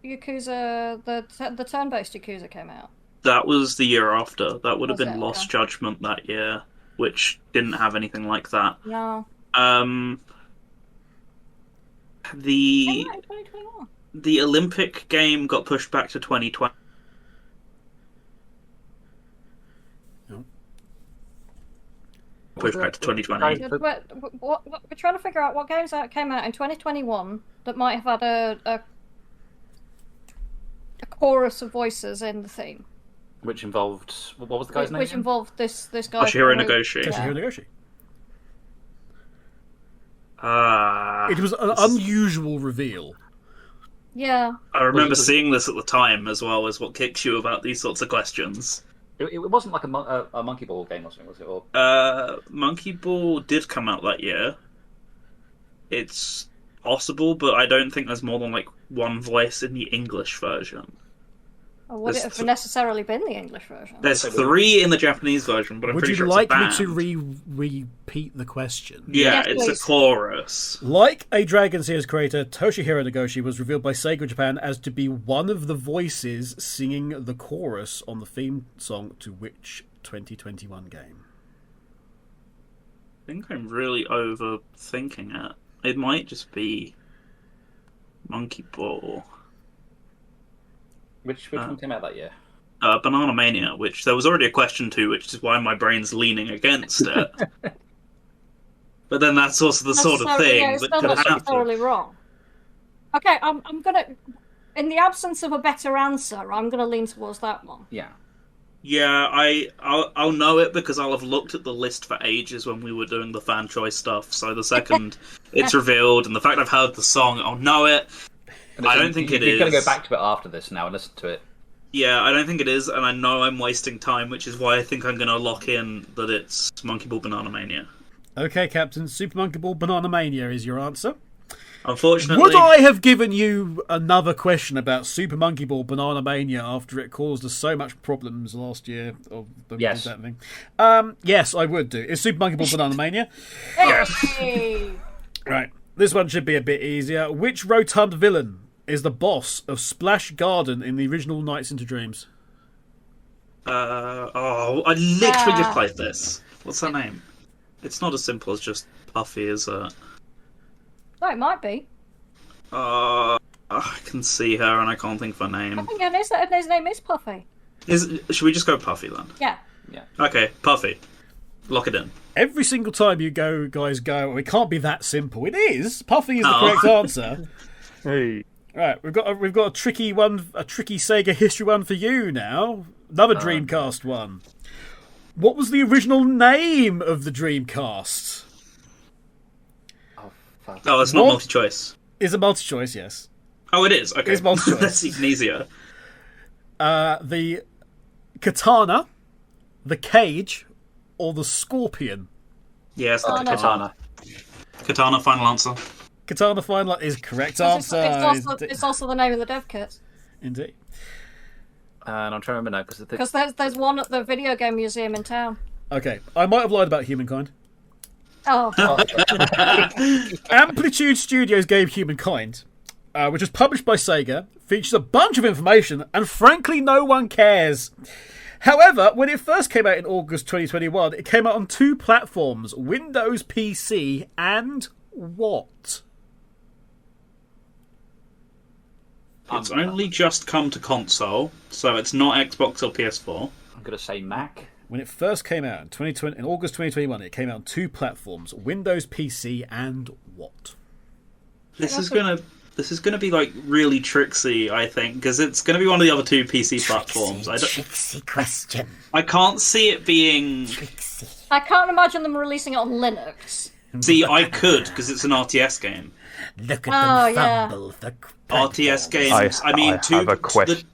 Speaker 2: Yakuza, the turn-based Yakuza came out?
Speaker 8: That was the year after. That would have
Speaker 2: Was
Speaker 8: been
Speaker 2: it?
Speaker 8: Lost
Speaker 2: Okay.
Speaker 8: Judgment that year, which didn't have anything like that.
Speaker 2: No.
Speaker 8: The
Speaker 2: Came out in 2021.
Speaker 8: the Olympic game got pushed back to 2020. Pushed back to 2020.
Speaker 2: We're trying to figure out what games that came out in 2021 that might have had a chorus of voices in the theme.
Speaker 4: Which involved... What was the guy's name?
Speaker 2: Which involved this guy.
Speaker 8: Toshihiro
Speaker 2: from-
Speaker 8: Nagoshi.
Speaker 2: Yeah.
Speaker 1: Toshihiro Nagoshi.
Speaker 8: It
Speaker 1: It was an unusual reveal.
Speaker 2: Yeah.
Speaker 8: I remember seeing this at the time as well as what kicks you about these sorts of questions.
Speaker 4: It wasn't like a Monkey Ball game or something, was it? Or...
Speaker 8: Monkey Ball did come out that year. It's possible, but I don't think there's more than like one voice in the English version.
Speaker 2: Or would it have necessarily been the English version?
Speaker 8: There's 3 in the Japanese version, but I'm
Speaker 1: Would
Speaker 8: pretty
Speaker 1: you
Speaker 8: sure
Speaker 1: like me
Speaker 8: it's a
Speaker 1: to
Speaker 8: band.
Speaker 1: repeat the question?
Speaker 8: Yeah,
Speaker 2: Yes,
Speaker 8: it's
Speaker 2: please.
Speaker 8: a chorus.
Speaker 1: Like a Dragon series creator, Toshihiro Nagoshi was revealed by Sega Japan as to be one of the voices singing the chorus on the theme song to which 2021 game?
Speaker 8: I think I'm really overthinking it. It might just be Monkey Ball.
Speaker 4: Which one came out that year?
Speaker 8: Banana Mania, which there was already a question to, which is why my brain's leaning against it. But then that's also the sort of thing
Speaker 2: Yeah, it's
Speaker 8: that
Speaker 2: still
Speaker 8: could
Speaker 2: not
Speaker 8: happen.
Speaker 2: necessarily wrong. Okay, I'm gonna. In the absence of a better answer, I'm gonna lean towards that one.
Speaker 4: Yeah.
Speaker 8: Yeah, I'll know it because I'll have looked at the list for ages when we were doing the fan choice stuff. So the second it's revealed, and the fact I've heard the song, I'll know it. I don't think it is.
Speaker 4: You're going to go back to it after this now and listen to it.
Speaker 8: Yeah, I don't think it is, and I know I'm wasting time, which is why I think I'm going to lock in that it's Monkey Ball Banana Mania.
Speaker 1: Okay, Captain. Super Monkey Ball Banana Mania is your answer.
Speaker 8: Unfortunately,
Speaker 1: Would I have given you another question about Super Monkey Ball Banana Mania after it caused us so much problems last year?
Speaker 4: Yes.
Speaker 1: That thing? Yes, I would do. Is Super Monkey Ball Banana Mania?
Speaker 2: Hey!
Speaker 1: Right. This one should be a bit easier. Which rotund villain is the boss of Splash Garden in the original Nights into Dreams?
Speaker 8: I literally just played this. What's her name? It's not as simple as just Puffy, is it?
Speaker 2: No, it might be.
Speaker 8: I can see her and I can't think of her name.
Speaker 2: I think his name is Puffy.
Speaker 8: Should we just go Puffy then?
Speaker 2: Yeah.
Speaker 8: Okay, Puffy. Lock it in.
Speaker 1: Every single time you guys go, it can't be that simple. It is. Puffy is the correct answer.
Speaker 7: Hey.
Speaker 1: Right, we've got a tricky one, a tricky Sega history one for you now. Another Dreamcast one. What was the original name of the Dreamcast?
Speaker 8: Oh, it's not multi-choice.
Speaker 1: Is a multi-choice, yes.
Speaker 8: Oh, it is. Okay,
Speaker 1: It's multi-choice.
Speaker 8: That's even easier.
Speaker 1: The Katana, the Cage, or the Scorpion?
Speaker 8: Yes,
Speaker 4: Katana.
Speaker 8: Katana, final answer.
Speaker 1: Katana final is correct
Speaker 2: It's
Speaker 1: answer.
Speaker 2: it's also the name of the dev kit.
Speaker 1: Indeed.
Speaker 4: And I'm trying to remember now
Speaker 2: Because there's one at the video game museum in town.
Speaker 1: Okay, I might have lied about Humankind.
Speaker 2: Oh.
Speaker 1: Amplitude Studios' game Humankind, which was published by Sega, features a bunch of information, and frankly, no one cares. However, when it first came out in August 2021, it came out on 2 platforms: Windows PC and what?
Speaker 8: It's only just come to console, so it's not Xbox or PS4.
Speaker 4: I'm going to say Mac.
Speaker 1: When it first came out in August 2021, it came out on 2 platforms: Windows PC and what?
Speaker 8: This is gonna be like really tricksy, I think, because it's gonna be one of the other 2 PC platforms.
Speaker 12: Tricksy question.
Speaker 8: I can't see it being.
Speaker 2: I can't imagine them releasing it on Linux.
Speaker 8: See, I could because it's an RTS game.
Speaker 12: Look at them fumble the
Speaker 8: RTS games. I mean,
Speaker 7: have a question.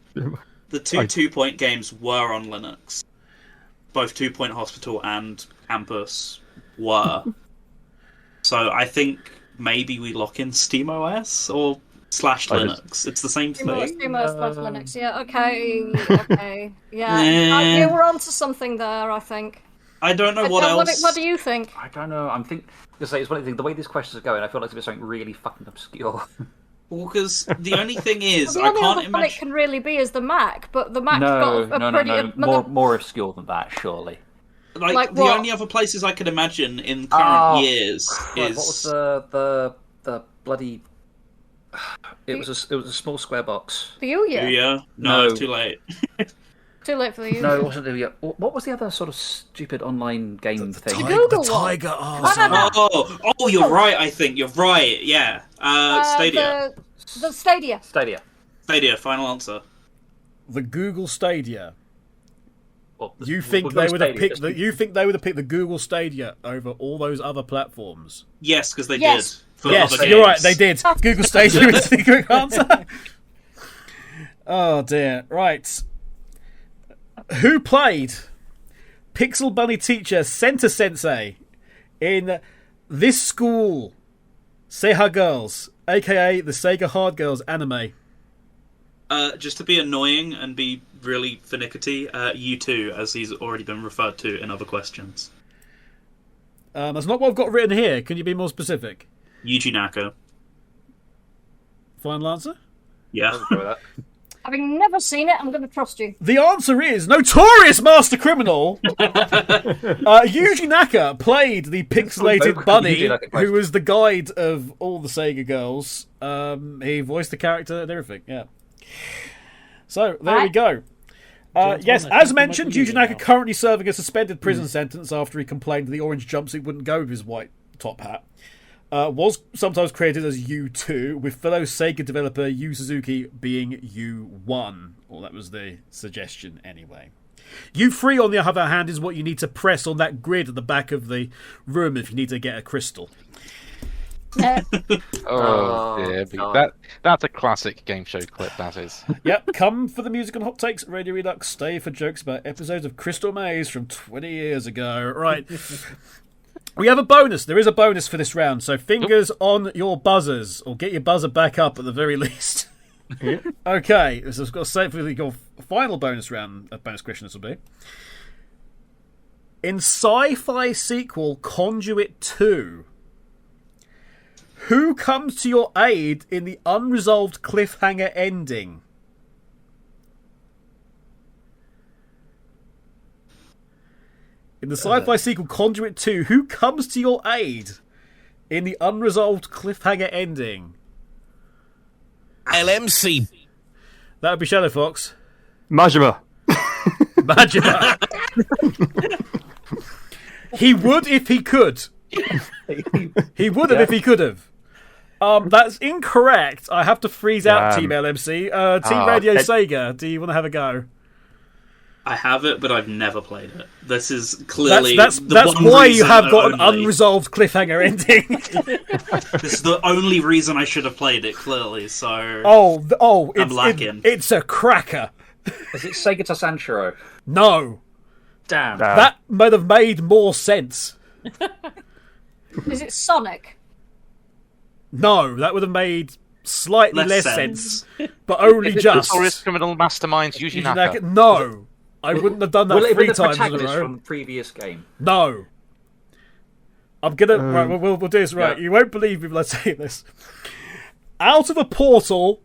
Speaker 8: The 2 2-point games were on Linux. Both 2 Point Hospital and Campus were. So I think maybe we lock in SteamOS or /Linux. It's the same thing.
Speaker 2: SteamOS Linux. Yeah. Okay. Yeah. You were onto something there, I think.
Speaker 8: I don't know what else.
Speaker 2: What do you think?
Speaker 4: I don't know. I'm thinking. It's one of the things. The way these questions are going, I feel like it's something really fucking obscure.
Speaker 8: Well, because the only thing is,
Speaker 2: the
Speaker 8: I
Speaker 2: only
Speaker 8: can't
Speaker 2: other one it can really be is the Mac, but the Mac's got a pretty...
Speaker 4: More obscure than that, surely.
Speaker 8: Like the only other places I could imagine in current years is...
Speaker 4: What was the bloody... It was a small square box.
Speaker 2: The Ouya?
Speaker 8: Ouya? No, it's too late.
Speaker 2: Too late for the Ouya.
Speaker 4: No, it wasn't the Ouya. What was the other sort of stupid online game thing?
Speaker 2: Google
Speaker 1: the Tiger.
Speaker 8: Oh, you're right, I think. You're right, yeah. Stadia.
Speaker 2: The Stadia.
Speaker 8: Stadia, final answer.
Speaker 1: The Google Stadia. You
Speaker 8: think
Speaker 1: they would have picked the Google Stadia over all those other platforms?
Speaker 8: Yes, because they
Speaker 1: did.
Speaker 8: For
Speaker 1: yes,
Speaker 8: other
Speaker 1: you're right.
Speaker 8: games.
Speaker 1: They did. Google Stadia is the correct answer. Oh dear. Right. Who played Pixel Bunny teacher Center Sensei in This School Seiha Girls, aka the Sega Hard Girls anime?
Speaker 8: Just to be annoying and be really finicky, U2, as he's already been referred to in other questions.
Speaker 1: That's not what I've got written here. Can you be more specific?
Speaker 8: Yuji Naka.
Speaker 1: Final answer?
Speaker 8: Yeah.
Speaker 2: Having never seen it, I'm going to trust you.
Speaker 1: The answer is Notorious Master Criminal. Yuji Naka played the pixelated bunny who was the guide of all the Sega girls. He voiced the character and everything, yeah. So, there we go. Yes, as mentioned, Yuji Naka currently serving a suspended prison sentence after he complained the orange jumpsuit wouldn't go with his white top hat. Was sometimes created as U2, with fellow Sega developer Yu Suzuki being U1. Well, that was the suggestion anyway. U3, on the other hand, is what you need to press on that grid at the back of the room if you need to get a crystal.
Speaker 5: Oh dear, that's a classic game show clip, that is.
Speaker 1: Yep, come for the music and hot takes at Radio Redux, stay for jokes about episodes of Crystal Maze from 20 years ago. Right. We have a bonus. There is a bonus for this round, so fingers on your buzzers, or get your buzzer back up at the very least. Okay, so I've got to say for your final bonus round, bonus question this will be. In sci-fi sequel Conduit 2, who comes to your aid in the unresolved cliffhanger ending? In the sci-fi sequel Conduit 2, who comes to your aid in the unresolved cliffhanger ending?
Speaker 9: LMC.
Speaker 1: That would be ShadowFox.
Speaker 7: Majima.
Speaker 1: He would if he could. He would have if he could have. That's incorrect. I have to freeze out Team LMC. Team Radio Sega, do you want to have a go?
Speaker 8: I have it, but I've never played it. This is clearly
Speaker 1: that's why you have got an unresolved cliffhanger ending.
Speaker 8: This is the only reason I should have played it. Clearly, so I'm lacking.
Speaker 1: It's a cracker.
Speaker 4: Is it Sega to Sanshiro?
Speaker 1: No.
Speaker 8: Damn.
Speaker 1: That might have made more sense.
Speaker 2: Is it Sonic?
Speaker 1: No, that would have made slightly less sense. But only
Speaker 5: Is it
Speaker 1: just.
Speaker 5: Notorious Criminal Masterminds Yuji
Speaker 1: No. I wouldn't have done that
Speaker 4: Will it
Speaker 1: 3
Speaker 4: be the
Speaker 1: times in a
Speaker 4: protagonist
Speaker 1: row.
Speaker 4: from the previous game?
Speaker 1: No. I'm gonna... right, we'll do this right. You won't believe me when I say this. Out of a portal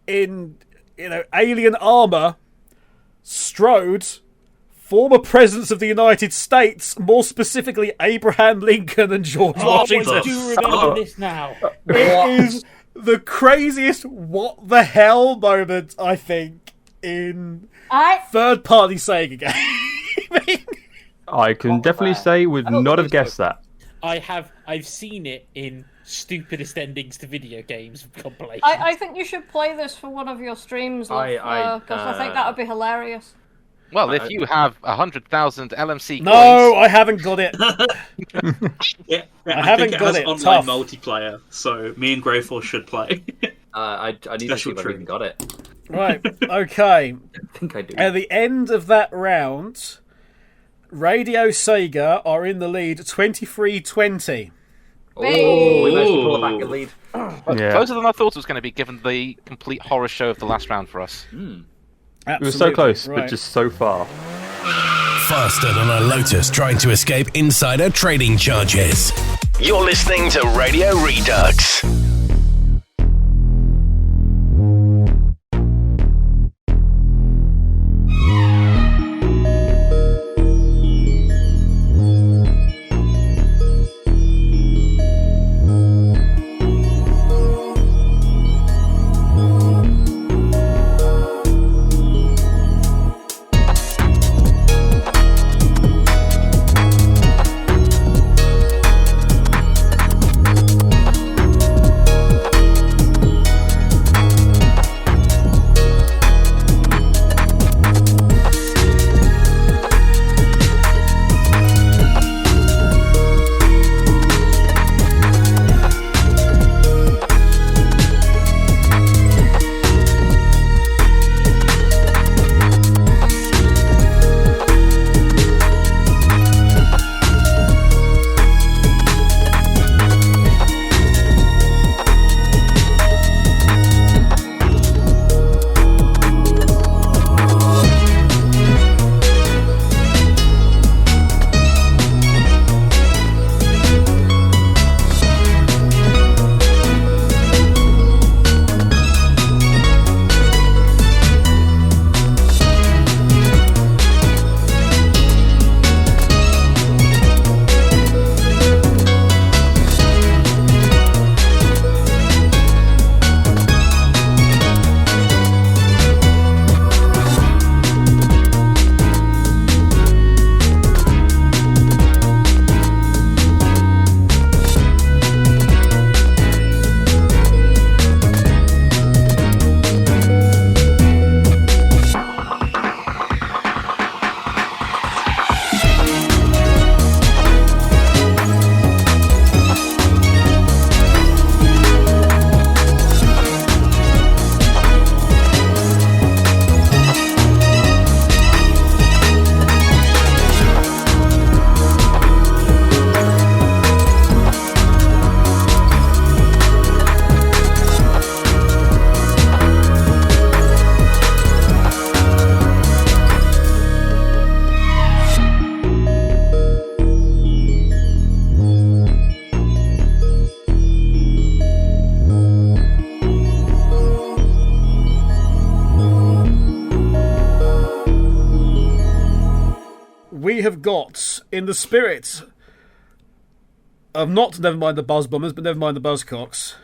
Speaker 1: in, alien armour strode former presidents of the United States, more specifically Abraham Lincoln and George Washington.
Speaker 3: I do remember this now.
Speaker 1: It is the craziest what the hell moment, I think, in third-party Sega game.
Speaker 7: I can definitely say would not have guessed that.
Speaker 3: I've seen it in stupidest endings to video games compilations.
Speaker 2: I think you should play this for one of your streams, because I think that would be hilarious.
Speaker 5: Well, if you have 100,000 LMC coins...
Speaker 1: No, I haven't got it.
Speaker 8: I
Speaker 1: haven't
Speaker 8: think it
Speaker 1: got
Speaker 8: has
Speaker 1: it.
Speaker 8: online
Speaker 1: Tough.
Speaker 8: multiplayer, so me and Greyfore should play.
Speaker 4: I need to see if I even got it.
Speaker 1: Right, okay.
Speaker 4: I think I do.
Speaker 1: At the end of that round, Radio Sega are in the lead 23-20.
Speaker 4: Oh, we managed to pull back a lead.
Speaker 5: Closer than I thought it was going to be, given the complete horror show of the last round for us.
Speaker 7: It was so close, but just so far.
Speaker 9: Faster than a Lotus trying to escape insider trading charges. You're listening to Radio Redux.
Speaker 1: not in the spirit of not never mind the Buzz Bombers, but never mind the Buzzcocks.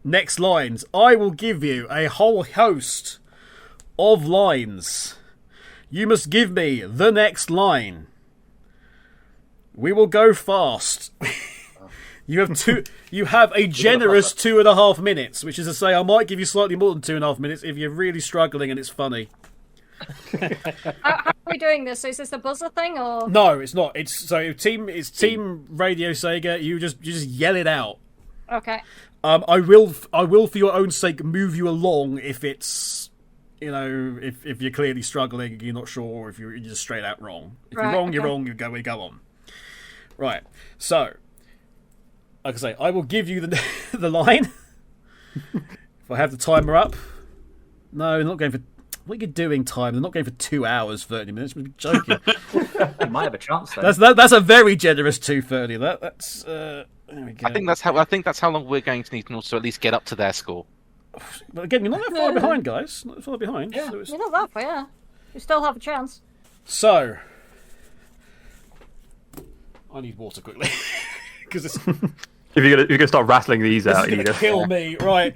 Speaker 1: Next lines. I will give you a whole host of lines. You must give me the next line. We will go fast. You have a generous 2.5 minutes, which is to say, I might give you slightly more than 2.5 minutes if you're really struggling and it's funny.
Speaker 2: How are we doing this? Is this a buzzer thing or?
Speaker 1: No, it's not. It's Team Radio Sega. You just yell it out.
Speaker 2: Okay.
Speaker 1: I will for your own sake move you along if it's, if you're clearly struggling, you're not sure, or if you're just straight out wrong. If you're wrong, you're wrong. We go on. Right. So, like I say, I will give you the line. If I have the timer up. No, they're not going for. What are you doing, time? They're not going for 2 hours, 30 minutes. We're joking.
Speaker 4: You might have a chance though.
Speaker 1: That's a very generous 2:30. That's. There we go.
Speaker 5: I think that's how long we're going to need in order to at least get up to their score.
Speaker 1: But again, you're not that far behind, guys. Not that far behind.
Speaker 2: Yeah,
Speaker 1: So
Speaker 2: you're not that far. Yeah, you still have a chance.
Speaker 1: So, I need water quickly because it's.
Speaker 7: If you're gonna start rattling these out,
Speaker 1: It's gonna kill me. Right.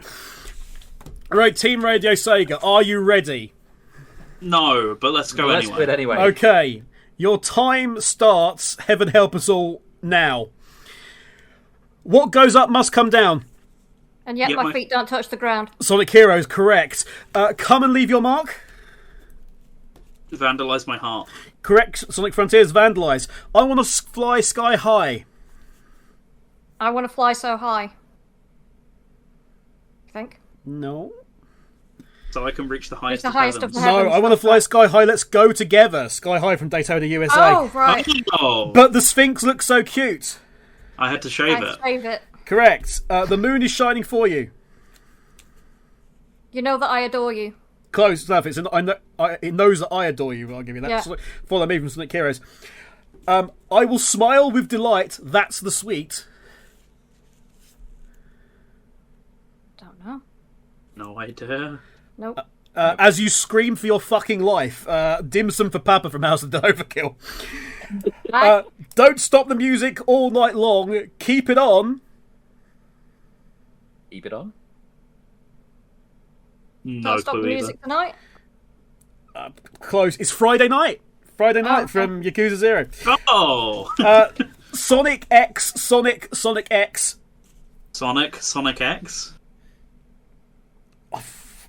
Speaker 1: Right, Team Radio Sega, are you ready?
Speaker 8: No, but let's go
Speaker 4: Let's
Speaker 8: anyway.
Speaker 4: do it anyway.
Speaker 1: Okay, your time starts. Heaven help us all now. What goes up must come down.
Speaker 2: And yet my feet don't touch the ground.
Speaker 1: Sonic Heroes, correct. Come and leave your mark.
Speaker 8: Vandalize my heart.
Speaker 1: Correct. Sonic Frontiers, vandalize. I want to fly sky high.
Speaker 2: I want to fly so high. I think.
Speaker 1: No.
Speaker 8: So I can reach the highest,
Speaker 2: the highest of
Speaker 8: heavens.
Speaker 2: the
Speaker 1: No,
Speaker 2: heavens.
Speaker 1: I want to fly sky high. Let's go together. Sky high from Daytona, USA.
Speaker 2: Oh, right.
Speaker 8: Oh.
Speaker 1: But the Sphinx looks so cute.
Speaker 8: I had to shave
Speaker 2: I
Speaker 8: it.
Speaker 2: save it.
Speaker 1: Correct. The moon is shining for you.
Speaker 2: You know that I adore you.
Speaker 1: Close enough. It knows that I adore you. I'll give you that.
Speaker 2: Yeah.
Speaker 1: So, follow me from Sonic Heroes. I will smile with delight. That's the sweet.
Speaker 2: Don't know.
Speaker 8: No idea.
Speaker 2: Nope.
Speaker 1: As you scream for your fucking life. Dim sum for Papa from House of the Overkill. Don't stop the music all night long. Keep it on.
Speaker 4: Keep it on.
Speaker 8: No
Speaker 2: Don't stop the
Speaker 8: clue
Speaker 2: music tonight.
Speaker 1: Close. It's Friday night. Friday night from Yakuza 0.
Speaker 8: Oh!
Speaker 1: Sonic X. Sonic X.
Speaker 8: Sonic X?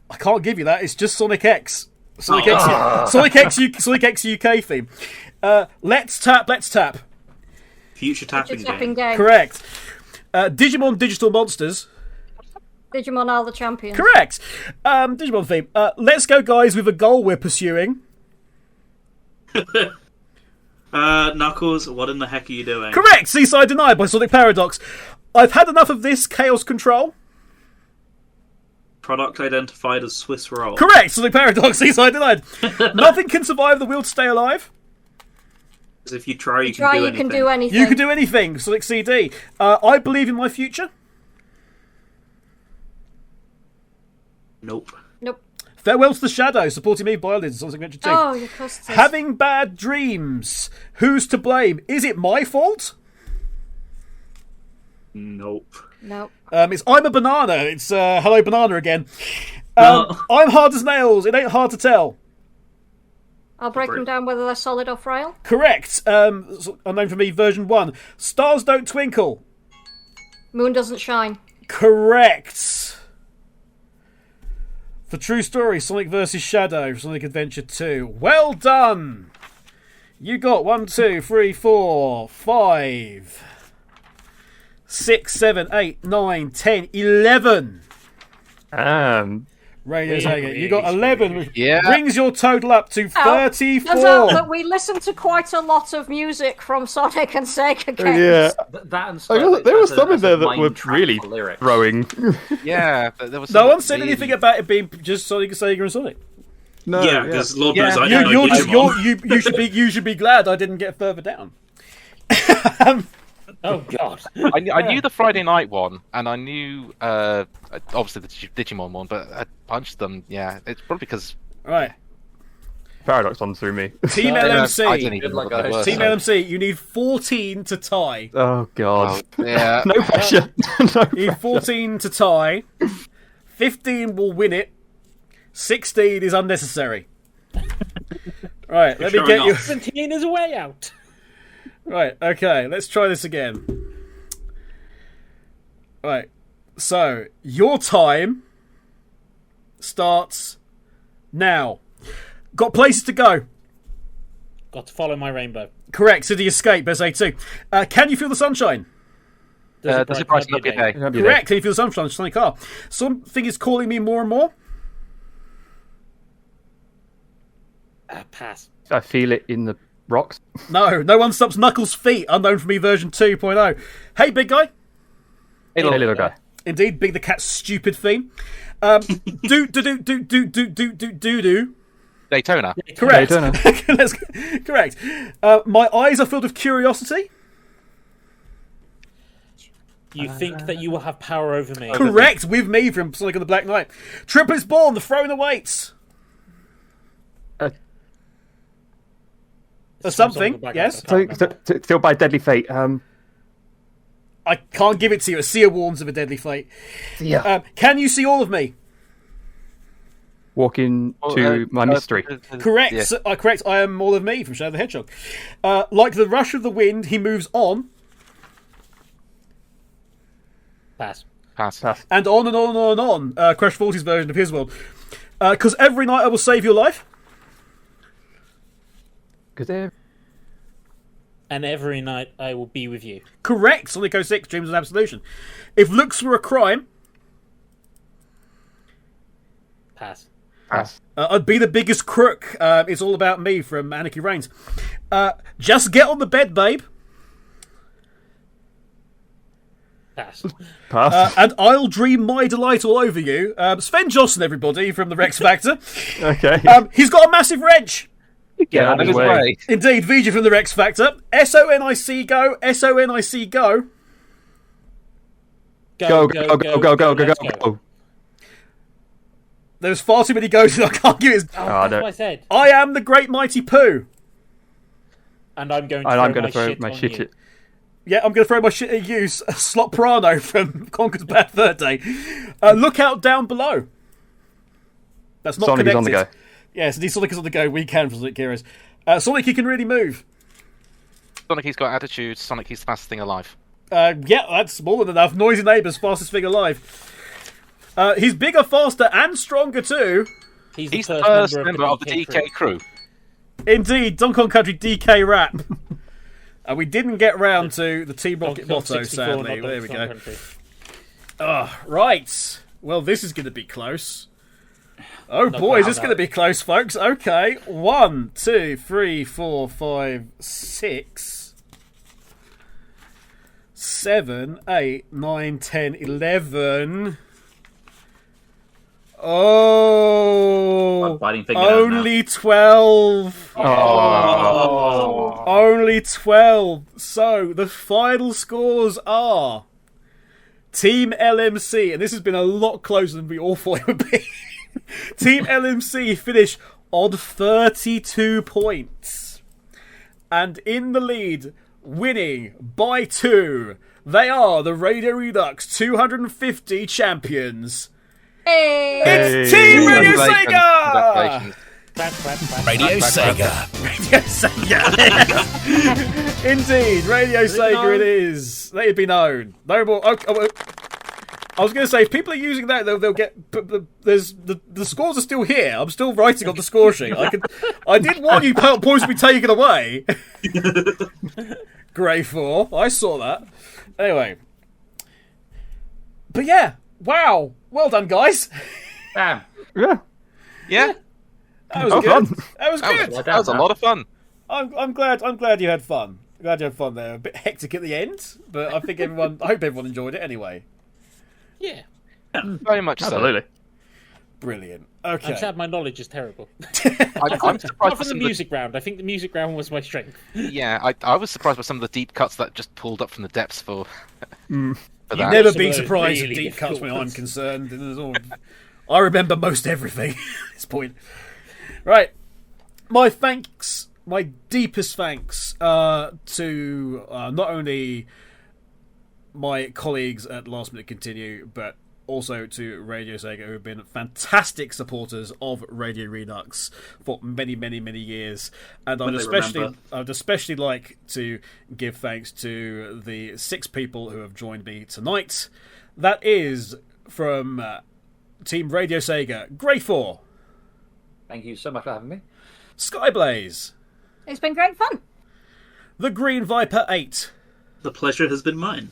Speaker 1: I can't give you that. It's just Sonic X. Sonic X UK theme. Let's tap.
Speaker 8: Future tapping game.
Speaker 1: Correct. Digimon Digital Monsters.
Speaker 2: Digimon are the champions.
Speaker 1: Correct. Digimon theme. Let's go, guys, with a goal we're pursuing.
Speaker 8: Knuckles, what in the heck are you doing?
Speaker 1: Correct. Seaside Denied by Sonic Paradox. I've had enough of this. Chaos Control.
Speaker 8: Product identified as Swiss roll.
Speaker 1: Correct. Sonic Paradox. Seaside Denied. Nothing can survive the will to stay alive.
Speaker 8: Because if you try, you
Speaker 2: can do anything.
Speaker 1: You can do anything. Sonic CD. I believe in my future.
Speaker 8: Nope.
Speaker 1: Farewell to the Shadow, supporting me, violins, Sonic Adventure 2.
Speaker 2: Oh, your custards.
Speaker 1: Having bad dreams. Who's to blame? Is it my fault?
Speaker 8: Nope.
Speaker 1: It's I'm a Banana. It's Hello Banana again.
Speaker 8: No.
Speaker 1: I'm hard as nails. It ain't hard to tell.
Speaker 2: I'll break them down whether they're solid or frail.
Speaker 1: Correct. Unknown for me, version 1. Stars don't twinkle.
Speaker 2: Moon doesn't shine.
Speaker 1: Correct. For True Story, Sonic vs. Shadow, Sonic Adventure 2. Well done! You got 1, 2, 3, 4, 5, 6, 7, 8, 9, 10, 11. Radio Sega. You got 11, which brings your total up to 34.
Speaker 2: Turns out that we listened to quite a lot of music from Sonic and Sega games.
Speaker 7: Yeah.
Speaker 4: That and
Speaker 7: there was some in there that were really throwing.
Speaker 5: Yeah, there was.
Speaker 1: No one said anything about it being just Sonic, Sega, and Sonic.
Speaker 7: No,
Speaker 8: yeah, because Lord knows I don't know Digimon.
Speaker 1: You should be glad I didn't get further down.
Speaker 3: Oh God!
Speaker 5: I knew the Friday night one, and I knew obviously the Digimon one, but a bunch of them. Yeah, it's probably because
Speaker 1: right.
Speaker 7: Paradox on through me.
Speaker 1: Team
Speaker 5: I
Speaker 1: LMC.
Speaker 5: didn't even look at the
Speaker 1: Team
Speaker 5: word.
Speaker 1: LMC, you need 14 to tie.
Speaker 7: Oh god.
Speaker 5: Yeah.
Speaker 7: No pressure.
Speaker 1: You need 14 to tie. 15 will win it. 16 is unnecessary. Right, let me get you.
Speaker 3: 17 is a way out.
Speaker 1: Right, okay, let's try this again. Right, so your time starts now. Got places to go.
Speaker 3: Got to follow my rainbow.
Speaker 1: Correct, City Escape, SA2. Can you feel the sunshine?
Speaker 5: Does it brighten up your day?
Speaker 1: Correct, can you feel the sunshine? Sonic car. Something is calling me more and more.
Speaker 3: Pass.
Speaker 7: I feel it in the rocks.
Speaker 1: No one stops Knuckles' feet. Unknown for me version 2.0. Hey, big guy.
Speaker 7: Hey, little guy.
Speaker 1: Indeed, Big the Cat's stupid theme. Do.
Speaker 5: Daytona.
Speaker 1: Correct.
Speaker 7: Daytona.
Speaker 1: Correct. My eyes are filled with curiosity.
Speaker 3: You think that you will have power over me.
Speaker 1: Correct, with me from Sonic and the Black Knight. Triplets born, the throwing the weights. Something, yes.
Speaker 7: Still by deadly fate.
Speaker 1: I can't give it to you. A seer warns of a deadly fate.
Speaker 7: Yeah.
Speaker 1: Can you see all of me?
Speaker 7: Walk into my mystery.
Speaker 1: Correct.
Speaker 7: Yeah.
Speaker 1: Correct. I am all of me from Shadow the Hedgehog. Like the rush of the wind, he moves on.
Speaker 3: Pass.
Speaker 1: And on and on and on and on. Crash 40's version of his world. Because every night I will save your life.
Speaker 3: And every night I will be with you.
Speaker 1: Correct. Sonic 06, Dreams of Absolution. If looks were a crime.
Speaker 3: Pass.
Speaker 1: I'd be the biggest crook. It's all about me from Anarchy Reigns. Just get on the bed, babe.
Speaker 3: Pass.
Speaker 1: And I'll dream my delight all over you. Sven Johnson, everybody, from the Rex Factor.
Speaker 7: Okay.
Speaker 1: He's got a massive wrench.
Speaker 7: Get out of his way.
Speaker 1: Indeed, Vija from the Rex Factor. SONIC go. SONIC go.
Speaker 7: Go.
Speaker 1: There's far too many goes and I can't give it.
Speaker 3: That's what I said.
Speaker 1: I am the great mighty Pooh.
Speaker 3: And I'm going to throw my shit on you.
Speaker 1: Yeah, I'm going to throw my shit at you, Slot Prano from Conker's Bad Fur Day. Look out down below. That's not
Speaker 7: Sonic
Speaker 1: connected.
Speaker 7: is on the go.
Speaker 1: Yes, indeed, Sonic is on the go. We can from Sonic Heroes. Sonic, he can really move.
Speaker 5: Sonic, he's got attitude. Sonic, he's the fastest thing alive.
Speaker 1: Yeah, that's more than enough. Noisy neighbours, fastest thing alive. He's bigger, faster, and stronger too.
Speaker 3: He's
Speaker 5: the first member of the DK crew.
Speaker 1: Indeed, Donkey Kong Country DK rap. And we didn't get round to the Team Rocket motto, sadly. There we go. Right. Well, this is going to be close. Oh boy, is this going to be close, folks. Okay. 1, 2, 3, 4, 5, 6, 7, 8, 9, 10, 11. Oh, only 12.
Speaker 4: Oh.
Speaker 1: Only 12. So the final scores are Team LMC, and this has been a lot closer than we all thought it would be. Team LMC finish on 32 points, and in the lead, winning by 2, they are the Radio Redux 250 champions.
Speaker 2: Hey!
Speaker 1: It's Team Radio SEGA!
Speaker 9: Radio SEGA.
Speaker 1: Radio SEGA. Indeed, Radio SEGA it is. Let it be known. No more. I was going to say, if people are using that, they'll get. The scores are still here. I'm still writing on the score sheet. I did want you points to be taken away. Greyfore, I saw that. Anyway, but yeah, wow, well done, guys.
Speaker 4: Damn.
Speaker 5: Yeah.
Speaker 1: That was good. That was good.
Speaker 5: That was a lot of fun.
Speaker 1: I'm glad you had fun. Glad you had fun there. A bit hectic at the end, but I think I hope everyone enjoyed it anyway.
Speaker 3: Yeah.
Speaker 5: Very much
Speaker 7: Absolutely.
Speaker 5: so.
Speaker 1: Brilliant. Okay.
Speaker 3: I'm sad my knowledge is terrible.
Speaker 5: I'm surprised
Speaker 3: Apart from the music round. I think the music round was my strength.
Speaker 5: Yeah, I was surprised by some of the deep cuts that just pulled up from the depths for
Speaker 1: You've
Speaker 5: that.
Speaker 1: never been surprised at deep cuts when I'm concerned. I remember most everything at this point. Right. my thanks, my deepest thanks to not only my colleagues at Last Minute Continue, but also to RadioSEGA, who have been fantastic supporters of Radio Redux for many, many, many years. And I'd especially like to give thanks to the 6 people who have joined me tonight. That is from Team RadioSEGA, Greyfore.
Speaker 4: Thank you so much for having me.
Speaker 1: Skyblaze.
Speaker 2: It's been great fun.
Speaker 1: The Green Viper 8.
Speaker 8: The pleasure has been mine.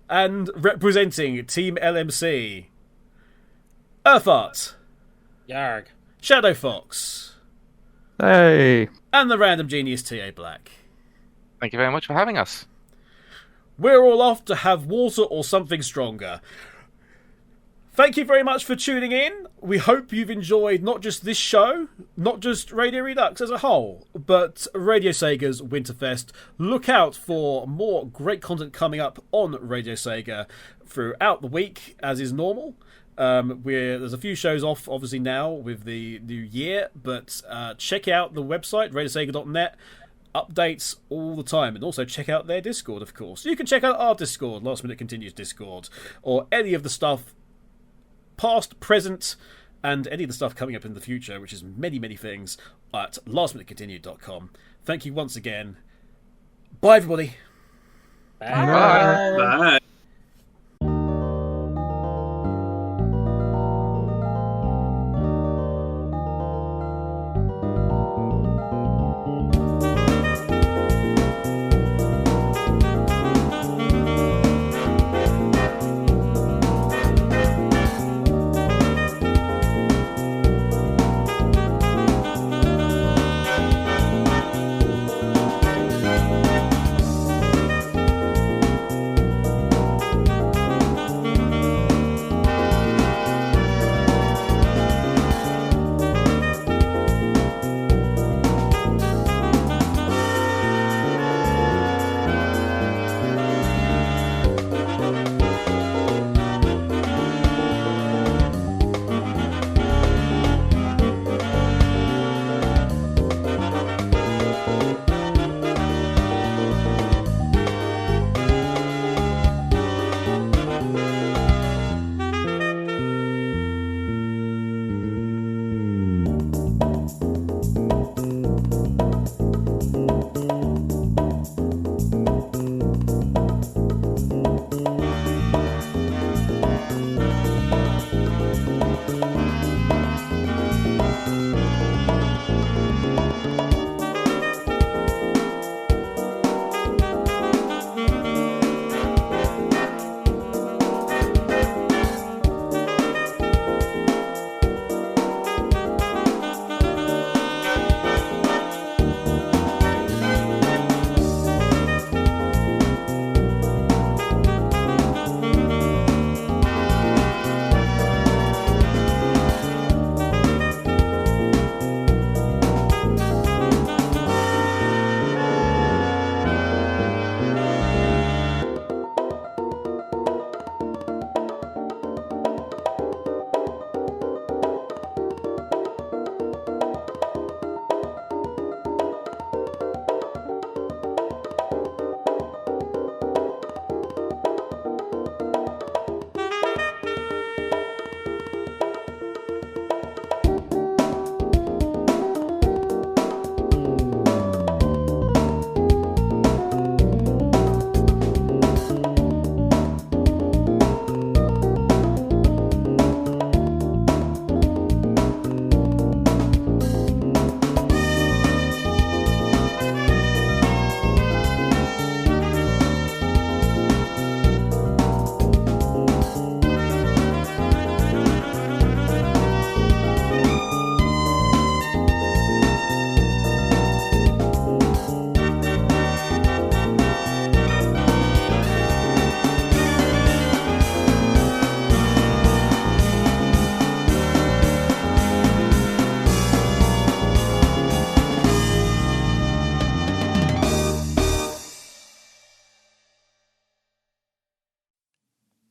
Speaker 1: And representing Team LMC, Urtheart.
Speaker 3: Yarg.
Speaker 1: ShadowFox.
Speaker 7: Hey.
Speaker 1: And the Random Genius TA Black.
Speaker 5: Thank you very much for having us.
Speaker 1: We're all off to have water or something stronger. Thank you very much for tuning in. We hope you've enjoyed not just this show, not just Radio Redux as a whole, but RadioSEGA's WinterFest. Look out for more great content coming up on RadioSEGA throughout the week, as is normal. There's a few shows off, obviously, now with the new year, but check out the website, radiosega.net. Updates all the time, and also check out their Discord, of course. You can check out our Discord, Last Minute Continues Discord, or any of the stuff past, present, and any of the stuff coming up in the future, which is many, many things, at lastminutecontinue.com. Thank you once again. Bye, everybody.
Speaker 3: Bye.
Speaker 8: Bye. Bye.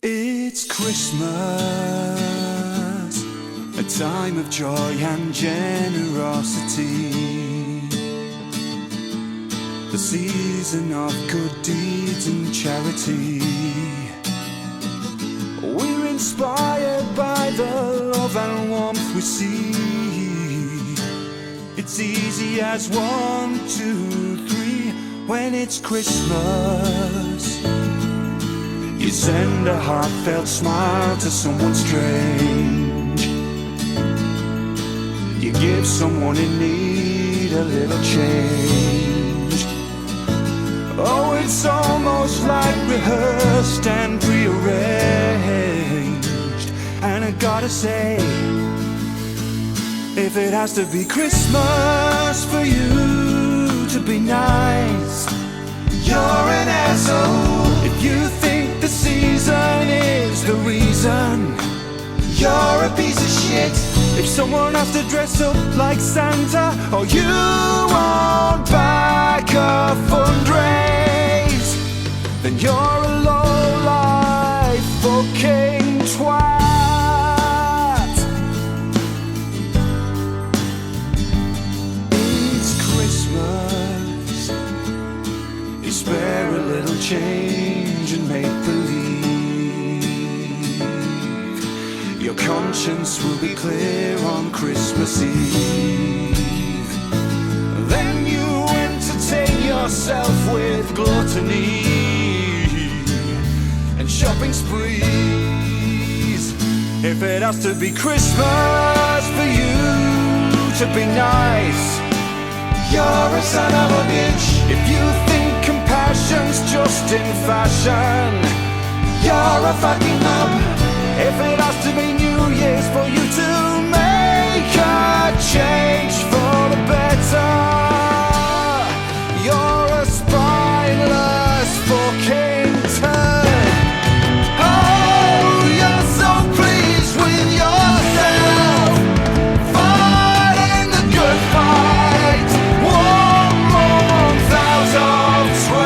Speaker 13: It's Christmas, a time of joy and generosity. the season of good deeds and charity. We're inspired by the love and warmth we see. It's easy as 1, 2, 3 when it's Christmas. You send a heartfelt smile to someone strange. You give someone in need a little change. Oh, it's almost like rehearsed and prearranged. And I gotta say, if it has to be Christmas for you to be nice, you're an asshole. If you think the season is the reason, you're a piece of shit. If someone has to dress up like Santa, or you won't back a fundraise, then you're a low-life fucking twat. It's Christmas. You spare a little change and make believe. Your conscience will be clear on Christmas Eve. Then you entertain yourself with gluttony and shopping sprees. If it has to be Christmas for you to be nice, you're a son of a bitch. If you think compassion's just in fashion, you're a fucking knob. If it has to be New Year's for you to make a change for the better, you're a spineless fucking turd. Oh, you're so pleased with yourself, fighting the good fight, 1 month out of 12.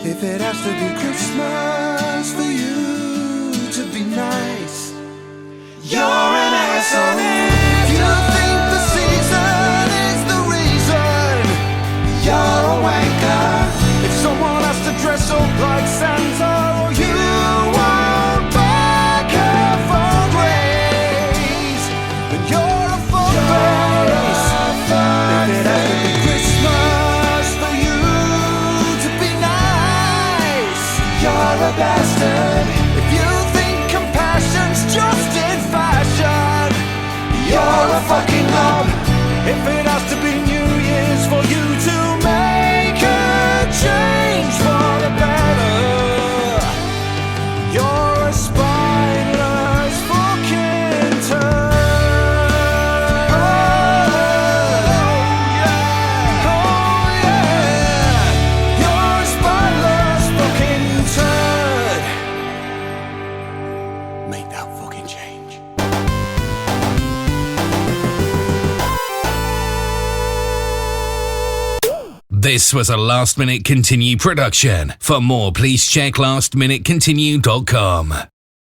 Speaker 13: If it has to be Christmas for you to be nice, you're an asshole. If you think the season is the reason, you're a wanker. If someone has to dress up like Santa, or you won't back a fundraise, then you're a fuckface. If it has to be Christmas for you to be nice, you're a bastard. If you think compassion's just in fashion, you're a fucking knob. If it has to be New Year's for you to make a change for the better, you're a spineless fucking turd. Oh yeah, you're a spineless fucking turd. Make that fucking change.
Speaker 9: This was a Last Minute Continue production. For more, please check lastminutecontinue.com.